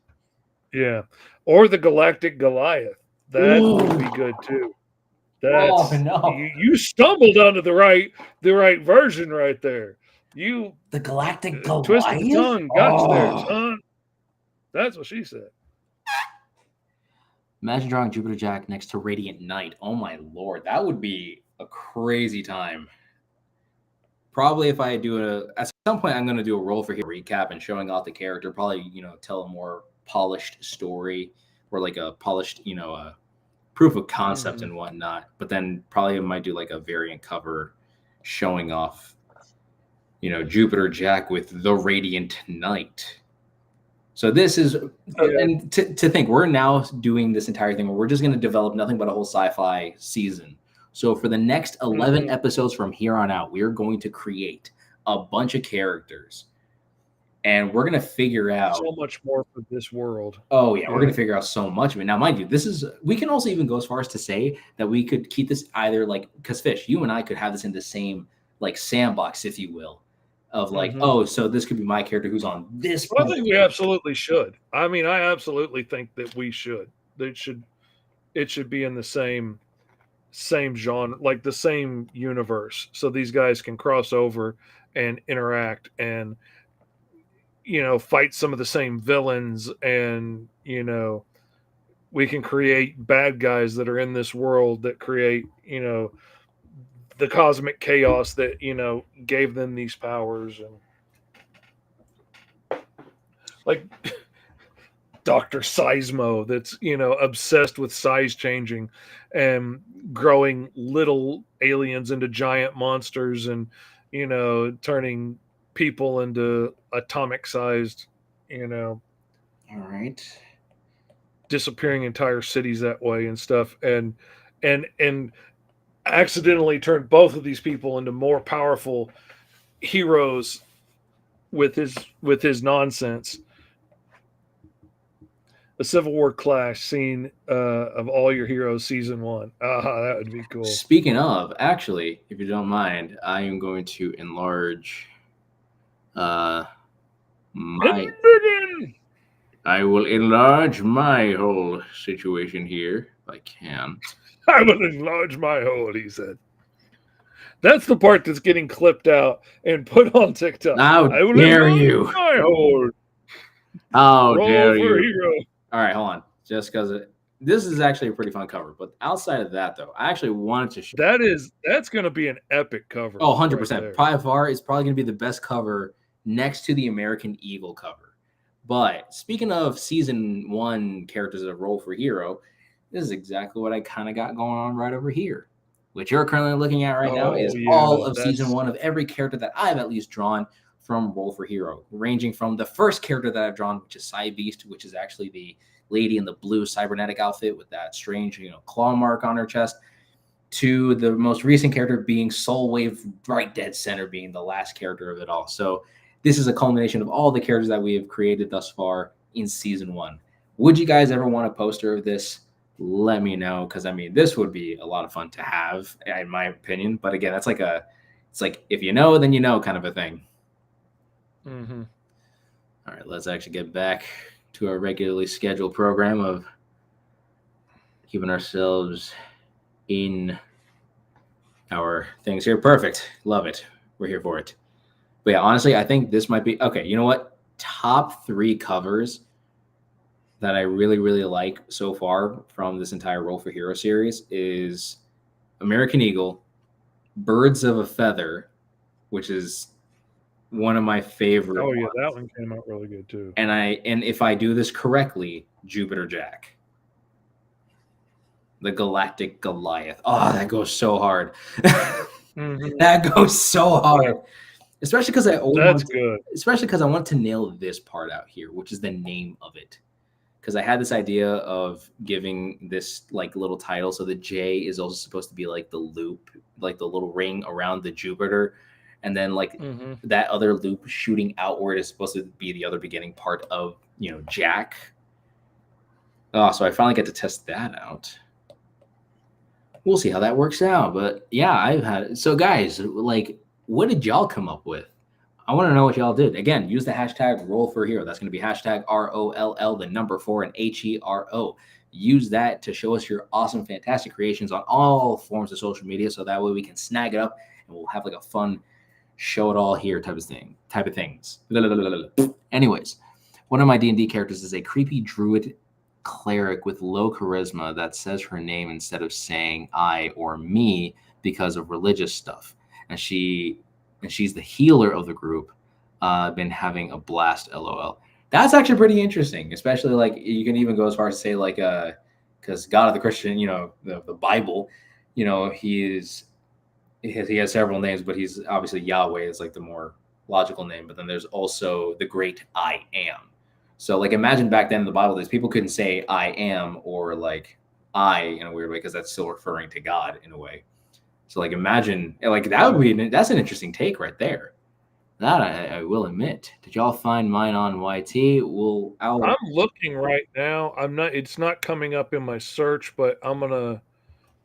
Speaker 4: yeah, or the galactic Goliath. That would be
Speaker 3: Ooh.
Speaker 4: good too.
Speaker 3: Oh
Speaker 4: That's
Speaker 3: no,
Speaker 4: you stumbled onto the right version right there. You
Speaker 3: the Galactic
Speaker 4: twisted the
Speaker 3: Goliath.
Speaker 4: tongue, got you there,
Speaker 3: Oh,
Speaker 4: son. That's what she said.
Speaker 3: imagine drawing Jupiter Jack next to Radiant Knight. Oh my lord, that would be a crazy time. Probably if I do at some point, I'm going to do a roll for hero recap and showing off the character. Probably, tell a more polished story or like a polished, proof of concept and whatnot. But then probably I might do like a variant cover showing off, Jupiter Jack with the Radiant Knight. So this is, and to think, we're now doing this entire thing where we're just going to develop nothing but a whole sci-fi season. So for the next 11 episodes from here on out, we are going to create a bunch of characters, and we're going to figure out
Speaker 4: so much more for this world.
Speaker 3: Oh yeah, we're going to figure out so much of it. Now, mind you, we can also even go as far as to say that we could keep this either like, because Fish, you and I could have this in the same like sandbox, if you will, of like, oh, so this could be my character who's on this.
Speaker 4: Well, I think we absolutely should. I mean, I absolutely think that we should. It should be in the same genre, like the same universe, so these guys can cross over and interact and fight some of the same villains, and we can create bad guys that are in this world that create the cosmic chaos that gave them these powers, and like Dr. Seismo that's obsessed with size changing and growing little aliens into giant monsters, and turning people into atomic sized,
Speaker 3: all right,
Speaker 4: disappearing entire cities that way and stuff, and accidentally turned both of these people into more powerful heroes with his nonsense. A Civil War clash scene of All Your Heroes season 1. That would be cool.
Speaker 3: Speaking of, actually, if you don't mind, I am going to enlarge I will enlarge my whole situation here if I can.
Speaker 4: I will enlarge my hole, he said. That's the part that's getting clipped out and put on TikTok.
Speaker 3: How dare you?
Speaker 4: My hole.
Speaker 3: How
Speaker 4: Roll
Speaker 3: dare
Speaker 4: for
Speaker 3: you?
Speaker 4: hero.
Speaker 3: All right, hold on. Just because this is actually a pretty fun cover. But outside of that, though, I actually wanted to show.
Speaker 4: That's going to be an epic cover.
Speaker 3: Oh, 100%. By far, it's probably going to be the best cover next to the American Eagle cover. But speaking of season 1 characters that roll for hero, this is exactly what I kind of got going on right over here. What you're currently looking at right now is all of season 1 of every character that I've at least drawn from Roll for Hero, ranging from the first character that I've drawn, which is Psy Beast, which is actually the lady in the blue cybernetic outfit with that strange, claw mark on her chest, to the most recent character being Soul Wave, right dead center, being the last character of it all. So this is a culmination of all the characters that we have created thus far in season 1. Would you guys ever want a poster of this? Let me know, because I mean, this would be a lot of fun to have, in my opinion. But again, it's like if you know, then you know, kind of a thing.
Speaker 4: Mm-hmm.
Speaker 3: All right, let's actually get back to our regularly scheduled program of keeping ourselves in our things here. Perfect. Love it. We're here for it. But yeah, honestly, I think this might be okay. You know what? Top 3 covers that I really, really like so far from this entire Roll for Hero series is American Eagle, Birds of a Feather, which is one of my favorite.
Speaker 4: Oh yeah,
Speaker 3: ones.
Speaker 4: that one came out really good too.
Speaker 3: And if I do this correctly, Jupiter Jack, the Galactic Goliath. Oh, that goes so hard.
Speaker 4: Mm-hmm.
Speaker 3: That goes so hard. Especially because I always
Speaker 4: That's
Speaker 3: want
Speaker 4: good.
Speaker 3: especially because I want to nail this part out here, which is the name of it. Because I had this idea of giving this like little title. So the J is also supposed to be like the loop, like the little ring around the Jupiter. And then like
Speaker 4: Mm-hmm.
Speaker 3: that other loop shooting outward is supposed to be the other beginning part of, Jack. Oh, so I finally get to test that out. We'll see how that works out. But yeah, I've had so guys, like, what did y'all come up with? I want to know what y'all did. Again, use the hashtag roll for hero. That's going to be hashtag ROLL, the number 4 and HERO. Use that to show us your awesome, fantastic creations on all forms of social media. So that way we can snag it up and we'll have like a fun show it all here type of things. Anyways, one of my D&D characters is a creepy druid cleric with low charisma that says her name instead of saying I or me because of religious stuff. And she's the healer of the group. Been having a blast, lol. That's actually pretty interesting, especially like you can even go as far as to say like because God of the Christian, the Bible, he has several names, but he's obviously Yahweh is like the more logical name. But then there's also the great I am. So like imagine back then in the Bible days, people couldn't say I am or like I in a weird way because that's still referring to God in a way. So like imagine like that's an interesting take right there. That I will admit. Did y'all find mine on YT?
Speaker 4: I'm looking right now. I'm not. It's not coming up in my search, but I'm gonna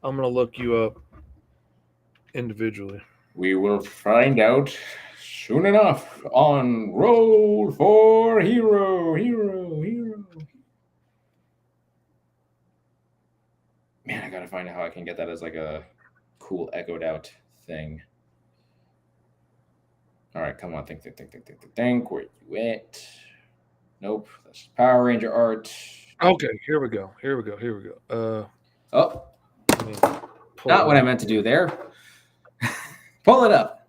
Speaker 4: look you up individually.
Speaker 3: We will find out soon enough on Roll for Hero. Man, I gotta find out how I can get that as like a cool echoed out thing. All right, come on, think. Where you at? Nope, that's Power Ranger art.
Speaker 4: Okay, here we go.
Speaker 3: Oh,
Speaker 4: Let me pull
Speaker 3: not
Speaker 4: it
Speaker 3: what I
Speaker 4: up
Speaker 3: meant to
Speaker 4: here.
Speaker 3: do there. Pull it up.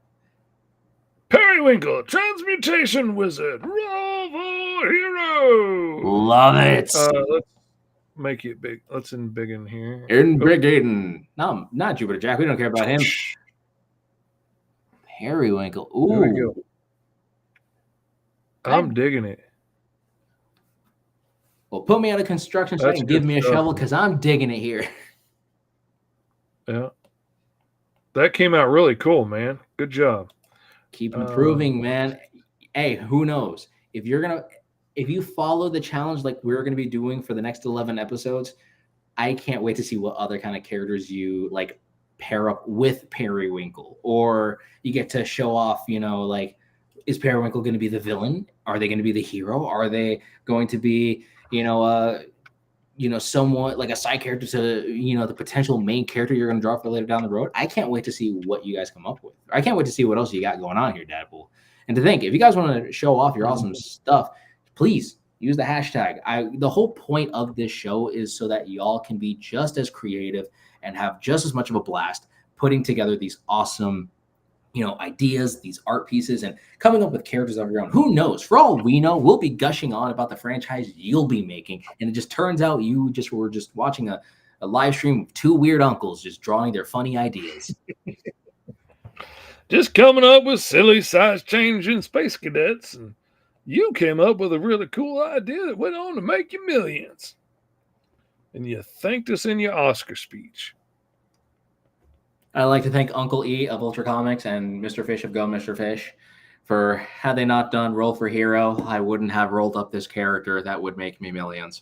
Speaker 4: Periwinkle, Transmutation Wizard, Roll for Hero.
Speaker 3: Love it.
Speaker 4: Let's make it big. Let's big in here.
Speaker 3: In Big Aiden. No, not Jupiter Jack. We don't care about him. Periwinkle.
Speaker 4: There we
Speaker 3: Ooh.
Speaker 4: go. I'm digging it.
Speaker 3: Well, put me out of construction site
Speaker 4: That's
Speaker 3: and give
Speaker 4: good
Speaker 3: me a
Speaker 4: stuff.
Speaker 3: shovel because I'm digging it here.
Speaker 4: Yeah. That came out really cool, man. Good job.
Speaker 3: Keep improving, man. Hey, who knows? If you follow the challenge like we're gonna be doing for the next 11 episodes, I can't wait to see what other kind of characters you like pair up with Periwinkle, or you get to show off, like, is Periwinkle going to be the villain? Are they going to be the hero? Are they going to be, somewhat like a side character to, the potential main character you're going to draw for later down the road? I can't wait to see what you guys come up with. I can't wait to see what else you got going on here, Dadpool. And to think, if you guys want to show off your awesome stuff, please use the hashtag. The whole point of this show is so that y'all can be just as creative and have just as much of a blast putting together these awesome, ideas, these art pieces, and coming up with characters of your own. Who knows? For all we know, we'll be gushing on about the franchise you'll be making, and it just turns out you were just watching a live stream of two weird uncles just drawing their funny ideas.
Speaker 4: Just coming up with silly size changing space cadets, and you came up with a really cool idea that went on to make you millions. And you thanked us in your Oscar speech.
Speaker 3: I'd like to thank Uncle E of Ultra Comics and Mr. Fish of Go Mr. Fish for, had they not done Roll for Hero, I wouldn't have rolled up this character that would make me millions.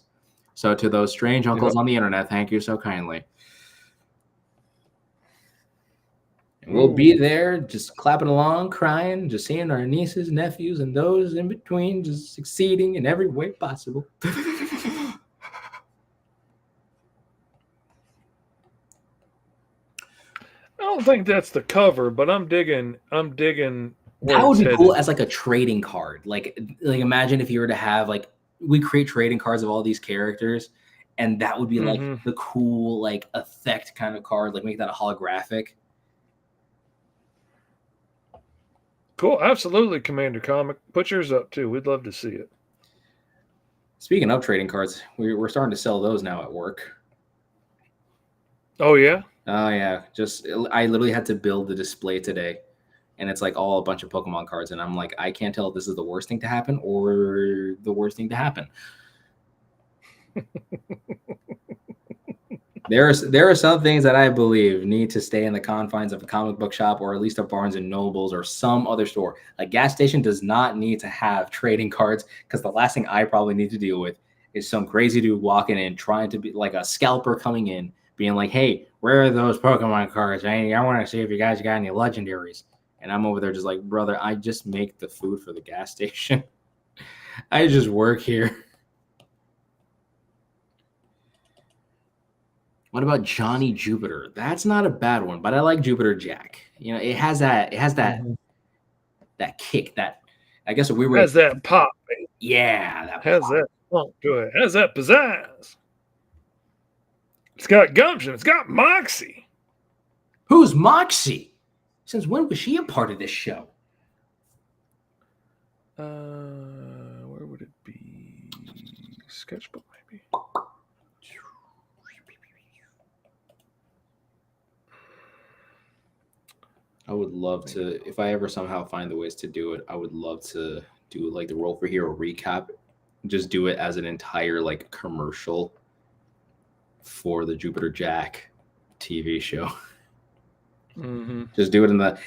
Speaker 3: So to those strange uncles on the internet, thank you so kindly. And we'll be there just clapping along, crying, just seeing our nieces, nephews, and those in between just succeeding in every way possible.
Speaker 4: I don't think that's the cover, but I'm digging.
Speaker 3: That would be cool as like a trading card. Like imagine if you were to have like we create trading cards of all these characters, and that would be like the cool like effect kind of card. Like make that a holographic.
Speaker 4: Cool, absolutely, Commander Comic. Put yours up too. We'd love to see it.
Speaker 3: Speaking of trading cards, we're starting to sell those now at work.
Speaker 4: Oh yeah.
Speaker 3: Oh yeah, I literally had to build the display today and it's like all a bunch of Pokemon cards, and I'm like, I can't tell if this is the worst thing to happen or the worst thing to happen. There are some things that I believe need to stay in the confines of a comic book shop, or at least a Barnes and Nobles or some other store. A gas station does not need to have trading cards, because the last thing I probably need to deal with is some crazy dude walking in trying to be like a scalper coming in, being like, "Hey, where are those Pokemon cards? I want to see if you guys got any legendaries." And I'm over there just like, brother, I just make the food for the gas station. I just work here. What about Johnny Jupiter? That's not a bad one, but I like Jupiter Jack. You know, it has that that kick, that I guess we were
Speaker 4: Has that pop, baby.
Speaker 3: yeah, that
Speaker 4: Has that funk to it. Has that pizzazz. It's got gumption. It's got moxie.
Speaker 3: Who's Moxie? Since when was she a part of this show?
Speaker 4: Where would it be? Sketchbook, maybe.
Speaker 3: I would love to, if I ever somehow find the ways to do it, I would love to do like the Roll for Hero recap. Just do it as an entire like commercial for the Jupiter Jack TV show.
Speaker 4: Mm-hmm.
Speaker 3: Just do it in the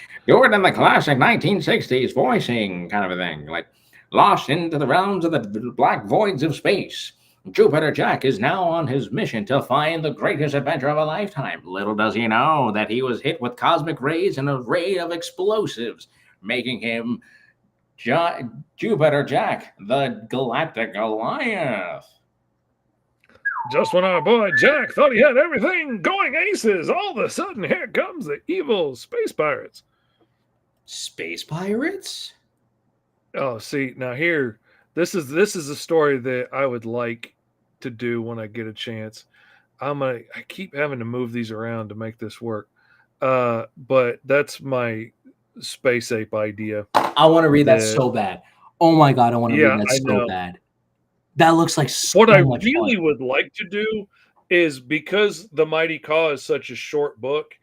Speaker 3: classic 1960s voicing kind of a thing, like lost into the realms of the black voids of space. Jupiter Jack is now on his mission to find the greatest adventure of a lifetime. Little does he know that he was hit with cosmic rays and a ray of explosives, making him Jupiter Jack, the Galactic Goliath.
Speaker 4: Just when our boy Jack thought he had everything going aces, all of a sudden here comes the evil space pirates.
Speaker 3: Space pirates?
Speaker 4: Oh, see, now here, this is a story that I would like to do when I get a chance. I keep having to move these around to make this work. But that's my space ape idea.
Speaker 3: I want to read that so bad. Oh my god, I want to read that so
Speaker 4: know.
Speaker 3: bad. That looks like so
Speaker 4: what I
Speaker 3: much
Speaker 4: really
Speaker 3: fun.
Speaker 4: would like to do is, because the Mighty Caw is such a short book,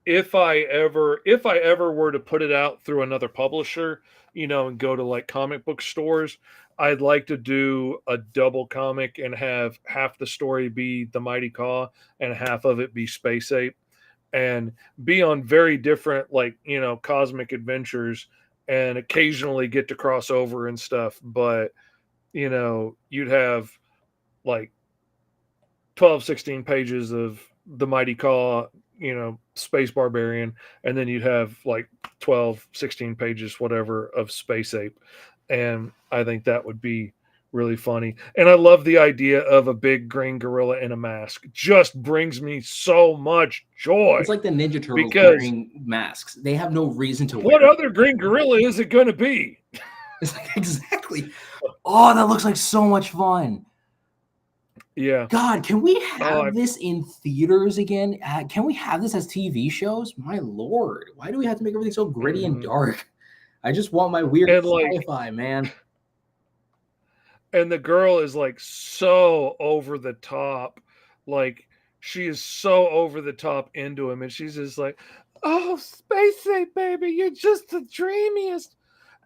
Speaker 4: if I ever were to put it out through another publisher, you know, and go to like comic book stores, I'd like to do a double comic and have half the story be the Mighty Caw and half of it be Space Ape, and be on very different, like, you know, cosmic adventures, and occasionally get to cross over and stuff. But, you know, you'd have like 12, 16 pages of the Mighty Caw, you know, Space Barbarian, and then you'd have like 12, 16 pages, whatever, of Space Ape. And I think that would be really funny. And I love the idea of a big green gorilla in a mask. Just brings me so much joy.
Speaker 3: It's like the Ninja Turtles
Speaker 4: because
Speaker 3: wearing masks. They have no reason to
Speaker 4: what
Speaker 3: wear
Speaker 4: other green gorilla is it going to be?
Speaker 3: It's like, exactly. Oh, that looks like so much fun.
Speaker 4: Yeah.
Speaker 3: God, can we have this in theaters again? Can we have this as TV shows? My Lord, why do we have to make everything so gritty and dark? I just want my weird sci-fi, man.
Speaker 4: And the girl is like so over the top. Like, she is so over the top into him. And she's just like, oh, Space Ape, baby, you're just the dreamiest.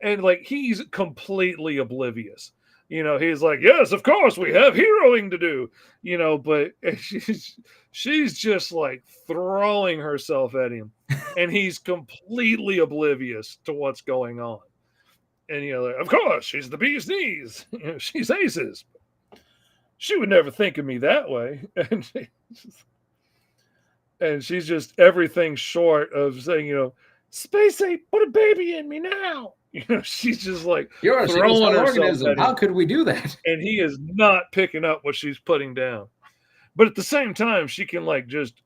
Speaker 4: And like, he's completely oblivious. You know, he's like, yes, of course, we have heroing to do, you know, but she's just like throwing herself at him, and he's completely oblivious to what's going on. And, you know, like, of course, she's the bee's knees. You know, she's aces. She would never think of me that way. And she's just everything short of saying, you know, Space Ape, put a baby in me now. You know, she's just like,
Speaker 3: you're a
Speaker 4: throwing herself at him.
Speaker 3: How could we do that?
Speaker 4: And he is not picking up what she's putting down. But at the same time, she can like just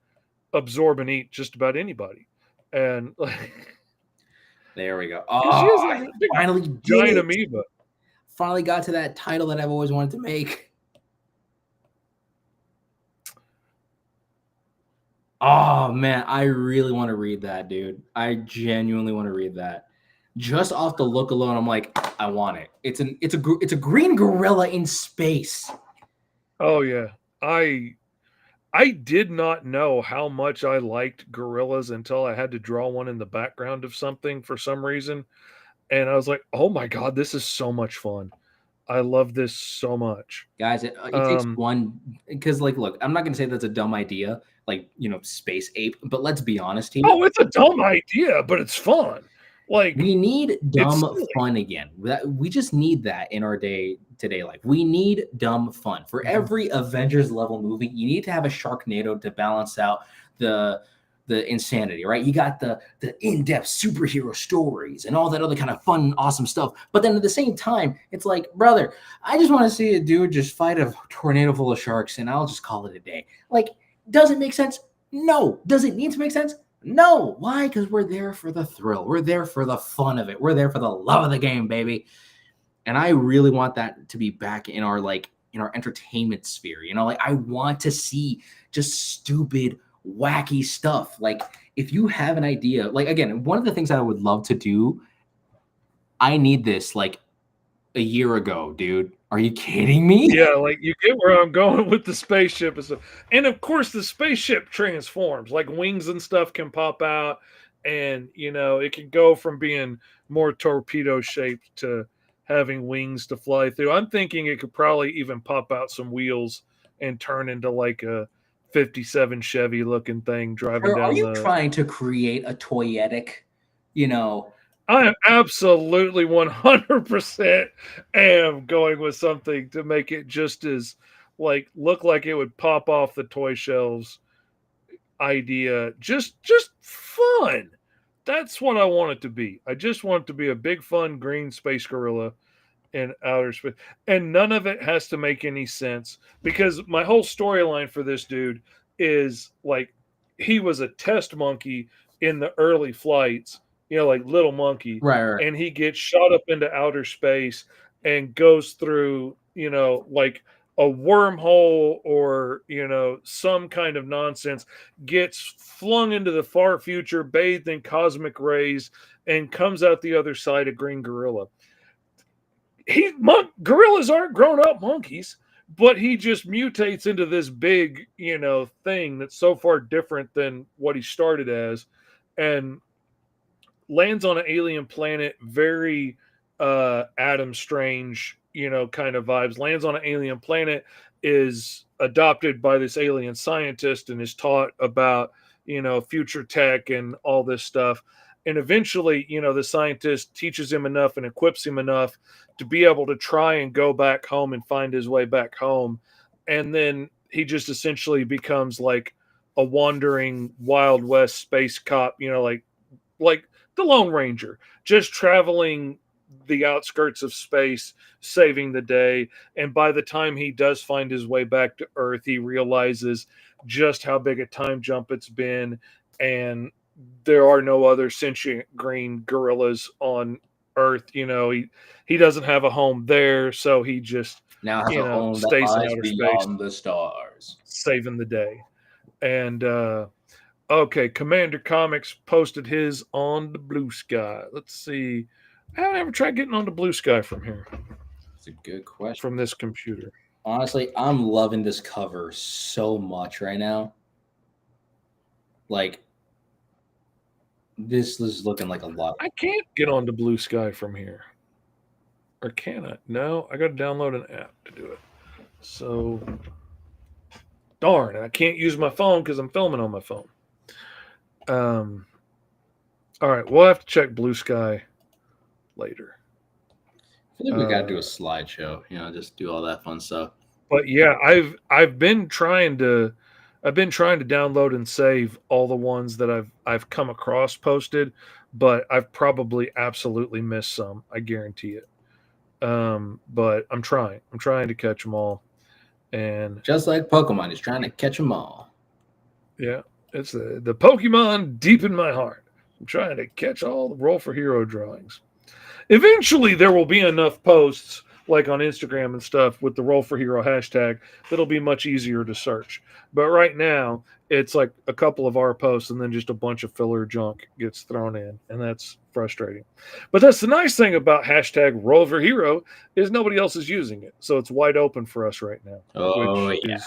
Speaker 4: absorb and eat just about anybody. And like,
Speaker 3: there we go.
Speaker 4: she is like
Speaker 3: I finally
Speaker 4: giant amoeba.
Speaker 3: Finally got to that title that I've always wanted to make. Oh man, I really want to read that, dude. I genuinely want to read that. Just off the look alone, I'm like, I want it. It's a green gorilla in space.
Speaker 4: Oh yeah, I I did not know how much I liked gorillas until I had to draw one in the background of something for some reason, and I was like, "Oh my god, this is so much fun. I love this so much."
Speaker 3: Guys, it takes
Speaker 4: Um,
Speaker 3: one, because like, look, I'm not gonna say that's a dumb idea, like, space ape, but let's be honest here.
Speaker 4: oh, it's a dumb idea, but it's fun. Like,
Speaker 3: We need
Speaker 4: it's
Speaker 3: dumb
Speaker 4: silly.
Speaker 3: fun again. We just need that in our day-to-day life. We need dumb fun. For
Speaker 4: Mhm.
Speaker 3: every Avengers level movie, you need to have a Sharknado to balance out the insanity, right? You got the in-depth superhero stories and all that other kind of fun, awesome stuff. But then at the same time, it's like, brother, I just want to see a dude just fight a tornado full of sharks, and I'll just call it a day. Like, does it make sense? No. Does it need to make sense? No. Why? Because we're there for the thrill. We're there for the fun of it. We're there for the love of the game, baby. And I really want that to be back in our entertainment sphere. Like, I want to see just stupid, wacky stuff. Like, if you have an idea, like, again, one of the things I would love to do, I need this like a year ago, dude. Are you kidding me?
Speaker 4: Yeah, like, you get where I'm going with the spaceship and stuff. And, of course, the spaceship transforms. Like, wings and stuff can pop out, and, it can go from being more torpedo-shaped to having wings to fly through. I'm thinking it could probably even pop out some wheels and turn into, like, a '57 Chevy-looking thing driving
Speaker 3: Or are
Speaker 4: down
Speaker 3: you
Speaker 4: the.
Speaker 3: trying to create a toyetic,
Speaker 4: I am absolutely 100% am going with something to make it just as, like, look like it would pop off the toy shelves idea. Just fun. That's what I want it to be. I just want it to be a big fun green space gorilla in outer space. And none of it has to make any sense, because my whole storyline for this dude is like, he was a test monkey in the early flights, like little monkey,
Speaker 3: right.
Speaker 4: and he gets shot up into outer space and goes through, like a wormhole or, some kind of nonsense, gets flung into the far future, bathed in cosmic rays, and comes out the other side a green gorilla. Gorillas aren't grown up monkeys, but he just mutates into this big, thing that's so far different than what he started as, and lands on an alien planet. Very Adam Strange, kind of vibes. Lands on an alien planet, is adopted by this alien scientist, and is taught about, future tech and all this stuff. And eventually, the scientist teaches him enough and equips him enough to be able to try and go back home and find his way back home. And then he just essentially becomes like a wandering Wild West space cop, like the Lone Ranger, just traveling the outskirts of space, saving the day. And by the time he does find his way back to Earth, he realizes just how big a time jump it's been, and there are no other sentient green gorillas on Earth. He doesn't have a home there, so he just
Speaker 3: Now has a home that
Speaker 4: stays in
Speaker 3: lies
Speaker 4: outer space,
Speaker 3: beyond the stars.
Speaker 4: saving the day. And okay, Commander Comics posted his on the Blue Sky. Let's see. I haven't ever tried getting on the Blue Sky from here,
Speaker 3: It's a good question.
Speaker 4: from this computer.
Speaker 3: Honestly, I'm loving this cover so much right now. Like, this is looking like a lot.
Speaker 4: I can't get on the Blue Sky from here. Or can I? No, I got to download an app to do it. So, darn, I can't use my phone because I'm filming on my phone. All right, we'll have to check Blue Sky later.
Speaker 3: I feel like we got to do a slideshow, just do all that fun stuff.
Speaker 4: But yeah, I've been trying to download and save all the ones that I've come across posted, but I've probably absolutely missed some. I guarantee it. But I'm trying to catch them all, and
Speaker 3: just like Pokemon, he's trying to catch them all.
Speaker 4: Yeah, it's the Pokemon deep in my heart. I'm trying to catch all the Roll for Hero drawings. Eventually, there will be enough posts, like on Instagram and stuff, with the Roll for Hero hashtag that'll be much easier to search. But right now, it's like a couple of our posts and then just a bunch of filler junk gets thrown in, and that's frustrating. But that's the nice thing about hashtag Roll for Hero is nobody else is using it, so it's wide open for us right now.
Speaker 3: Oh,
Speaker 4: which
Speaker 3: yeah.
Speaker 4: is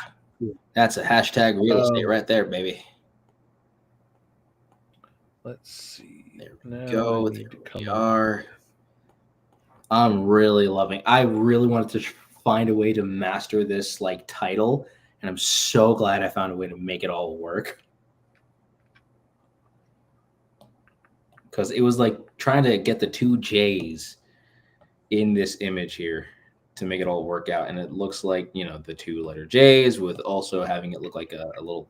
Speaker 3: That's a hashtag real estate right there, baby.
Speaker 4: Let's see.
Speaker 3: There we
Speaker 4: Now
Speaker 3: go.
Speaker 4: I
Speaker 3: There
Speaker 4: need to
Speaker 3: we
Speaker 4: come up.
Speaker 3: are. I'm really loving. I really wanted to find a way to master this like title, and I'm so glad I found a way to make it all work. Because it was like trying to get the two J's in this image here to make it all work out, and it looks like, you know, the two letter J's with also having it look like a little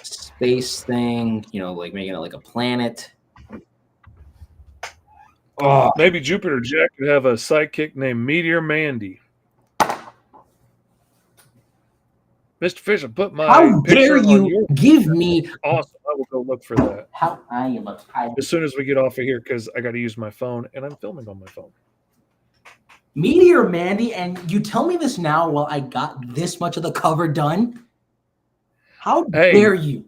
Speaker 3: space thing, you know, like making it like a planet. Oh,
Speaker 4: Maybe Jupiter Jack could have a sidekick named Meteor Mandy. Mr. Fisher, put my
Speaker 3: how
Speaker 4: picture
Speaker 3: dare
Speaker 4: on
Speaker 3: you
Speaker 4: your
Speaker 3: give me?
Speaker 4: Awesome. I will go look for that
Speaker 3: How I am a title.
Speaker 4: as soon as we get off of here because I got to use my phone and I'm filming on my phone.
Speaker 3: Meteor Mandy, and you tell me this now while I got this much of the cover done? How dare you?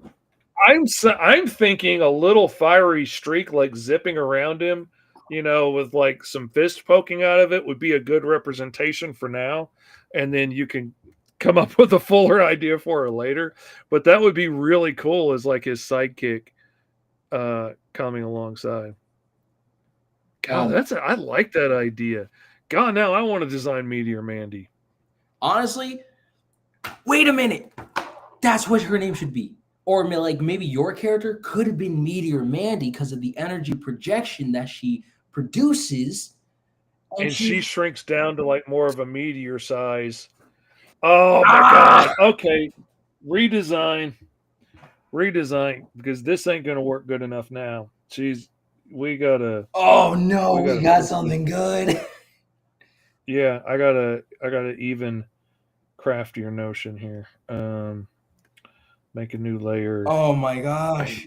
Speaker 4: I'm thinking a little fiery streak like zipping around him, you know, with like some fist poking out of it would be a good representation for now, and then you can come up with a fuller idea for her later. But that would be really cool as like his sidekick coming alongside. God, I like that idea. God, now I want to design Meteor Mandy.
Speaker 3: Honestly, wait a minute. That's what her name should be. Or like maybe your character could have been Meteor Mandy because of the energy projection that she produces.
Speaker 4: And she shrinks down to like more of a meteor size. Oh my God. Okay. Redesign because this ain't gonna work good enough now. We gotta.
Speaker 3: Oh no, we got something good.
Speaker 4: Yeah, I gotta even craftier notion here. Make a new layer.
Speaker 3: Oh my gosh.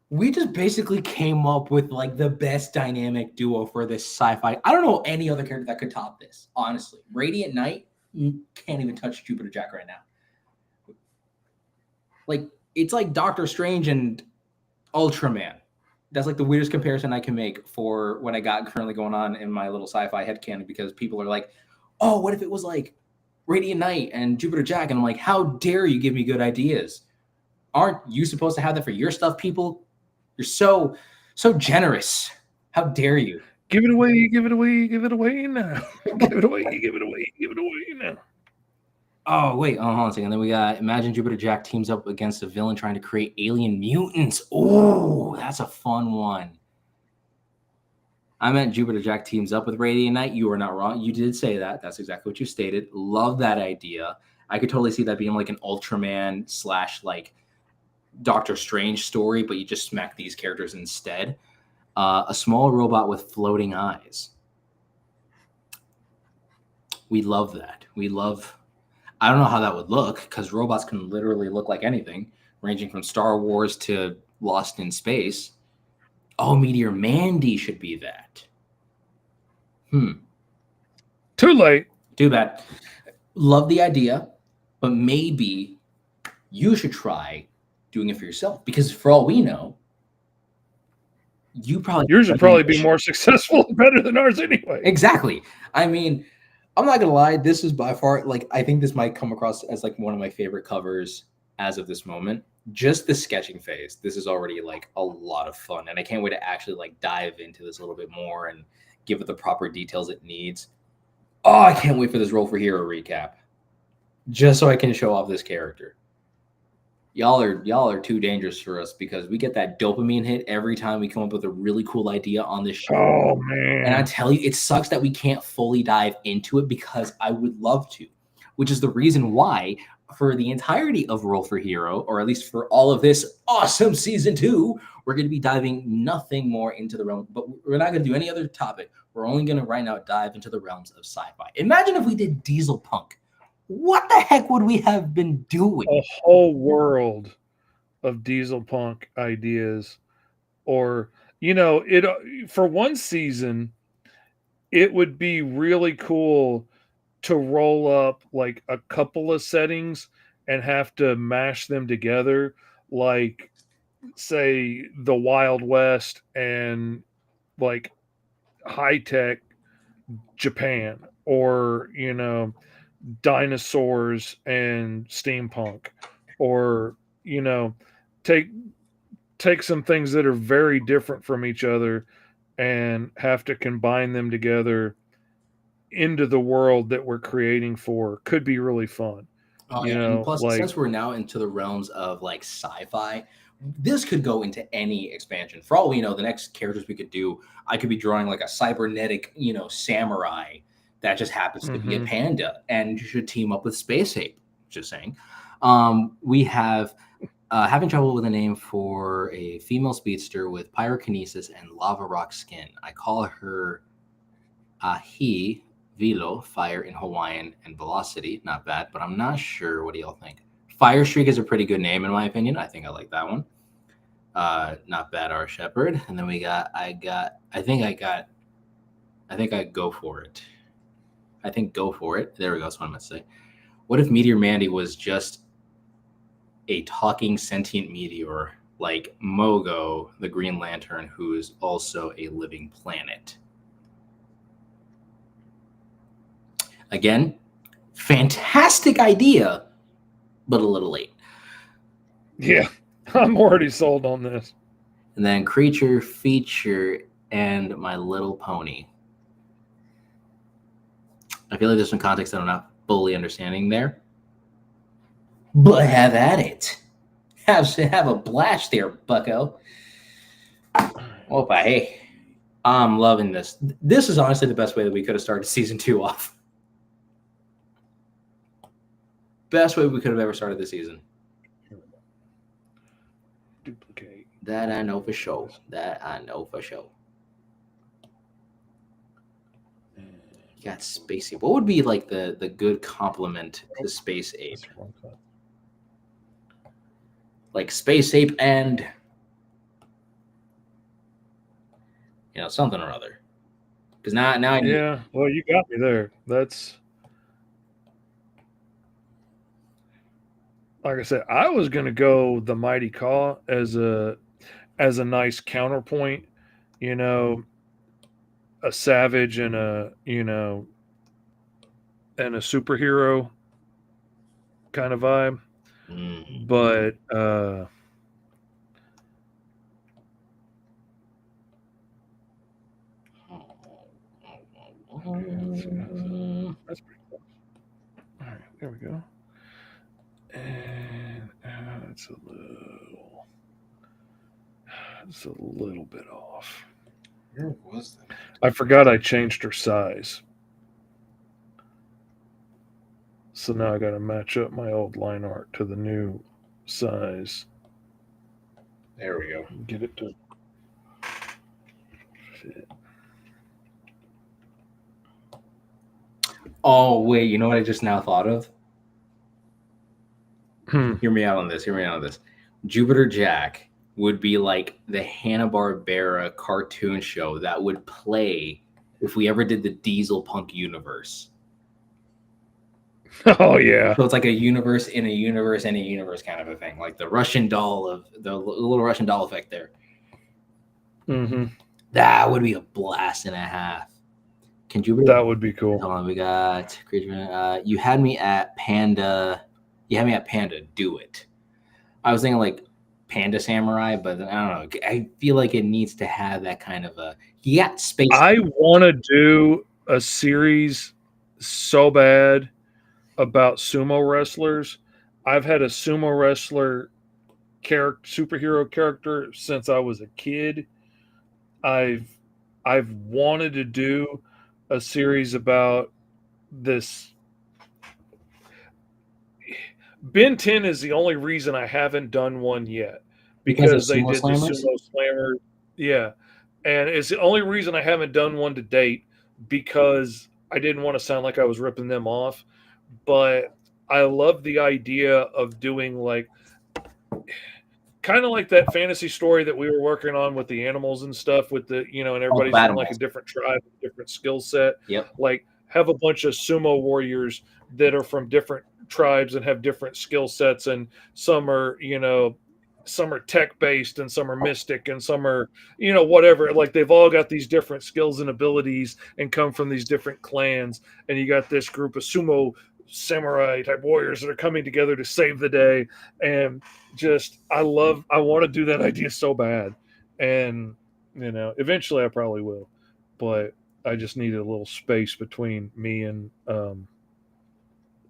Speaker 3: We just basically came up with like the best dynamic duo for this sci-fi. I don't know any other character that could top this, honestly. Radiant Knight can't even touch Jupiter Jack right now. Like, it's like Doctor Strange and Ultraman. That's like the weirdest comparison I can make for what I got currently going on in my little sci-fi headcanon, because people are like, oh, what if it was like Radiant Knight and Jupiter Jack? And I'm like, how dare you give me good ideas? Aren't you supposed to have that for your stuff, people? You're so generous. How dare you?
Speaker 4: Give it away, give it away, give it away now. Give it away, give it away, give it away now.
Speaker 3: Oh, wait. Oh, hold on a second. Then we got Imagine Jupiter Jack teams up against a villain trying to create alien mutants. Oh, that's a fun one. I meant Jupiter Jack teams up with Radiant Knight. You are not wrong. You did say that. That's exactly what you stated. Love that idea. I could totally see that being like an Ultraman / like Doctor Strange story, but you just smack these characters instead. A small robot with floating eyes. We love that. I don't know how that would look, because robots can literally look like anything, ranging from Star Wars to Lost in Space. Oh, Meteor Mandy should be that.
Speaker 4: Too late.
Speaker 3: Too bad. Love the idea, but maybe you should try doing it for yourself, because for all we know,
Speaker 4: yours would probably be more successful and better than ours anyway.
Speaker 3: Exactly. I mean, I'm not gonna lie, this is by far, like, I think this might come across as like one of my favorite covers as of this moment. Just the sketching phase, this is already like a lot of fun, and I can't wait to actually like dive into this a little bit more and give it the proper details it needs. Oh, I can't wait for this Roll for Hero recap, just so I can show off this character. Y'all are too dangerous for us, because we get that dopamine hit every time we come up with a really cool idea on this show.
Speaker 4: Oh man.
Speaker 3: And I tell you, it sucks that we can't fully dive into it, because I would love to, which is the reason why for the entirety of Roll for Hero, or at least for all of this awesome season 2, we're going to be diving nothing more into the realm, but we're not going to do any other topic. We're only going to right now dive into the realms of sci-fi. Imagine if we did Diesel Punk. What the heck would we have been doing?
Speaker 4: A whole world of Diesel Punk ideas. Or, you know, it for one season, it would be really cool to roll up like a couple of settings and have to mash them together, like say the Wild West and like high tech Japan, or you know, dinosaurs and steampunk, or take some things that are very different from each other and have to combine them together into the world that we're creating for. Could be really fun.
Speaker 3: Oh, yeah. And plus,
Speaker 4: Like,
Speaker 3: since we're now into the realms of like sci-fi, this could go into any expansion. For all we know, the next characters we could do, I could be drawing like a cybernetic, samurai that just happens to be a panda, and you should team up with Space Ape. Just saying. We have having trouble with a name for a female speedster with pyrokinesis and lava rock skin. I call her Ahi Vilo, fire in Hawaiian, and velocity. Not bad, but I'm not sure. What do y'all think? Fire Streak is a pretty good name in my opinion. I think I like that one. Not bad, our shepherd. And then I think I go for it. I think go for it. There we go. That's what I'm going to say. What if Meteor Mandy was just a talking sentient meteor like Mogo, the Green Lantern, who is also a living planet? Again, fantastic idea, but a little late.
Speaker 4: Yeah, I'm already sold on this.
Speaker 3: And then creature, feature, and My Little Pony. I feel like there's some context that I'm not fully understanding there. But have at it. Have a blast there, bucko. Opa, hey. I'm loving this. This is honestly the best way that we could have started season 2 off. Best way we could have ever started the season.
Speaker 4: Duplicate.
Speaker 3: That I know for sure. You got Space Ape. What would be like the good complement to Space Ape? Like Space Ape and something or other. Because now I need...
Speaker 4: Yeah, well, you got me there. That's, like I said, I was gonna go the Mighty Caw as a nice counterpoint, a savage and a superhero kind of vibe. But that's pretty close. All right, there we go. And it's a little bit off.
Speaker 3: Where was that?
Speaker 4: I forgot I changed her size. So now I got to match up my old line art to the new size.
Speaker 3: There we go.
Speaker 4: Get it to fit.
Speaker 3: Oh, wait. You know what I just now thought of?
Speaker 4: Hmm.
Speaker 3: Hear me out on this. Jupiter Jack would be like the Hanna-Barbera cartoon show that would play if we ever did the Diesel Punk universe.
Speaker 4: Oh, yeah.
Speaker 3: So it's like a universe in a universe in a universe kind of a thing. Like the little Russian doll effect there.
Speaker 4: Mm-hmm.
Speaker 3: That would be a blast and a half. Can Jupiter?
Speaker 4: That would be cool.
Speaker 3: Hold on, we got creature. You had me at Panda. Do it. I was thinking like Panda Samurai, but I don't know. I feel like it needs to have that kind of a. You got space.
Speaker 4: I want to do a series so bad about sumo wrestlers. I've had a sumo wrestler superhero character since I was a kid. I've wanted to do a series about this. Ben 10 is the only reason I haven't done one yet, because they did the Sumo Slammer. Yeah. And it's the only reason I haven't done one to date, because I didn't want to sound like I was ripping them off. But I love the idea of doing like kind of like that fantasy story that we were working on with the animals and stuff, with the, and everybody's from like a different tribe, different skill set.
Speaker 3: Yep.
Speaker 4: Like have a bunch of sumo warriors that are from different tribes and have different skill sets, and some are tech based and some are mystic and some are whatever. Like they've all got these different skills and abilities and come from these different clans, and you got this group of sumo samurai type warriors that are coming together to save the day. And just, I want to do that idea so bad. And, eventually I probably will. But I just needed a little space between me and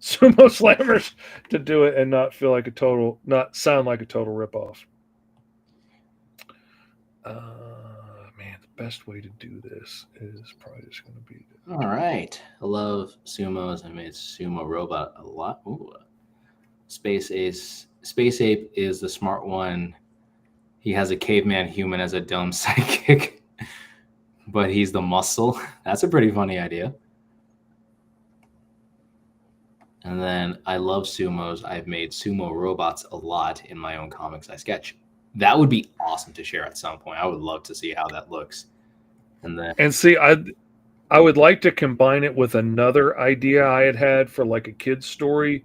Speaker 4: sumo slammers to do it and not sound like a total ripoff. Man, the best way to do this is probably just going to be.
Speaker 3: All right. I love sumos. I made sumo robot a lot. Ooh. Space Ape is the smart one. He has a caveman human as a dumb sidekick, but he's the muscle. That's a pretty funny idea. And then I love sumos. I've made sumo robots a lot in my own comics I sketch. That would be awesome to share at some point. I would love to see how that looks. And
Speaker 4: see, I would like to combine it with another idea I had for like a kid's story,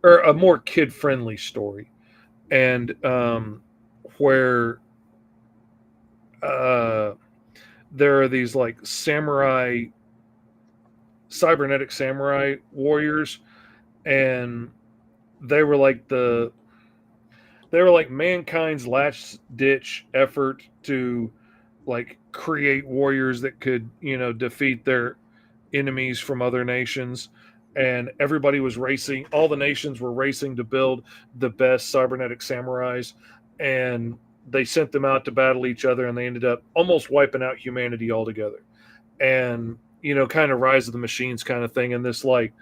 Speaker 4: or a more kid-friendly story, and where there are these like cybernetic samurai warriors, and they were like mankind's last ditch effort to like create warriors that could, defeat their enemies from other nations. And everybody was racing, all the nations were racing to build the best cybernetic samurais, and they sent them out to battle each other, and they ended up almost wiping out humanity altogether. And, kind of Rise of the Machines kind of thing. And this 20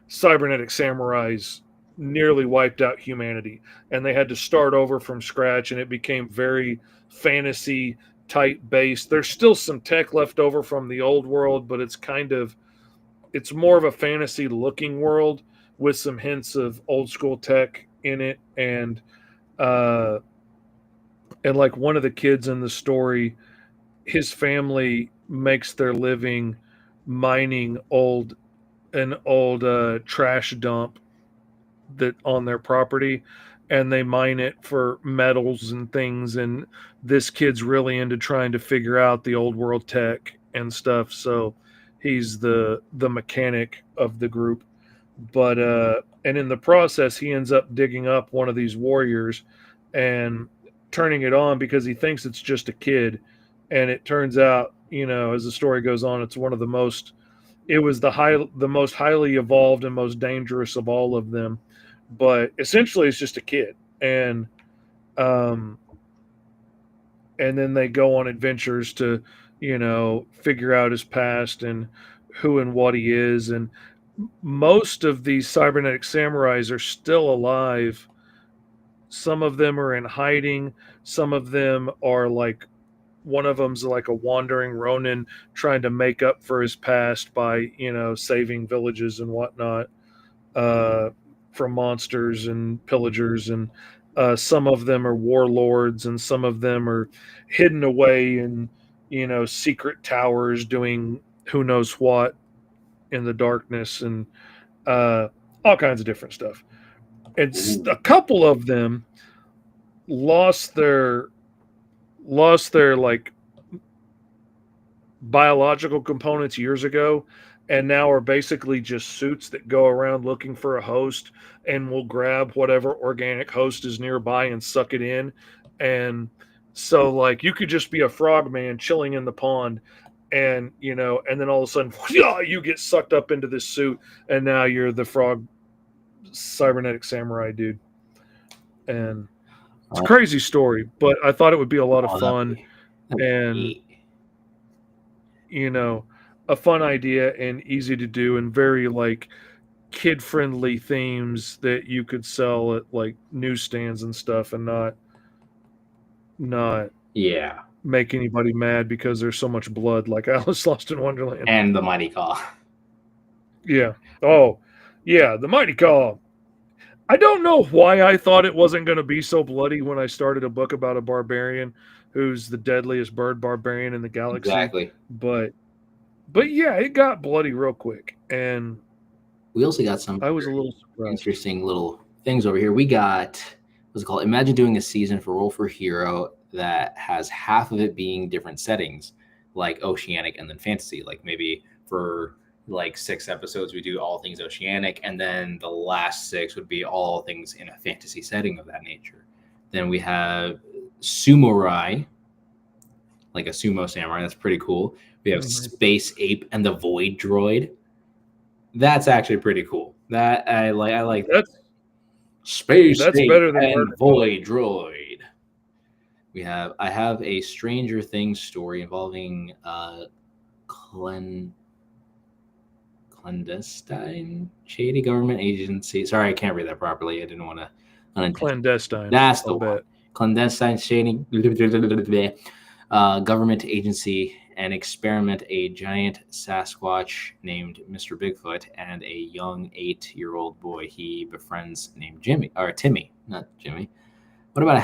Speaker 4: cybernetic samurais nearly wiped out humanity, and they had to start over from scratch, and it became very fantasy type based. There's still some tech left over from the old world, but it's more of a fantasy looking world with some hints of old school tech in it. And like one of the kids in the story, his family makes their living mining an old trash dump that on their property, and they mine it for metals and things. And this kid's really into trying to figure out the old world tech and stuff. So he's the mechanic of the group. But and in the process, he ends up digging up one of these warriors and turning it on because he thinks it's just a kid. And it turns out, as the story goes on, it's one of the most. It was the most highly evolved and most dangerous of all of them. But essentially, it's just a kid, and then they go on adventures to, figure out his past and who and what he is. And most of these cybernetic samurais are still alive. Some of them are in hiding. Some of them are like, one of them's like a wandering Ronin trying to make up for his past by, saving villages and whatnot from monsters and pillagers. And some of them are warlords, and some of them are hidden away in, secret towers doing who knows what in the darkness, and all kinds of different stuff. And a couple of them lost their like biological components years ago, and now are basically just suits that go around looking for a host and will grab whatever organic host is nearby and suck it in. And so like you could just be a frogman chilling in the pond, and and then all of a sudden you get sucked up into this suit, and now you're the frog cybernetic samurai dude. And it's a crazy story, but I thought it would be a lot of fun, and a fun idea and easy to do, and very like kid-friendly themes that you could sell at like newsstands and stuff, and not make anybody mad because there's so much blood, like Alice Lost in Wonderland
Speaker 3: and the Mighty Claw.
Speaker 4: Yeah. Oh, yeah, the Mighty Claw. I don't know why I thought it wasn't going to be so bloody when I started a book about a barbarian who's the deadliest bird barbarian in the galaxy.
Speaker 3: Exactly.
Speaker 4: But yeah, it got bloody real quick. And
Speaker 3: we also got some
Speaker 4: I was a little surprised.
Speaker 3: Interesting little things over here. We got, what's it called? Imagine doing a season for Roll for Hero that has half of it being different settings, like oceanic and then fantasy. Like maybe for like 6 episodes, we do all things oceanic, and then the last 6 would be all things in a fantasy setting of that nature. Then we have Sumorai, like a sumo samurai. That's pretty cool. We have Space Ape and the Void Droid. That's actually pretty cool. That I like.
Speaker 4: That's
Speaker 3: Space Ape
Speaker 4: better than
Speaker 3: and
Speaker 4: Murder
Speaker 3: Void Droid. I have a Stranger Things story involving clandestine shady government agency. Sorry, I can't read that properly. I didn't want to.
Speaker 4: Clandestine.
Speaker 3: That's the
Speaker 4: I'll
Speaker 3: one.
Speaker 4: bet.
Speaker 3: Clandestine shady government agency and experiment a giant Sasquatch named Mr. Bigfoot and a young 8-year-old boy he befriends named Timmy, not Jimmy. What about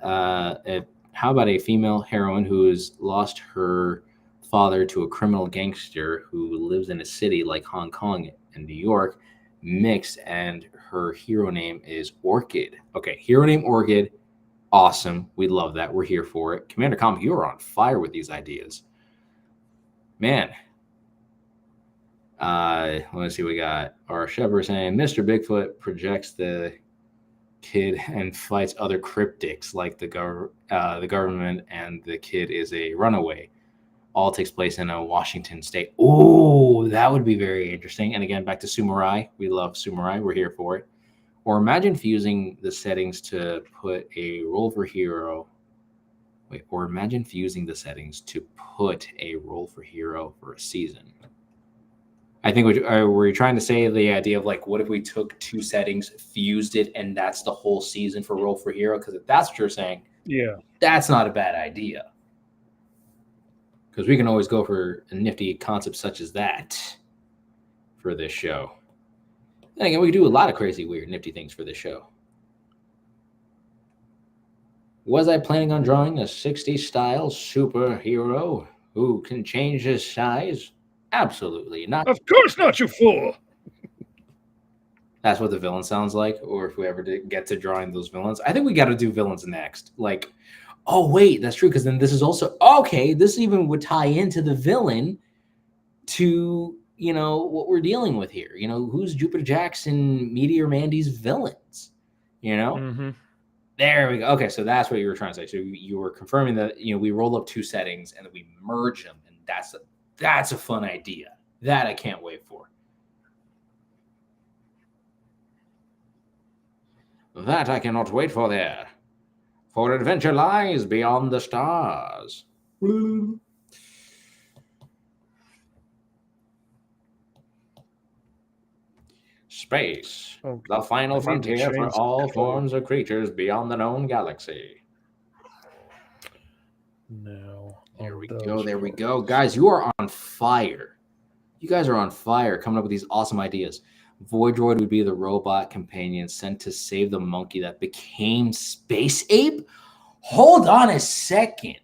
Speaker 3: how about a female heroine who has lost her father to a criminal gangster who lives in a city like Hong Kong and New York mixed, and her hero name is Orchid. Okay, hero name Orchid. Awesome. We love that. We're here for it. Commander Com, you are on fire with these ideas. Man. Let's see. We got our shepherd saying Mr. Bigfoot projects the kid and fights other cryptics like the government, and the kid is a runaway. All takes place in a Washington state. Oh, that would be very interesting. And again, back to Sumorai. We love Sumorai. We're here for it. Or imagine fusing the settings to put a role for hero. Or imagine fusing the settings to put a role for hero for a season. I think were you trying to say the idea of like, what if we took 2 settings, fused it, and that's the whole season for role for hero? Because if that's what you're saying,
Speaker 4: yeah,
Speaker 3: that's not a bad idea. Because we can always go for a nifty concept such as that for this show. And again, we can do a lot of crazy, weird, nifty things for this show. Was I planning on drawing a 60s style superhero who can change his size? Absolutely not.
Speaker 4: Of course not, you fool.
Speaker 3: That's what the villain sounds like. Or if we ever did get to drawing those villains, I think we got to do villains next. Like, oh wait, that's true. Because then this is also okay. This even would tie into the villain to what we're dealing with here. Who's Jupiter Jackson, Meteor Mandy's villains? There we go. Okay, so that's what you were trying to say. So you were confirming that we roll up 2 settings and then we merge them, and that's a fun idea. That I can't wait for. That I cannot wait for there. For adventure lies beyond the stars. Space, the final frontier for all forms of creatures beyond the known galaxy.
Speaker 4: No.
Speaker 3: There we go. Guys, you are on fire. You guys are on fire coming up with these awesome ideas. Void Droid would be the robot companion sent to save the monkey that became Space Ape? Hold on a second.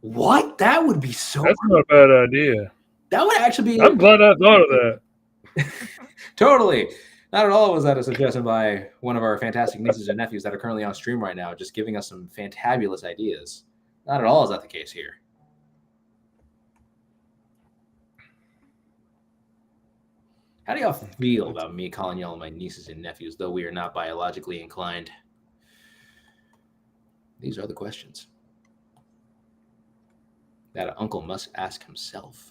Speaker 3: What? That would be so
Speaker 4: That's not a bad idea.
Speaker 3: That would actually be...
Speaker 4: I'm glad I thought of that.
Speaker 3: Totally. Not at all was that a suggestion by one of our fantastic nieces and nephews that are currently on stream right now, just giving us some fantabulous ideas. Not at all is that the case here. How do y'all feel about me calling y'all my nieces and nephews, though we are not biologically inclined? These are the questions that an uncle must ask himself.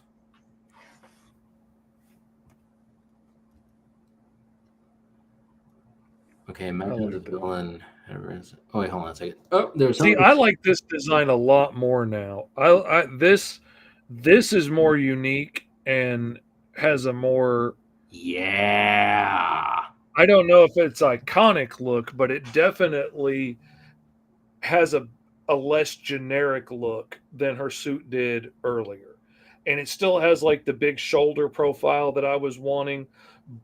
Speaker 3: Okay, imagine the villain. Oh wait, hold on a second. Oh, there's something.
Speaker 4: See, I like this design a lot more now. This is more unique and has a more...
Speaker 3: Yeah.
Speaker 4: I don't know if it's iconic look, but it definitely has a less generic look than her suit did earlier. And it still has like the big shoulder profile that I was wanting,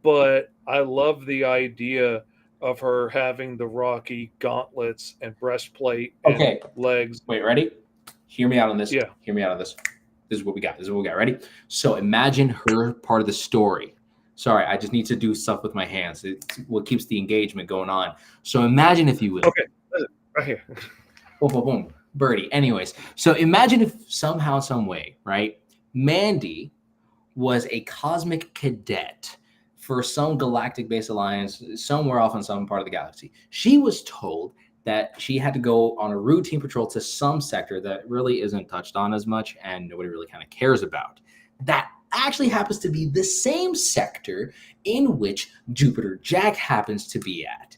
Speaker 4: but I love the idea of her having the Rocky gauntlets and breastplate and legs.
Speaker 3: Wait, ready? Hear me out on this.
Speaker 4: Yeah.
Speaker 3: Hear me out on this. This is what we got. Ready? So imagine her part of the story. Sorry, I just need to do stuff with my hands. It's what keeps the engagement going on. So imagine, if you will.
Speaker 4: Okay, right here.
Speaker 3: Boom, boom, boom. Birdie. Anyways, so imagine if somehow, some way, right? Mandy was a cosmic cadet for some galactic base alliance somewhere off in some part of the galaxy. She was told that she had to go on a routine patrol to some sector that really isn't touched on as much and nobody really kind of cares about. That actually happens to be the same sector in which Jupiter Jack happens to be at.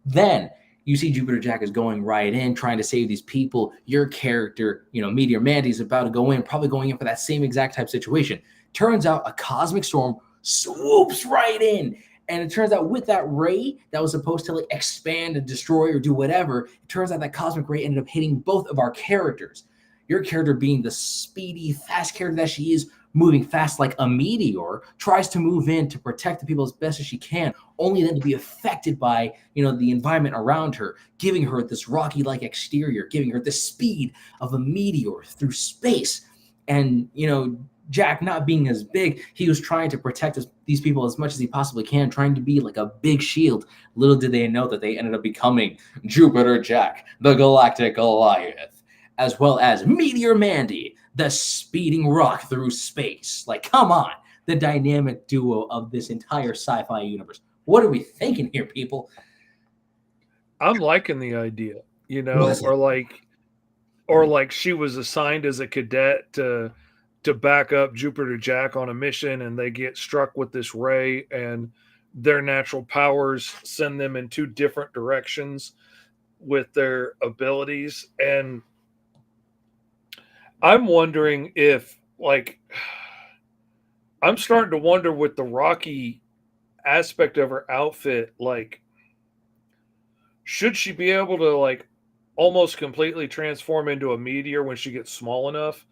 Speaker 3: Then you see Jupiter Jack is going right in, trying to save these people. Your character, Meteor Mandy, is about to go in, probably going in for that same exact type situation. Turns out a cosmic storm swoops right in. And it turns out with that ray that was supposed to expand and destroy or do whatever, it turns out that cosmic ray ended up hitting both of our characters. Your character, being the speedy, fast character that she is, moving fast like a meteor, tries to move in to protect the people as best as she can, only then to be affected by, the environment around her, giving her this rocky-like exterior, giving her the speed of a meteor through space. And, Jack, not being as big, he was trying to protect these people as much as he possibly can, trying to be like a big shield. Little did they know that they ended up becoming Jupiter Jack, the Galactic Goliath, as well as Meteor Mandy, the speeding rock through space. Come on, the dynamic duo of this entire sci-fi universe. What are we thinking here, people?
Speaker 4: I'm liking the idea, or like she was assigned as a cadet to back up Jupiter Jack on a mission, and they get struck with this ray, and their natural powers send them in two different directions with their abilities. And I'm wondering if, I'm starting to wonder with the rocky aspect of her outfit, should she be able to almost completely transform into a meteor when she gets small enough?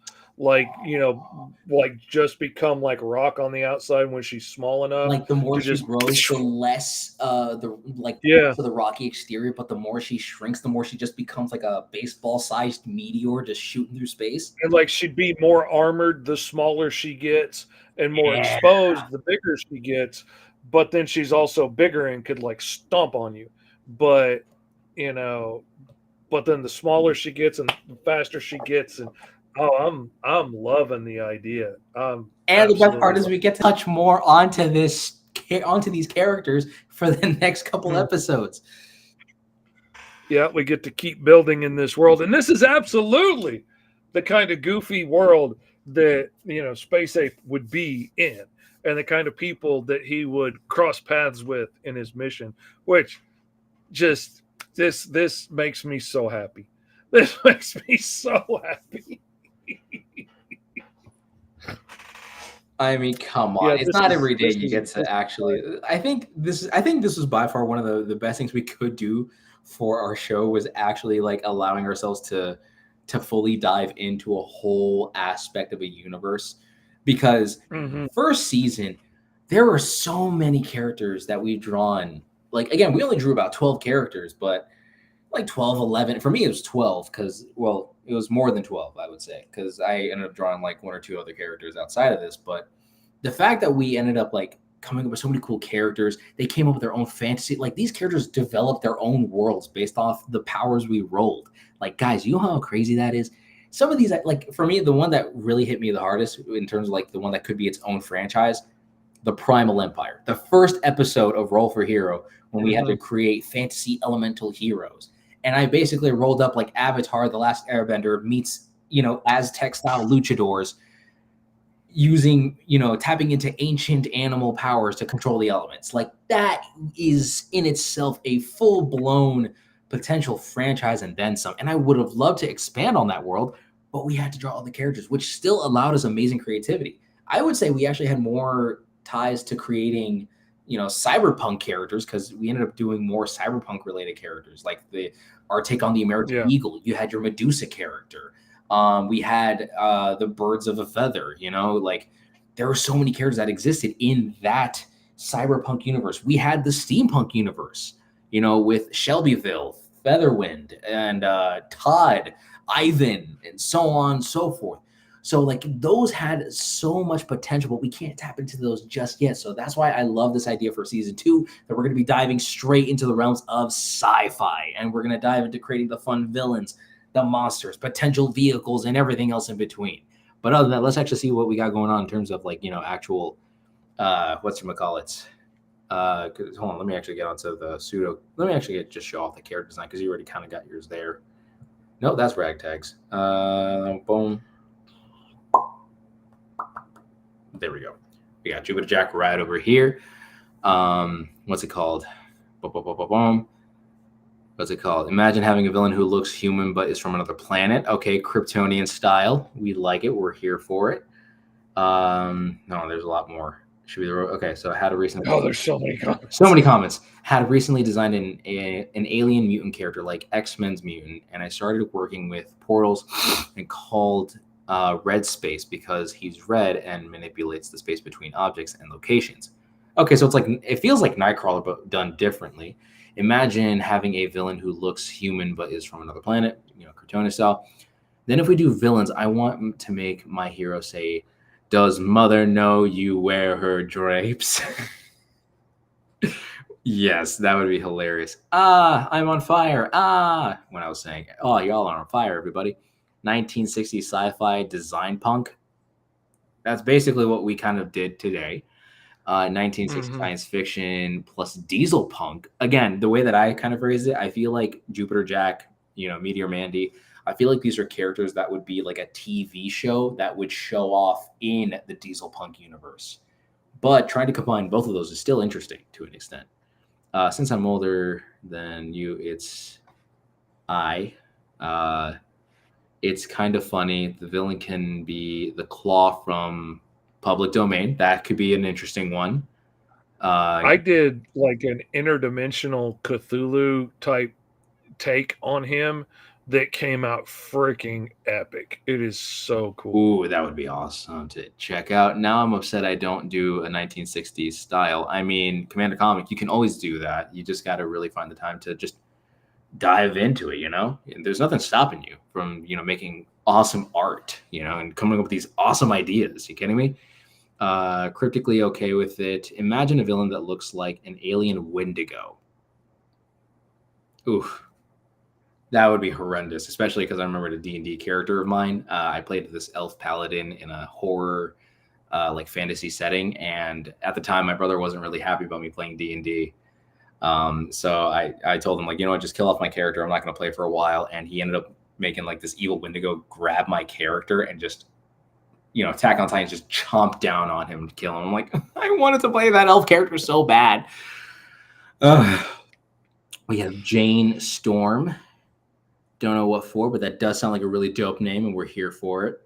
Speaker 4: Just become like rock on the outside when she's small enough.
Speaker 3: The more she grows, the less for the rocky exterior, but the more she shrinks, the more she just becomes like a baseball-sized meteor just shooting through space.
Speaker 4: And she'd be more armored the smaller she gets, and more exposed the bigger she gets. But then she's also bigger and could stomp on you. But but then the smaller she gets and the faster she gets, and I'm loving the idea.
Speaker 3: And the best part is we get to touch more onto these characters for the next couple episodes.
Speaker 4: Yeah, we get to keep building in this world, and this is absolutely the kind of goofy world that Space Ape would be in, and the kind of people that he would cross paths with in his mission. Which just this makes me so happy. This makes me so happy.
Speaker 3: I mean, come on. It's not every day you get to actually. I think this is by far one of the best things we could do for our show, was actually allowing ourselves to fully dive into a whole aspect of a universe. Because first season, there were so many characters that we've drawn. Again, we only drew about 12 characters, but 12, 11. For me, it was 12 because, it was more than 12, I would say, because I ended up drawing one or two other characters outside of this. But the fact that we ended up coming up with so many cool characters, they came up with their own fantasy. These characters developed their own worlds based off the powers we rolled. Guys, you know how crazy that is? Some of these, for me, the one that really hit me the hardest in terms of the one that could be its own franchise, the Primal Empire. The first episode of Roll for Hero, when we had to create fantasy elemental heroes. And I basically rolled up Avatar, The Last Airbender meets, Aztec-style luchadors using, tapping into ancient animal powers to control the elements. That is in itself a full-blown potential franchise and then some. And I would have loved to expand on that world, but we had to draw all the characters, which still allowed us amazing creativity. I would say we actually had more ties to creating cyberpunk characters, because we ended up doing more cyberpunk related characters, our take on the American Eagle. You had your Medusa character. We had the Birds of a Feather. There were so many characters that existed in that cyberpunk universe. We had the steampunk universe, with Shelbyville, Featherwind, and Todd, Ivan, and so on and so forth. So those had so much potential, but we can't tap into those just yet. So that's why I love this idea for season 2, that we're going to be diving straight into the realms of sci-fi, and we're going to dive into creating the fun villains, the monsters, potential vehicles, and everything else in between. But other than that, let's actually see what we got going on in terms of like, you know, actual whatchamacallits. Hold on, let me actually get onto the pseudo. Let me actually just show off the character design because you already kind of got yours there. No, that's ragtags. Boom. There we go. We got Jupiter Jack right over here. What's it called? Boom. What's it called? Imagine having a villain who looks human but is from another planet. Okay, Kryptonian style. We like it. We're here for it. No, there's a lot more. Should be okay. So I had a recently.
Speaker 4: Oh, there's so many comments.
Speaker 3: So many comments. Had recently designed an alien mutant character like X-Men's mutant, and I started working with portals and called Red Space because he's red and manipulates the space between objects and locations. Okay, so it's like it feels like Nightcrawler but done differently. Imagine having a villain who looks human but is from another planet, you know, Kryptonian style. Then if we do villains, I want to make my hero say, "Does mother know you wear her drapes?" Yes, that would be hilarious. I'm on fire. When I was saying, oh, y'all are on fire, everybody. 1960s sci-fi design punk. That's basically what we kind of did today. 1960s science fiction plus diesel punk. Again, the way that I kind of phrased it, I feel like Jupiter Jack, you know, Meteor Mandy, I feel like these are characters that would be like a TV show that would show off in the diesel punk universe. But trying to combine both of those is still interesting to an extent. Since I'm older than you, it's I. It's kind of funny. The villain can be the Claw from Public Domain. That could be an interesting one.
Speaker 4: I did like an interdimensional Cthulhu type take on him that came out freaking epic. It is so cool.
Speaker 3: Ooh, that would be awesome to check out. Now I'm upset I don't do a 1960s style. I mean, Commander Comic, you can always do that. You just got to really find the time to just dive into it, you know? There's nothing stopping you from, you know, making awesome art, you know, and coming up with these awesome ideas. You kidding me? Cryptically okay with it. Imagine a villain that looks like an alien Wendigo. Oof. That would be horrendous, especially because I remember the D&D character of mine. I played this elf paladin in a horror, like fantasy setting, and at the time, my brother wasn't really happy about me playing D&D. So I told him, like, you know what, just kill off my character. I'm not going to play for a while, and he ended up making like this evil Wendigo grab my character and just, you know, Attack on Titan just chomp down on him to kill him. I'm like, I wanted to play that elf character so bad. We have Jane Storm. Don't know what for, but that does sound like a really dope name, and we're here for it.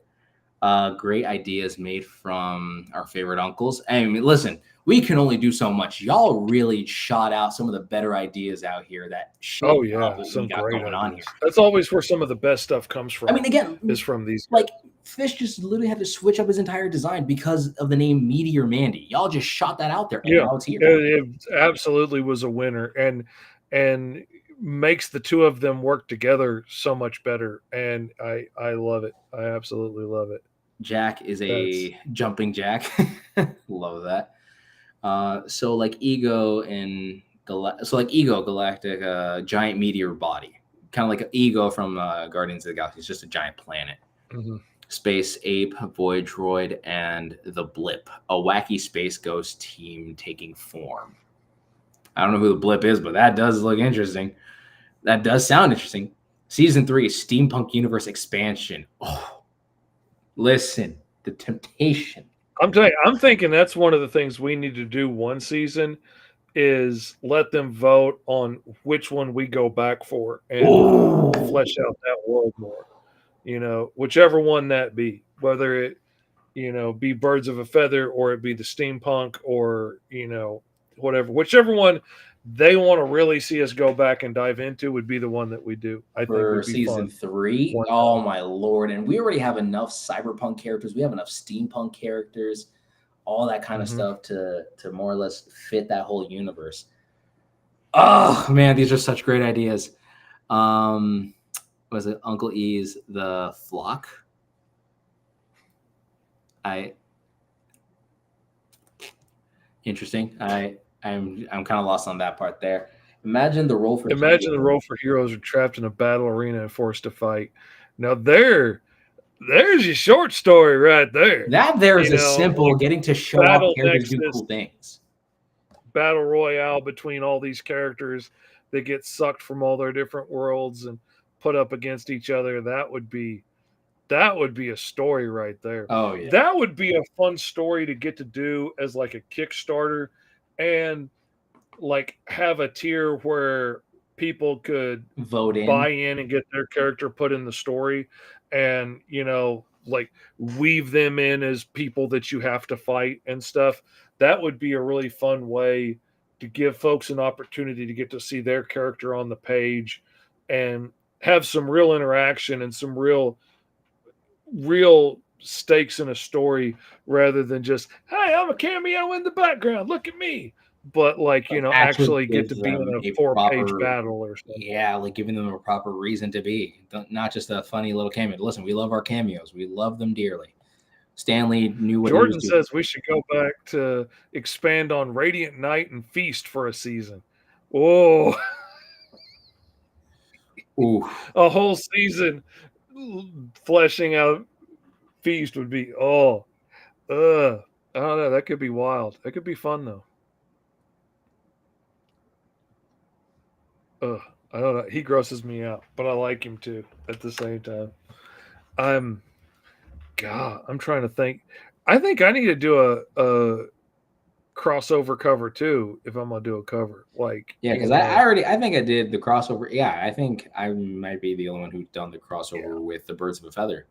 Speaker 3: Great ideas made from our favorite uncles. I mean, listen, we can only do so much. Y'all really shot out some of the better ideas out here. That
Speaker 4: Oh yeah, some great ideas. That's always where some of the best stuff comes from.
Speaker 3: I mean, again,
Speaker 4: is from these.
Speaker 3: Like Fish just literally had to switch up his entire design because of the name Meteor Mandy. Y'all just shot that out there, and now it's here.
Speaker 4: It absolutely was a winner, and makes the two of them work together so much better, and I love it. I absolutely love it.
Speaker 3: Jack is a jumping jack. Love that. So like Ego and Galactic, giant meteor body, kind of like an Ego from Guardians of the Galaxy. It's just a giant planet.
Speaker 4: Mm-hmm.
Speaker 3: Space Ape, Void Droid, and the Blip, a wacky space ghost team taking form. I don't know who the Blip is, but that does look interesting. That does sound interesting. Season 3, Steampunk Universe expansion. Oh, listen, the temptation.
Speaker 4: I'm thinking that's one of the things we need to do one season is let them vote on which one we go back for and flesh out that world more. You know, whichever one that be, whether it, you know, be Birds of a Feather or it be the steampunk or, you know, whatever, whichever one they want to really see us go back and dive into would be the one that we do. I think would be
Speaker 3: season 3. Oh my Lord. And we already have enough cyberpunk characters. We have enough steampunk characters, all that kind of stuff to more or less fit that whole universe. Oh man, these are such great ideas. Was it Uncle E's The Flock? Interesting. I'm kind of lost on that part there. Imagine the role for
Speaker 4: heroes are trapped in a battle arena and forced to fight. Now there there's your short story right there.
Speaker 3: That there is
Speaker 4: You
Speaker 3: a
Speaker 4: know,
Speaker 3: simple
Speaker 4: like
Speaker 3: getting to show off
Speaker 4: Battle
Speaker 3: characters do
Speaker 4: Nexus
Speaker 3: cool things.
Speaker 4: battle royale between all these characters that get sucked from all their different worlds and put up against each other. That would be a story right there.
Speaker 3: Oh yeah,
Speaker 4: That would be a fun story to get to do as like a Kickstarter and like have a tier where people could
Speaker 3: vote in.
Speaker 4: buy in and get their character put in the story and like weave them in as people that you have to fight and stuff. That would be a really fun way to give folks an opportunity to get to see their character on the page and have some real interaction and some real stakes in a story rather than just, hey, I'm a cameo in the background, look at me. But like,
Speaker 3: Like
Speaker 4: actually get to
Speaker 3: gives
Speaker 4: be in
Speaker 3: them
Speaker 4: a
Speaker 3: a
Speaker 4: 4-page
Speaker 3: proper,
Speaker 4: battle or something.
Speaker 3: yeah, like giving them a proper reason to be, not just a funny little cameo. Listen, we love our cameos, we love them dearly. Stanley knew what he was
Speaker 4: Jordan
Speaker 3: doing.
Speaker 4: says we should go back to expand on Radiant Night and Feast for a season. Oh,
Speaker 3: Ooh,
Speaker 4: a whole season fleshing out Feast would be, I don't know. That could be wild. That could be fun though. I don't know. He grosses me out, but I like him too at the same time. I'm I'm trying to think. I think I need to do a crossover cover too if I'm gonna do a cover. Like,
Speaker 3: yeah, because I think I did the crossover. Yeah, I think I might be the only one who's done the crossover with the Birds of a Feather.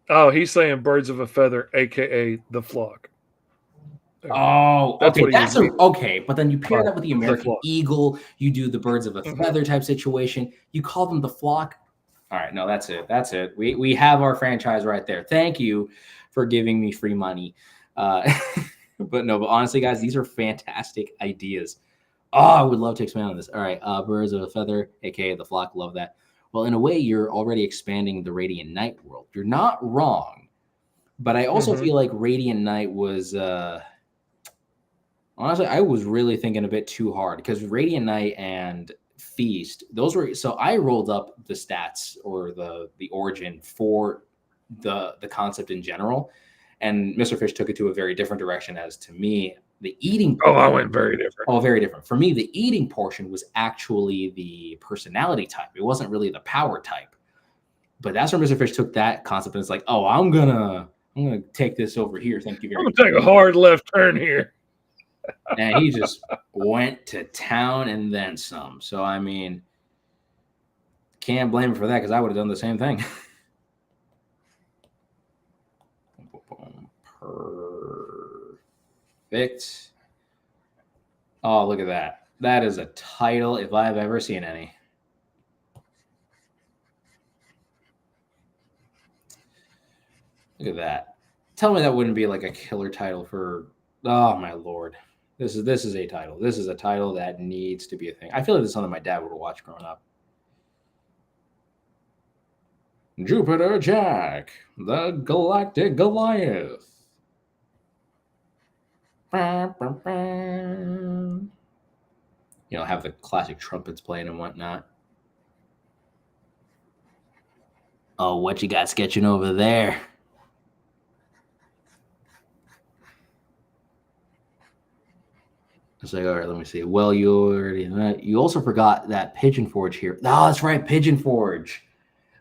Speaker 4: Oh, he's saying Birds of a Feather, aka the Flock.
Speaker 3: Oh,
Speaker 4: That's
Speaker 3: okay.
Speaker 4: what
Speaker 3: Okay, but then you pair that with the
Speaker 4: The
Speaker 3: American
Speaker 4: flock.
Speaker 3: Eagle. You do the Birds of a Feather type situation. You call them the Flock. All right, no, that's it. That's it. We have our franchise right there. Thank you for giving me free money. But honestly, guys, these are fantastic ideas. Oh, I would love to expand on this. All right, Birds of a Feather, aka the Flock. Love that. Well, in a way, you're already expanding the Radiant Night world. You're not wrong, but I also feel like Radiant Night was. Honestly, I was really thinking a bit too hard because Radiant Night and Feast, those were, so I rolled up the stats or the origin for the concept in general, and Mr. Fish took it to a very different direction. As to me, the eating
Speaker 4: I went very different.
Speaker 3: Oh, very different. For me, the eating portion was actually the personality type. It wasn't really the power type. But that's where Mr. Fish took that concept and it's like, oh, I'm gonna take this over here. Thank you very much.
Speaker 4: I'm gonna take a hard left turn here.
Speaker 3: And he just went to town and then some. So I mean, can't blame him for that because I would have done the same thing. Perfect. Oh, look at that. That is a title if I've ever seen any. Look at that. Tell me that wouldn't be like a killer title for, oh my lord. This is a title. This is a title that needs to be a thing. I feel like this is something my dad would have watched growing up. Jupiter Jack, the Galactic Goliath. You know, have the classic trumpets playing and whatnot. Oh, what you got sketching over there? It's like, all right, let me see. Well, you also forgot that Pigeon Forge here. Oh, that's right, Pigeon Forge.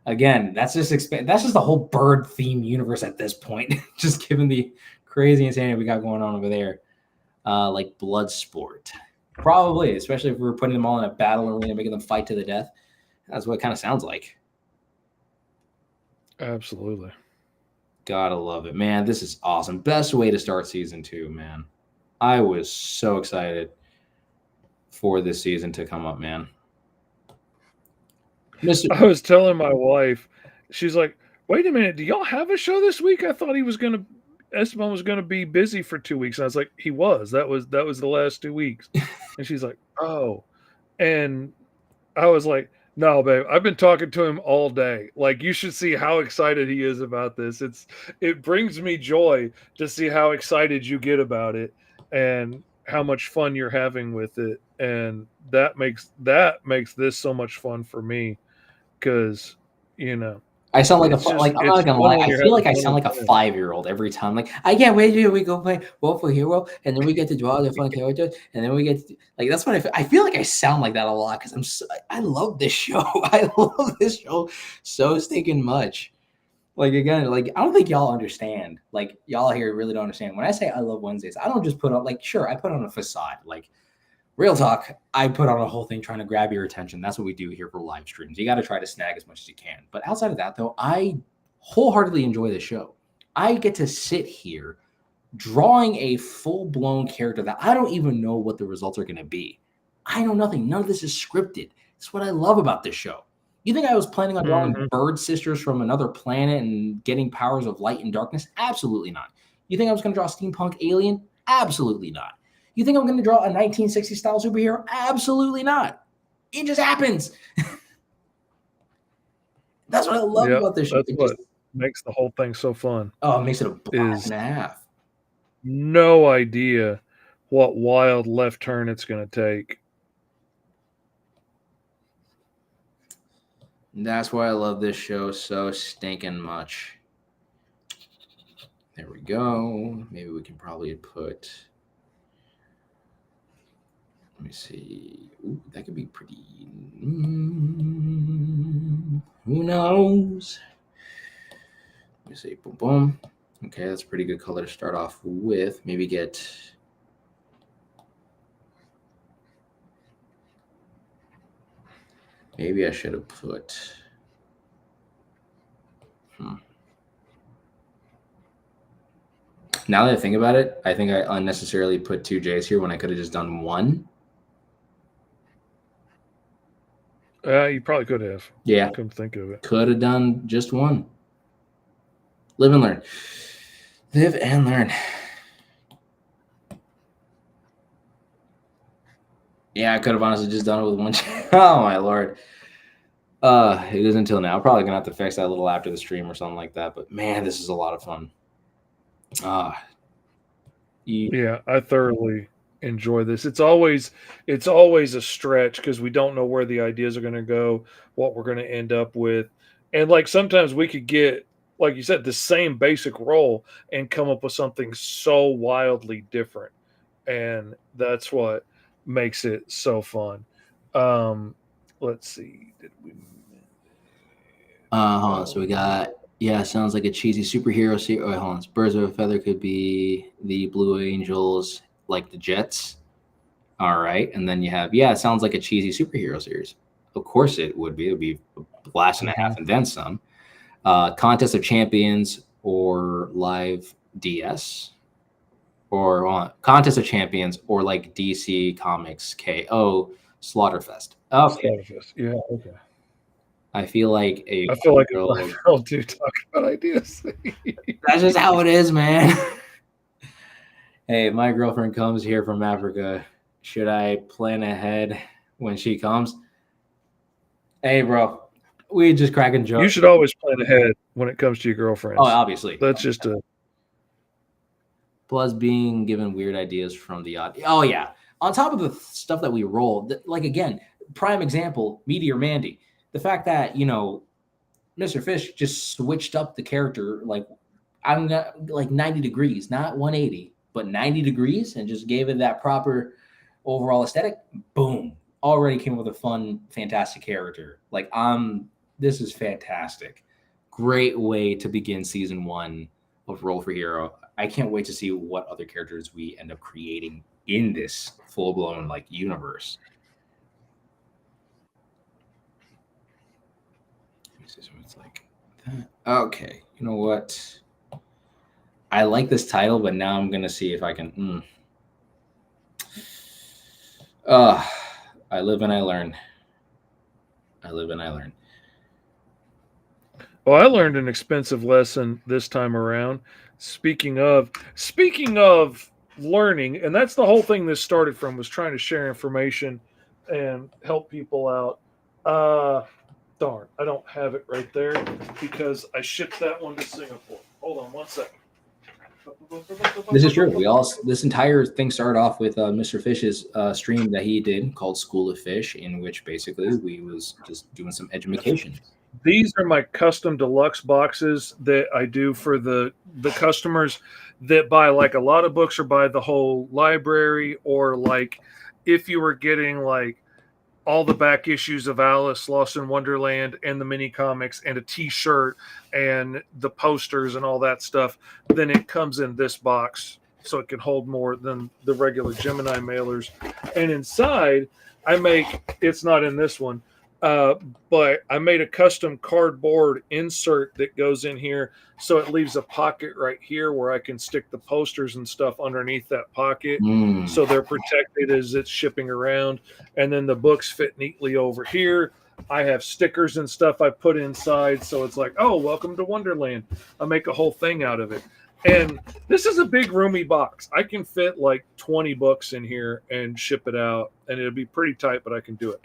Speaker 3: Again, that's just the whole bird theme universe at this point. Just given the crazy insanity we got going on over there. Like Bloodsport. Probably, especially if we were putting them all in a battle arena, making them fight to the death. That's what it kind of sounds like.
Speaker 4: Absolutely.
Speaker 3: Gotta love it, man. This is awesome. Best way to start season 2, man. I was so excited for this season to come up, man.
Speaker 4: I was telling my wife, she's like, wait a minute, do y'all have a show this week? I thought Esteban was gonna be busy for 2 weeks. And I was like, he was. That was the last 2 weeks. And she's like, oh. And I was like, no, babe, I've been talking to him all day. Like, you should see how excited he is about this. It brings me joy to see how excited you get about it and how much fun you're having with it. And that makes this so much fun for me because,
Speaker 3: I sound like
Speaker 4: It's just
Speaker 3: I'm
Speaker 4: it's
Speaker 3: not gonna
Speaker 4: fun
Speaker 3: lie.
Speaker 4: when
Speaker 3: I
Speaker 4: you're
Speaker 3: feel like
Speaker 4: having
Speaker 3: I
Speaker 4: fun
Speaker 3: sound
Speaker 4: with
Speaker 3: like a
Speaker 4: friends.
Speaker 3: 5-year-old every time. Like I can't wait till we go play Wolf for Hero, and then we get to draw the fun characters, and then we get to, like that's what I feel like I sound like that a lot because I love this show. I love this show so stinking much. Like again, like I don't think y'all understand. Like y'all here really don't understand. When I say I love Wednesdays, I don't just put on like sure I put on a facade. Like real talk, I put on a whole thing trying to grab your attention. That's what we do here for live streams. You got to try to snag as much as you can. But outside of that, though, I wholeheartedly enjoy the show. I get to sit here drawing a full blown character that I don't even know what the results are going to be. I know nothing. None of this is scripted. That's what I love about this show. You think I was planning on drawing
Speaker 4: Mhm.
Speaker 3: bird sisters from another planet and getting powers of light and darkness? Absolutely not. You think I was going to draw a steampunk alien? Absolutely not. You think I'm going to draw a 1960s style superhero? Absolutely not. It just happens. That's what I love
Speaker 4: Yeah,
Speaker 3: about this show.
Speaker 4: that's
Speaker 3: It just
Speaker 4: what makes the whole thing so fun.
Speaker 3: it makes it a blast
Speaker 4: Is
Speaker 3: and a half.
Speaker 4: no idea what wild left turn it's going to take.
Speaker 3: And that's why I love this show so stinking much. There we go. Maybe we can probably put. Let me see. Ooh, that could be pretty. Who knows? Let me see. Boom, boom. Okay, that's a pretty good color to start off with. Maybe get. Maybe I should have put. Now that I think about it, I think I unnecessarily put 2 J's here when I could have just done one.
Speaker 4: You probably could have.
Speaker 3: Yeah.
Speaker 4: I couldn't think of it.
Speaker 3: Could have done just one. Live and learn. Live and learn. Yeah, I could have honestly just done it with one. Oh my lord. It is until now. Probably gonna have to fix that a little after the stream or something like that. But man, this is a lot of fun.
Speaker 4: Yeah, I thoroughly enjoy this. It's always a stretch because we don't know where the ideas are going to go, what we're going to end up with. And like sometimes we could get, like you said, the same basic role and come up with something so wildly different. And that's what makes it so fun. Let's see. Did we
Speaker 3: hold on. So we got sounds like a cheesy superhero series. Oh, hold on. Birds of a Feather could be the Blue Angels, like the Jets. All right. And then you have, it sounds like a cheesy superhero series. Of course it would be. It would be a blast and a half and then some. Contest of Champions or Live DS. Or Contest of Champions or like DC Comics KO Slaughterfest. Okay.
Speaker 4: Slaughterfest. Yeah, okay.
Speaker 3: I feel like
Speaker 4: a 5-year-old do talk about ideas.
Speaker 3: That's just how it is, man. Hey, my girlfriend comes here from Africa. Should I plan ahead when she comes? Hey, bro, we just cracking jokes.
Speaker 4: You should always plan ahead when it comes to your girlfriends.
Speaker 3: Oh, obviously.
Speaker 4: That's just a.
Speaker 3: Plus, being given weird ideas from the audience. Oh, yeah. On top of the stuff that we roll, like again, prime example, Meteor Mandy. The fact that, Mr. Fish just switched up the character, like, I'm not like 90 degrees, not 180, but 90 degrees, and just gave it that proper overall aesthetic. Boom. Already came with a fun, fantastic character. Like, this is fantastic. Great way to begin season 1 of Roll for Hero. I can't wait to see what other characters we end up creating in this full-blown, like, universe. So it's like that. Okay, you know what? I like this title, but now I'm gonna see if I can. I live and I learn. I live and I learn.
Speaker 4: Well, I learned an expensive lesson this time around. Speaking of learning, and that's the whole thing this started from, was trying to share information and help people out. Darn, I don't have it right there because I shipped that one to Singapore. Hold on one second.
Speaker 3: This is true. This entire thing started off with Mr. Fish's stream that he did called School of Fish, in which basically we was just doing some education.
Speaker 4: These are my custom deluxe boxes that I do for the customers that buy like a lot of books or buy the whole library, or like if you were getting like all the back issues of Alice Lost in Wonderland and the mini comics and a t-shirt and the posters and all that stuff, then it comes in this box so it can hold more than the regular Gemini mailers. And inside, I make, it's not in this one, but I made a custom cardboard insert that goes in here, so it leaves a pocket right here where I can stick the posters and stuff underneath that pocket, so they're protected as it's shipping around. And then the books fit neatly over here. I have stickers and stuff I put inside, so it's like, oh, welcome to Wonderland. I make a whole thing out of it. And this is a big roomy box. I can fit like 20 books in here and ship it out, and it'll be pretty tight, but I can do it.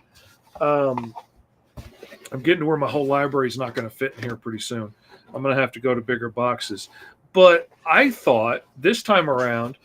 Speaker 4: I'm getting to where my whole library is not going to fit in here pretty soon. I'm going to have to go to bigger boxes. But I thought this time around,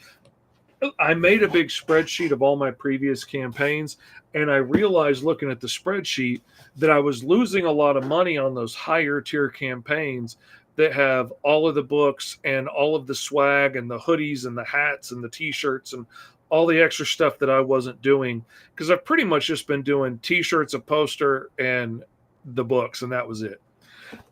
Speaker 4: I made a big spreadsheet of all my previous campaigns, and I realized looking at the spreadsheet that I was losing a lot of money on those higher tier campaigns that have all of the books and all of the swag and the hoodies and the hats and the t-shirts and all the extra stuff that I wasn't doing, because I've pretty much just been doing t-shirts, a poster, and the books, and that was it.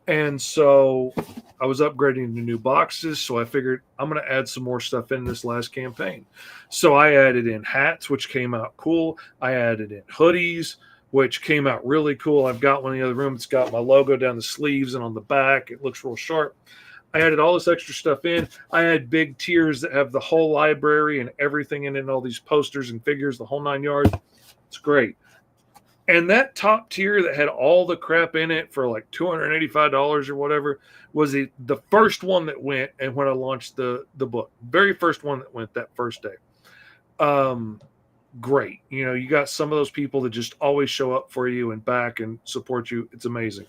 Speaker 4: And so I was upgrading to new boxes, so I figured I'm going to add some more stuff in this last campaign. So I added in hats, which came out cool. I added in hoodies, which came out really cool. I've got one in the other room. It's got my logo down the sleeves and on the back. It looks real sharp. I added all this extra stuff in. I had big tiers that have the whole library and everything in it, and all these posters and figures, the whole 9 yards. It's great. And that top tier that had all the crap in it for like $285 or whatever was the first one that went. And when I launched the book, very first one that went that first day. Great. You know, you got some of those people that just always show up for you and back and support you. It's amazing.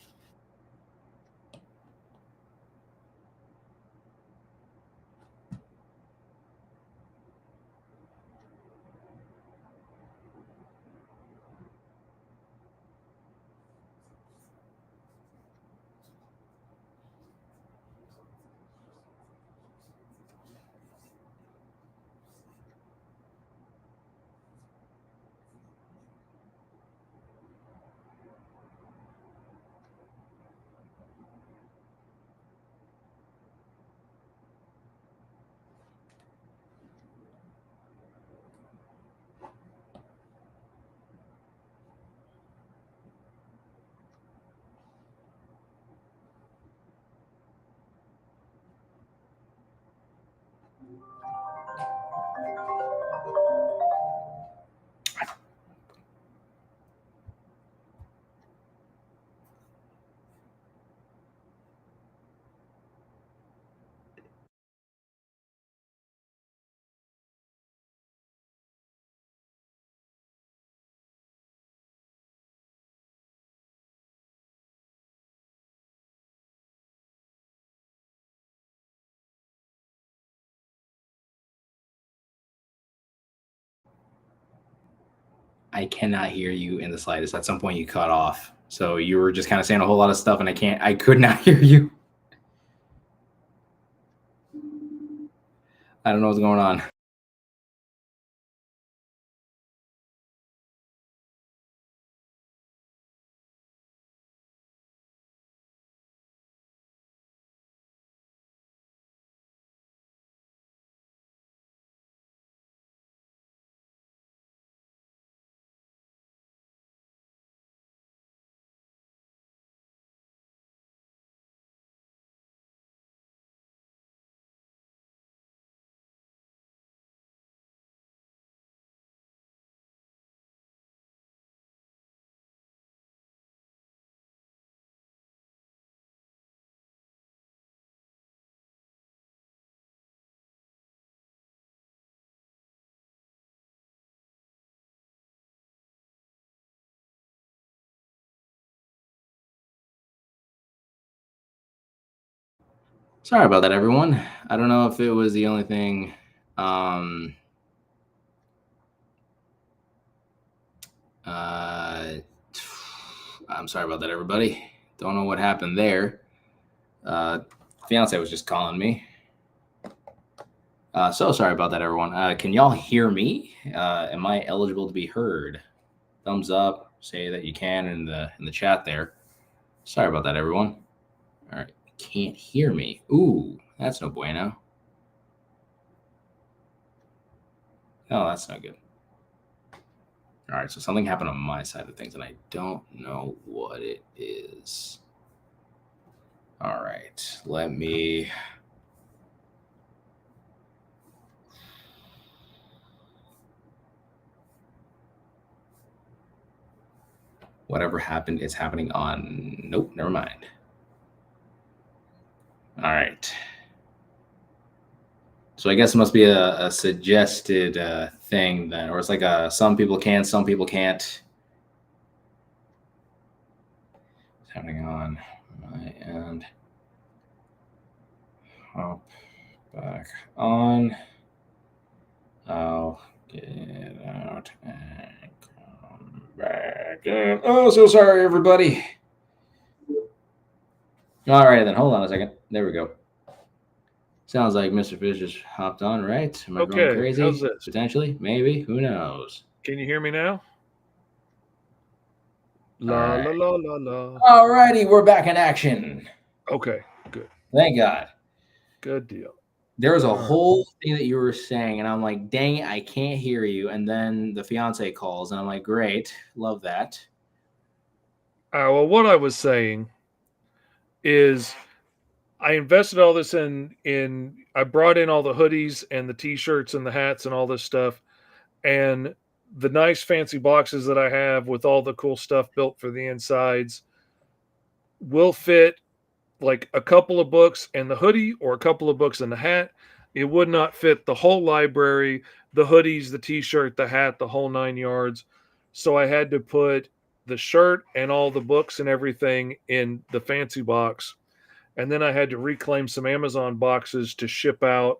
Speaker 3: I cannot hear you in the slightest. At some point, you cut off. So you were just kind of saying a whole lot of stuff, and I could not hear you. I don't know what's going on. Sorry about that, everyone. I don't know if it was the only thing. I'm sorry about that, everybody. Don't know what happened there. Fiance was just calling me. So sorry about that, everyone. Can y'all hear me? Am I eligible to be heard? Thumbs up. Say that you can in the chat there. Sorry about that, everyone. All right, can't hear me. Ooh, that's no bueno. Oh, that's no good. All right, so something happened on my side of things, and I don't know what it is. All right, let me. Whatever happened is happening on. Nope, never mind. All right. So I guess it must be a suggested thing then, or it's like some people can, some people can't. It's happening on my end. Hop back on. I'll get out and come back in. Oh, so sorry, everybody. All right, then hold on a second. There we go. Sounds like Mr. Fish just hopped on, right? Am I going
Speaker 4: Okay,
Speaker 3: crazy?
Speaker 4: how's this?
Speaker 3: Potentially, maybe. Who knows?
Speaker 4: Can you hear me now? La
Speaker 3: All
Speaker 4: la
Speaker 3: right.
Speaker 4: la la la.
Speaker 3: All righty, we're back in action.
Speaker 4: Okay, good.
Speaker 3: Thank God.
Speaker 4: Good deal.
Speaker 3: There was a
Speaker 4: All right.
Speaker 3: whole thing that you were saying, and I'm like, dang it, I can't hear you. And then the fiance calls, and I'm like, great, love that.
Speaker 4: Well, what I was saying is I invested all this in I brought in all the hoodies and the t-shirts and the hats and all this stuff, and the nice fancy boxes that I have with all the cool stuff built for the insides will fit like a couple of books and the hoodie or a couple of books and the hat. It would not fit the whole library, the hoodies, the t-shirt, the hat, the whole 9 yards. So I had to put the shirt and all the books and everything in the fancy box. And then I had to reclaim some Amazon boxes to ship out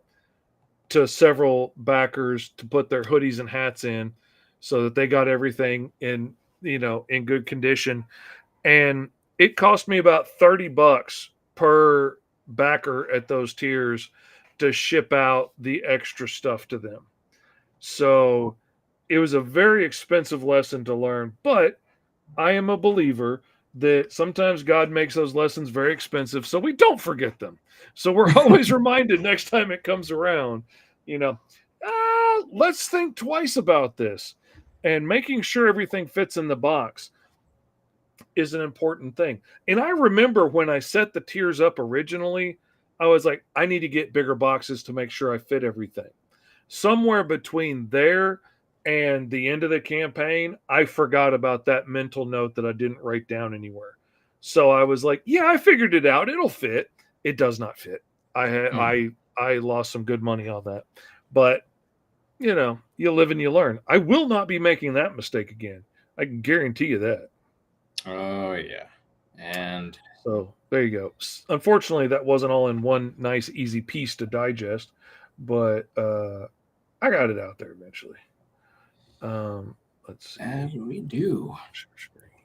Speaker 4: to several backers to put their hoodies and hats in so that they got everything in good condition. And it cost me about $30 per backer at those tiers to ship out the extra stuff to them. So it was a very expensive lesson to learn, but I am a believer that sometimes God makes those lessons very expensive so we don't forget them. So we're always reminded next time it comes around, let's think twice about this. And making sure everything fits in the box is an important thing. And I remember when I set the tiers up originally, I was like, I need to get bigger boxes to make sure I fit everything. Somewhere between there and the end of the campaign, I forgot about that mental note that I didn't write down anywhere. So I was like, yeah, I figured it out. It'll fit. It does not fit. I lost some good money on that. But you live and you learn. I will not be making that mistake again. I can guarantee you that.
Speaker 3: Oh yeah, and
Speaker 4: So there you go. Unfortunately, that wasn't all in one nice, easy piece to digest, but I got it out there eventually. Let's see.
Speaker 3: as we do.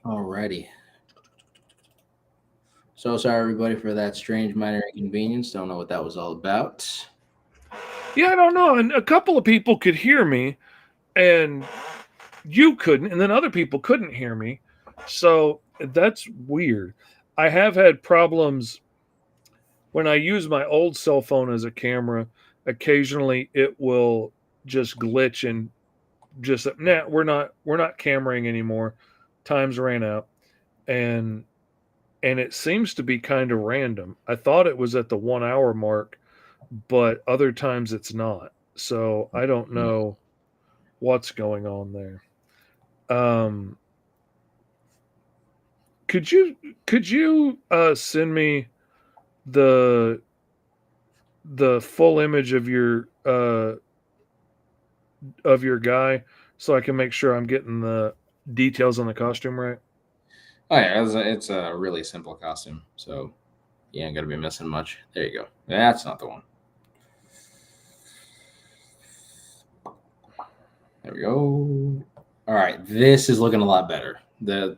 Speaker 3: Alrighty. So sorry, everybody, for that strange minor inconvenience. Don't know what that was all about.
Speaker 4: Yeah, I don't know. And a couple of people could hear me, and you couldn't, and then other people couldn't hear me. So that's weird. I have had problems when I use my old cell phone as a camera. Occasionally, it will just glitch and just we're not cameraing anymore. Times ran out, and it seems to be kind of random. I thought it was at the 1 hour mark, but other times it's not. So I don't know what's going on there. Could you send me the full image of your guy so I can make sure I'm getting the details on the costume right?
Speaker 3: Oh yeah, it's a really simple costume, so you ain't gonna be missing much. There you go. That's not the one. There we go. All right, this is looking a lot better. The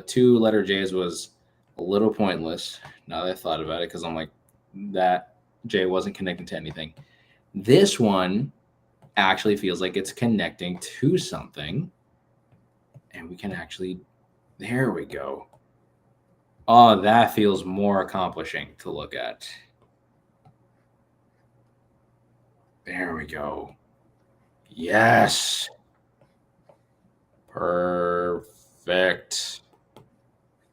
Speaker 3: 2 letter J's was a little pointless now that I thought about it, because I'm like, that J wasn't connecting to anything. This one actually feels like it's connecting to something. And we can actually, there we go. Oh, that feels more accomplishing to look at. There we go. Yes. Perfect.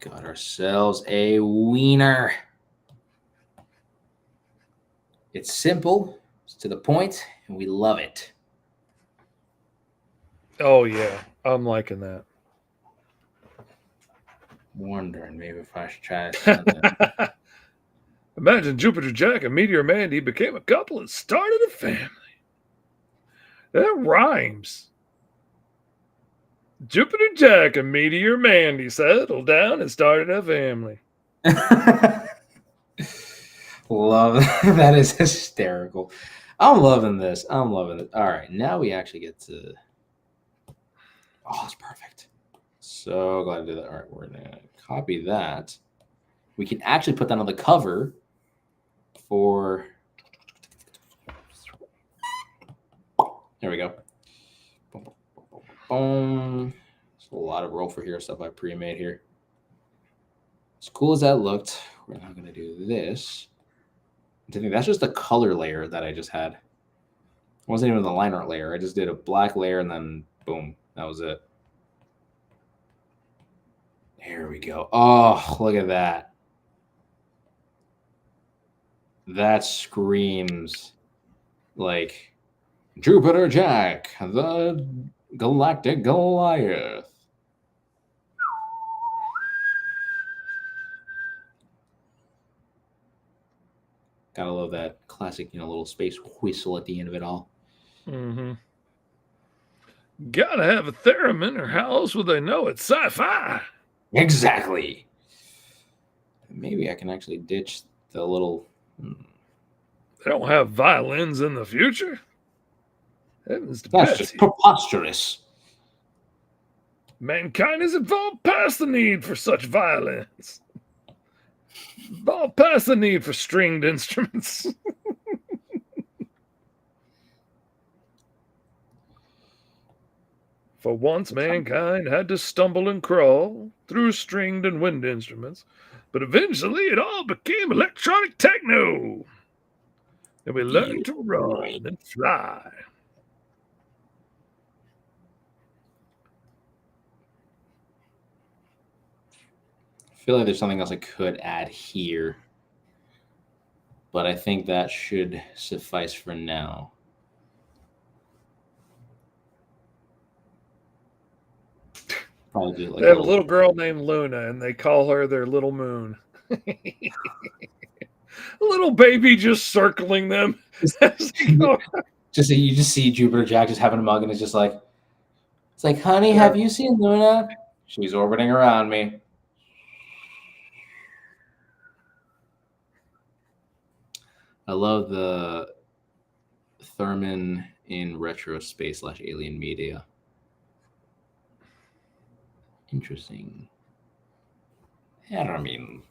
Speaker 3: Got ourselves a wiener. It's simple, it's to the point, and we love it.
Speaker 4: Oh yeah, I'm liking that.
Speaker 3: Wondering maybe if I should try something.
Speaker 4: Imagine Jupiter Jack and Meteor Mandy became a couple and started a family. That rhymes. Jupiter Jack and Meteor Mandy settled down and started a family.
Speaker 3: Love that is hysterical. I'm loving this. I'm loving it. All right, now we actually get to. Oh, that's perfect. So glad to do that. All right, we're gonna copy that. We can actually put that on the cover for. There we go. Boom, boom, boom, boom. There's a lot of roll for hero stuff I pre-made here. As cool as that looked, we're now gonna do this. I think that's just the color layer that I just had. It wasn't even the line art layer. I just did a black layer and then boom, that was it. There we go. Oh, look at that. That screams like Jupiter Jack, the Galactic Goliath. Gotta love that classic, little space whistle at the end of it all.
Speaker 4: Mm-hmm. Gotta have a theremin, or how else would they know it's sci-fi?
Speaker 3: Exactly. Maybe I can actually ditch the little.
Speaker 4: They don't have violins in the future? Heavens to
Speaker 3: That's
Speaker 4: Betsy.
Speaker 3: just preposterous.
Speaker 4: Mankind has evolved past the need for such violence. Evolved past the need for stringed instruments. For once, mankind had to stumble and crawl through stringed and wind instruments, but eventually it all became electronic techno. And we learned to run and fly.
Speaker 3: I feel like there's something else I could add here, but I think that should suffice for now.
Speaker 4: Probably like they have a little girl named Luna, and they call her their little moon. A little baby just circling them.
Speaker 3: You just see Jupiter Jack just having a mug, and it's just like, honey, have you seen Luna? She's orbiting around me. I love the Thurman in retro space / alien media. Interesting. I mean,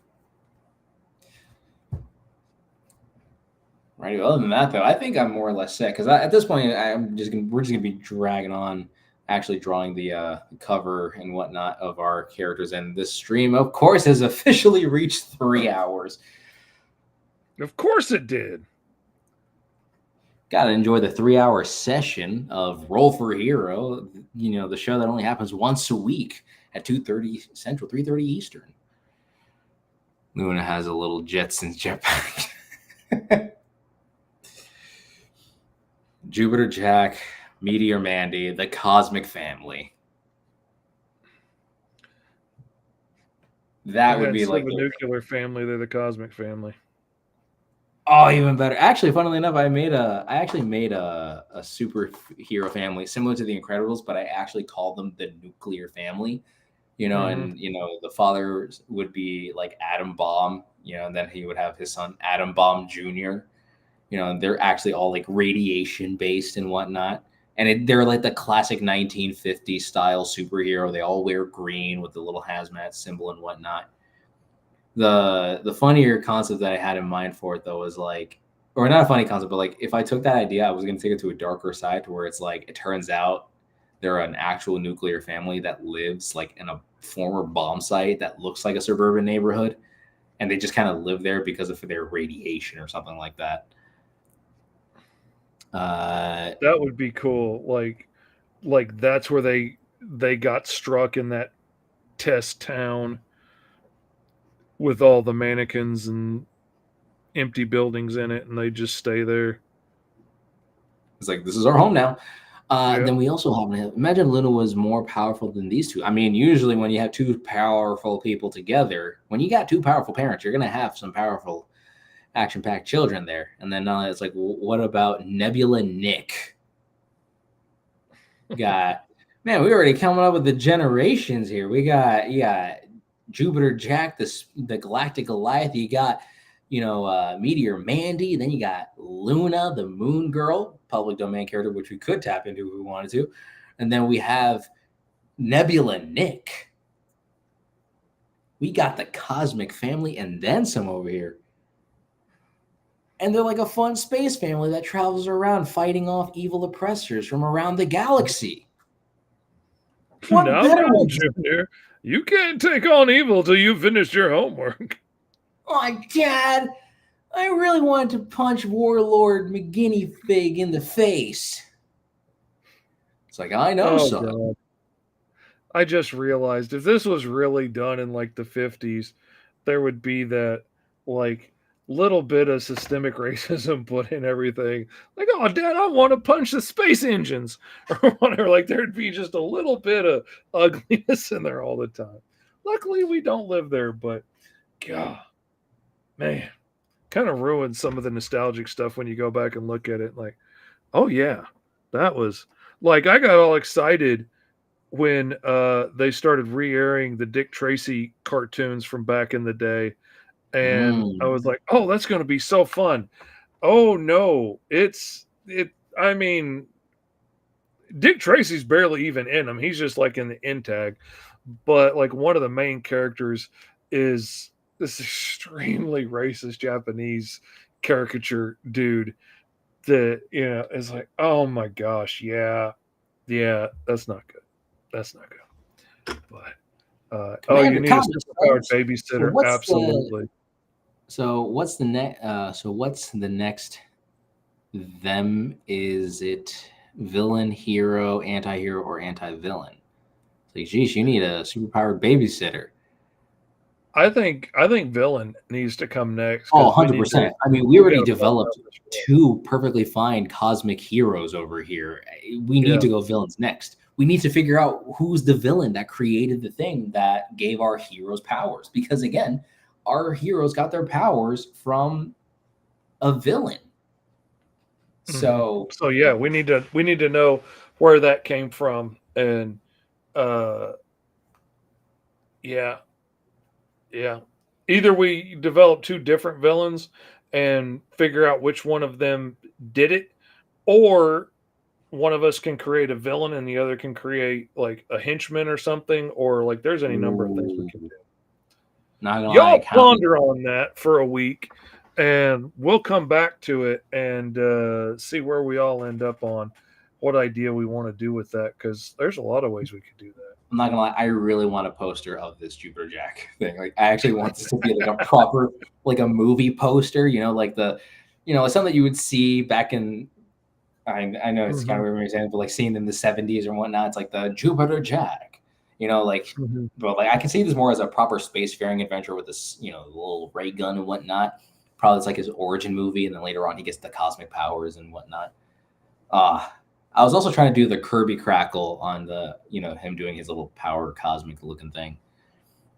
Speaker 3: right. Other than that, though, I think I'm more or less set, because at this point, we're just gonna be dragging on, actually drawing the cover and whatnot of our characters, and this stream, of course, has officially reached 3 hours.
Speaker 4: Of course, it did.
Speaker 3: Got to enjoy the 3-hour session of Roll for Hero. The show that only happens once a week at 2:30 Central, 3:30 Eastern. Luna has a little Jetsons jetpack. Jupiter Jack, Meteor Mandy, the Cosmic Family. That would be like
Speaker 4: the nuclear family. They're the Cosmic Family.
Speaker 3: Oh, even better. Actually, funnily enough, I actually made a superhero family similar to the Incredibles, but I actually called them the Nuclear Family. And the father would be like Atom Bomb, and then he would have his son Atom Bomb Jr. And they're actually all like radiation based and whatnot. And they're like the classic 1950s style superhero. They all wear green with the little hazmat symbol and whatnot. The funnier concept that I had in mind for it though was like, or not a funny concept, but like if I took that idea, I was going to take it to a darker side to where it's like it turns out they're an actual nuclear family that lives like in a former bomb site that looks like a suburban neighborhood, and they just kind of live there because of their radiation or something like that.
Speaker 4: That would be cool. Like that's where they got struck in that test town with all the mannequins and empty buildings in it, and they just stay there.
Speaker 3: It's like, this is our home now.
Speaker 4: Yeah.
Speaker 3: Then we also have, imagine Luna was more powerful than these two. I mean, usually when you have two powerful people together, when you got two powerful parents, you're going to have some powerful action-packed children there. And then it's like, what about Nebula Nick? Got, man, we already coming up with the generations here. You got Jupiter Jack, the Galactic Goliath. You got, Meteor Mandy. Then you got Luna, the Moon Girl, public domain character, which we could tap into if we wanted to. And then we have Nebula Nick. We got the Cosmic Family and then some over here. And they're like a fun space family that travels around fighting off evil oppressors from around the galaxy.
Speaker 4: What better one, Junior? You can't take on evil till you finish your homework.
Speaker 3: Oh, Dad, I really wanted to punch Warlord McGuinea Fig in the face. It's like, I know, son.
Speaker 4: God. I just realized if this was really done in like the 50s, there would be that like little bit of systemic racism put in everything. Like, oh, Dad, I want to punch the space engines or whatever. Like, there'd be just a little bit of ugliness in there all the time. Luckily, we don't live there, but God, man, kind of ruins some of the nostalgic stuff when you go back and look at it. Like, oh yeah, that was like I got all excited when they started re-airing the Dick Tracy cartoons from back in the day. And I was like, oh, that's going to be so fun. Oh, no. I mean, Dick Tracy's barely even in them. He's just like in the end tag. But like one of the main characters is this extremely racist Japanese caricature dude that, is like, oh my gosh, yeah, that's not good. That's not good. But, you need a superpowered babysitter. So absolutely.
Speaker 3: So what's the next them? Is it villain, hero, anti-hero, or anti-villain? It's like, geez, you need a superpowered babysitter.
Speaker 4: I think villain needs to come next.
Speaker 3: Oh, 100%. I mean, we already developed two perfectly fine cosmic heroes over here. We need to go villains next. We need to figure out who's the villain that created the thing that gave our heroes powers. Because again, our heroes got their powers from a villain. So
Speaker 4: yeah, we need to know where that came from. And yeah. Either we develop two different villains and figure out which one of them did it, or one of us can create a villain and the other can create like a henchman or something, or like there's any number of things we can do. Y'all ponder on that for a week and we'll come back to it and see where we all end up on what idea we want to do with that, because there's a lot of ways we could do that.
Speaker 3: I'm not gonna lie, I really want a poster of this Jupiter Jack thing. Like, I actually want this to be like a proper, like a movie poster, like something that you would see back in, I know it's kind of weird saying, but like seeing in the 70s or whatnot. It's like the Jupiter Jack, but like I can see this more as a proper spacefaring adventure with this, little ray gun and whatnot. Probably it's like his origin movie, and then later on he gets the cosmic powers and whatnot. I was also trying to do the Kirby crackle on the, him doing his little power cosmic looking thing.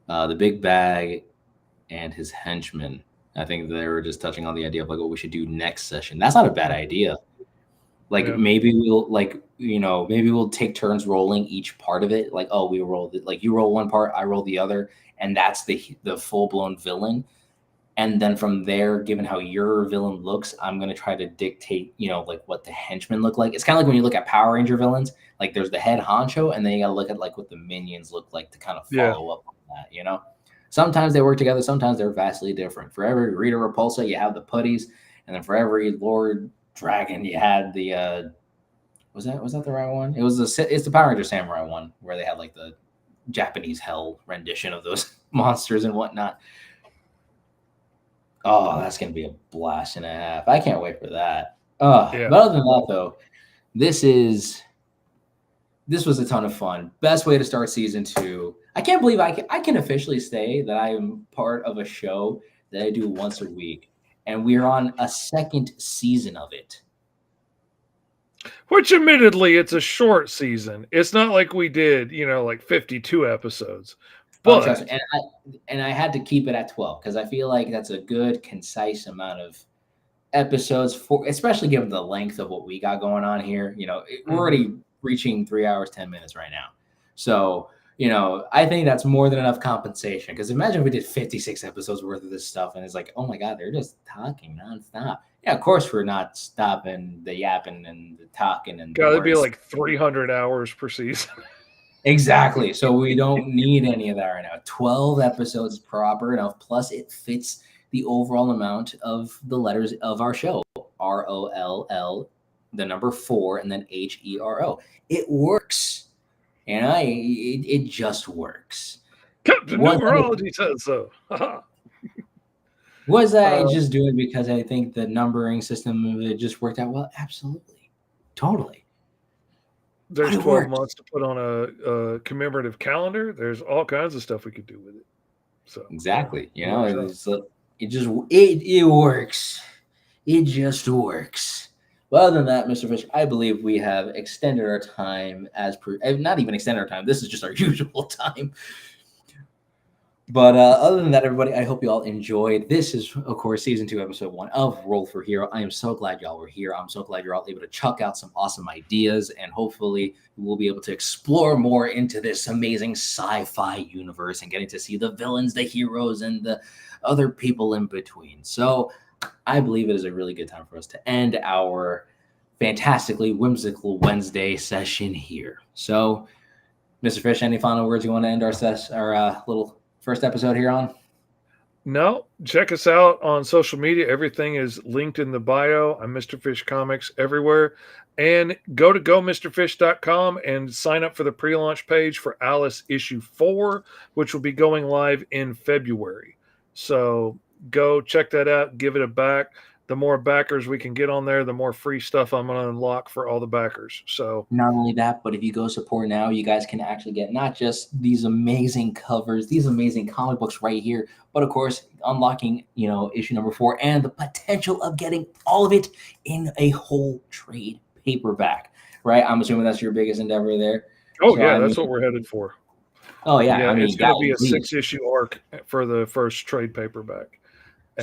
Speaker 3: The big bag and his henchmen. I think they were just touching on the idea of like what we should do next session. That's not a bad idea. Like maybe we'll take turns rolling each part of it. Like, oh, we roll like you roll one part, I roll the other, and that's the full blown villain. And then from there, given how your villain looks, I'm going to try to dictate, like what the henchmen look like. It's kind of like when you look at Power Ranger villains, like there's the head honcho, and then you got to look at like what the minions look like to kind of follow up on that, Sometimes they work together, sometimes they're vastly different. For every Rita Repulsa, you have the putties, and then for every Lord Dragon, you had the was that the right one? It's the Power Ranger Samurai one where they had like the Japanese hell rendition of those monsters and whatnot. Oh, that's gonna be a blast and a half. I can't wait for that.
Speaker 4: Yeah.
Speaker 3: But other than that, though, this was a ton of fun. Best way to start season 2. I can't believe I can officially say that I am part of a show that I do once a week, and we're on a second season of it.
Speaker 4: Which, admittedly, it's a short season. It's not like we did, like 52 episodes.
Speaker 3: Oh, trust
Speaker 4: But
Speaker 3: me. And I had to keep it at 12 because I feel like that's a good, concise amount of episodes for, especially given the length of what we got going on here. We're already reaching 3 hours, 10 minutes right now. So, I think that's more than enough compensation. Because imagine if we did 56 episodes worth of this stuff and it's like, oh my God, they're just talking nonstop. Yeah, of course we're not stopping the yapping and the talking and
Speaker 4: God, it'd be
Speaker 3: words.
Speaker 4: like 300 hours per season.
Speaker 3: Exactly. So we don't need any of that right now. 12 episodes is proper enough. Plus, it fits the overall amount of the letters of our show. ROLL, the number 4, and then HERO. It works. It just works.
Speaker 4: Captain
Speaker 3: Was
Speaker 4: Numerology says so.
Speaker 3: Was I just doing it because I think the numbering system of it just worked out well? Absolutely. Totally.
Speaker 4: There's
Speaker 3: But it
Speaker 4: 12
Speaker 3: worked.
Speaker 4: months to put on a commemorative calendar. There's all kinds of stuff we could do with it. So
Speaker 3: Exactly.
Speaker 4: it works out.
Speaker 3: It works. It just works. Well, other than that, Mr. Fish, I believe we have extended our time not even extended our time. This is just our usual time. But other than that, everybody, I hope you all enjoyed. This is, of course, season 2, episode 1 of Roll for Hero. I am so glad y'all were here. I'm so glad you're all able to chuck out some awesome ideas, and hopefully we'll be able to explore more into this amazing sci-fi universe and getting to see the villains, the heroes, and the other people in between. So I believe it is a really good time for us to end our fantastically whimsical Wednesday session here. So, Mr. Fish, any final words you want to end our little first episode here on?
Speaker 4: No, check us out on social media. Everything is linked in the bio. I'm Mr. Fish Comics everywhere. And go to gomrfish.com and sign up for the pre-launch page for Alice issue 4, which will be going live in February. So go check that out. Give it a back. The more backers we can get on there, the more free stuff I'm going to unlock for all the backers. So
Speaker 3: not only that, but if you go support now, you guys can actually get not just these amazing covers, these amazing comic books right here, but of course, unlocking, issue number 4 and the potential of getting all of it in a whole trade paperback, right? I'm assuming that's your biggest endeavor there.
Speaker 4: Oh, so, yeah, that's what we're headed for.
Speaker 3: Oh, yeah.
Speaker 4: It's going to be a 6-issue arc for the first trade paperback.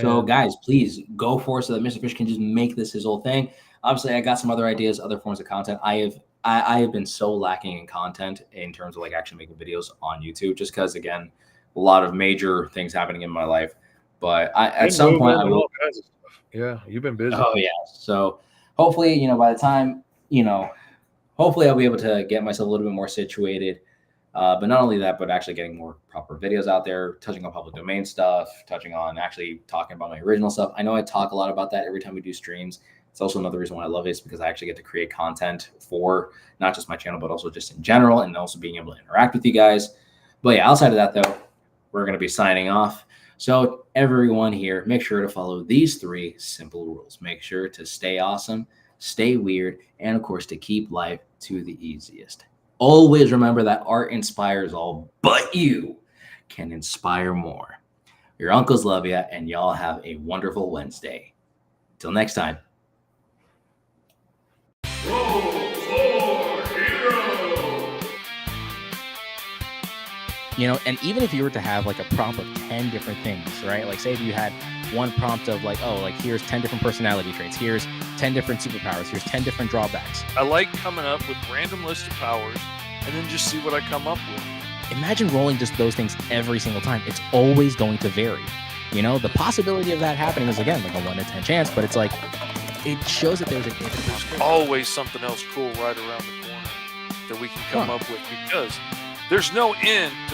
Speaker 3: So, guys, please go for it so that Mr. Fish can just make this his whole thing. Obviously, I got some other ideas, other forms of content. I have been so lacking in content in terms of actually making videos on YouTube, just because, again, a lot of major things happening in my life. But at some point, I will.
Speaker 4: Yeah, you've been busy.
Speaker 3: Oh yeah. So hopefully, by the time, hopefully I'll be able to get myself a little bit more situated. But not only that, but actually getting more proper videos out there, touching on public domain stuff, touching on actually talking about my original stuff. I know I talk a lot about that every time we do streams. It's also another reason why I love it, is because I actually get to create content for not just my channel, but also just in general, and also being able to interact with you guys. But yeah, outside of that, though, we're going to be signing off. So everyone here, make sure to follow these 3 simple rules. Make sure to stay awesome, stay weird, and of course, to keep life to the easiest. Always remember that art inspires all, but you can inspire more. Your uncles love you, and y'all have a wonderful Wednesday. Till next time.
Speaker 4: Roll for Hero!
Speaker 1: And even if you were to have a prompt of 10 different things, right? Like say if you had one prompt of here's 10 different personality traits, here's 10 different superpowers, here's 10 different drawbacks.
Speaker 2: I like coming up with random list of powers and then just see what I come up with.
Speaker 1: Imagine rolling just those things every single time. It's always going to vary. The possibility of that happening is, again, a 1 in 10 chance, but it's it shows that there's
Speaker 2: always something else cool right around the corner that we can come up with, because there's no end to